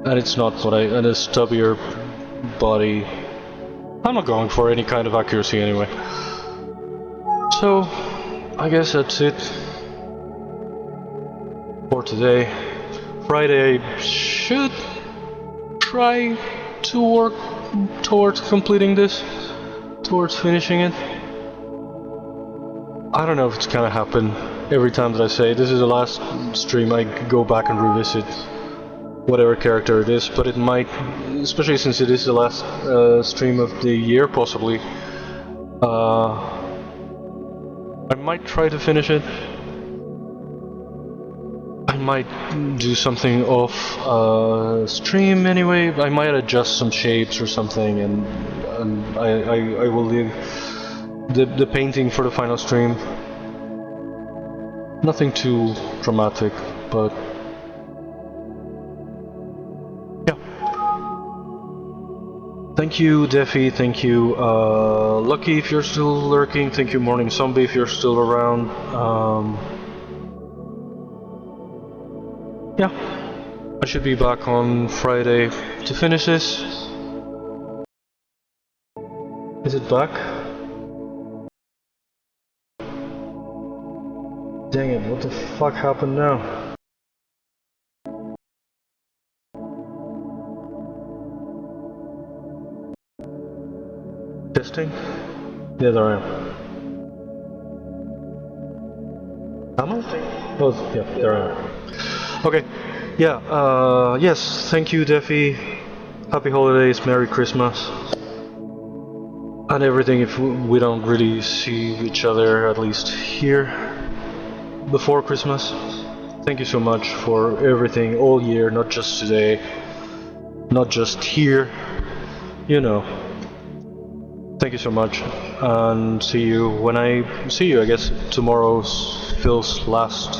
And it's not what and a stubbier body. I'm not going for any kind of accuracy anyway. So, I guess that's it for today. Friday I should try to work towards completing this, towards finishing it. I don't know if it's gonna happen every time that I say this is the last stream. I go back and revisit whatever character it is, but it might, especially since it is the last stream of the year, possibly. I might try to finish it. I might do something off stream anyway. I might adjust some shapes or something, and I will leave the painting for the final stream. Nothing too dramatic, but yeah. Thank you, Defi. Thank you, Lucky, if you're still lurking. Thank you, Morning Zombie, if you're still around. Yeah, I should be back on Friday to finish this. Is it back? Dang it, what the fuck happened now? Testing? Yeah, there I am. Am I? Oh, yeah, there I am. Okay, yeah, yes, thank you, Defi. Happy holidays, Merry Christmas. And everything if we don't really see each other, at least here, before Christmas. Thank you so much for everything all year, not just today, not just here, you know. Thank you so much, and see you when I see you, I guess, tomorrow's Phil's last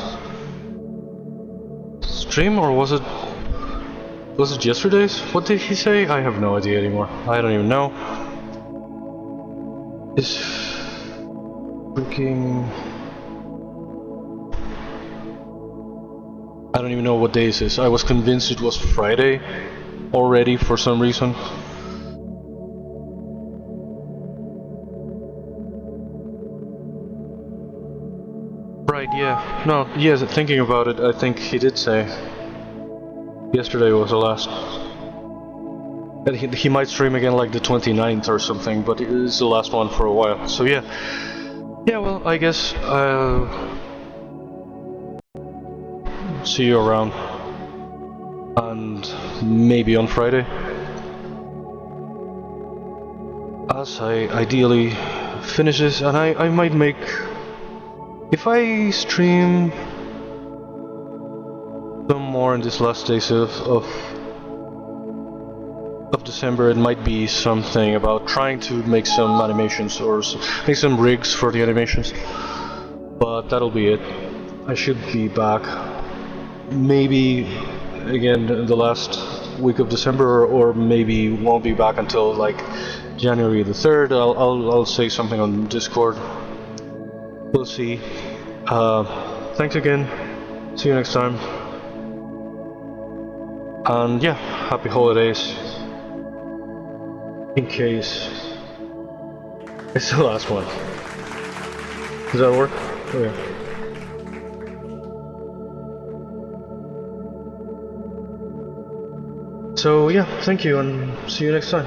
stream, or was it yesterday's? What did he say? I have no idea anymore. I don't even know. is freaking... I don't even know what day this is. I was convinced it was Friday already for some reason. Right, yeah. No, yes, thinking about it, I think he did say yesterday was the last. And he might stream again like the 29th or something, but it is the last one for a while. So yeah. Yeah, well, I guess I'll see you around. And maybe on Friday. As I ideally finish this, and I might make... If I stream some more in this last days of December, it might be something about trying to make some animations or make some rigs for the animations. But that'll be it. I should be back maybe again the last week of December, or maybe won't be back until like January the 3rd. I'll say something on Discord. We'll see. Thanks again. See you next time. And yeah, happy holidays. In case it's the last one. Does that work? Okay. So yeah, thank you and see you next time.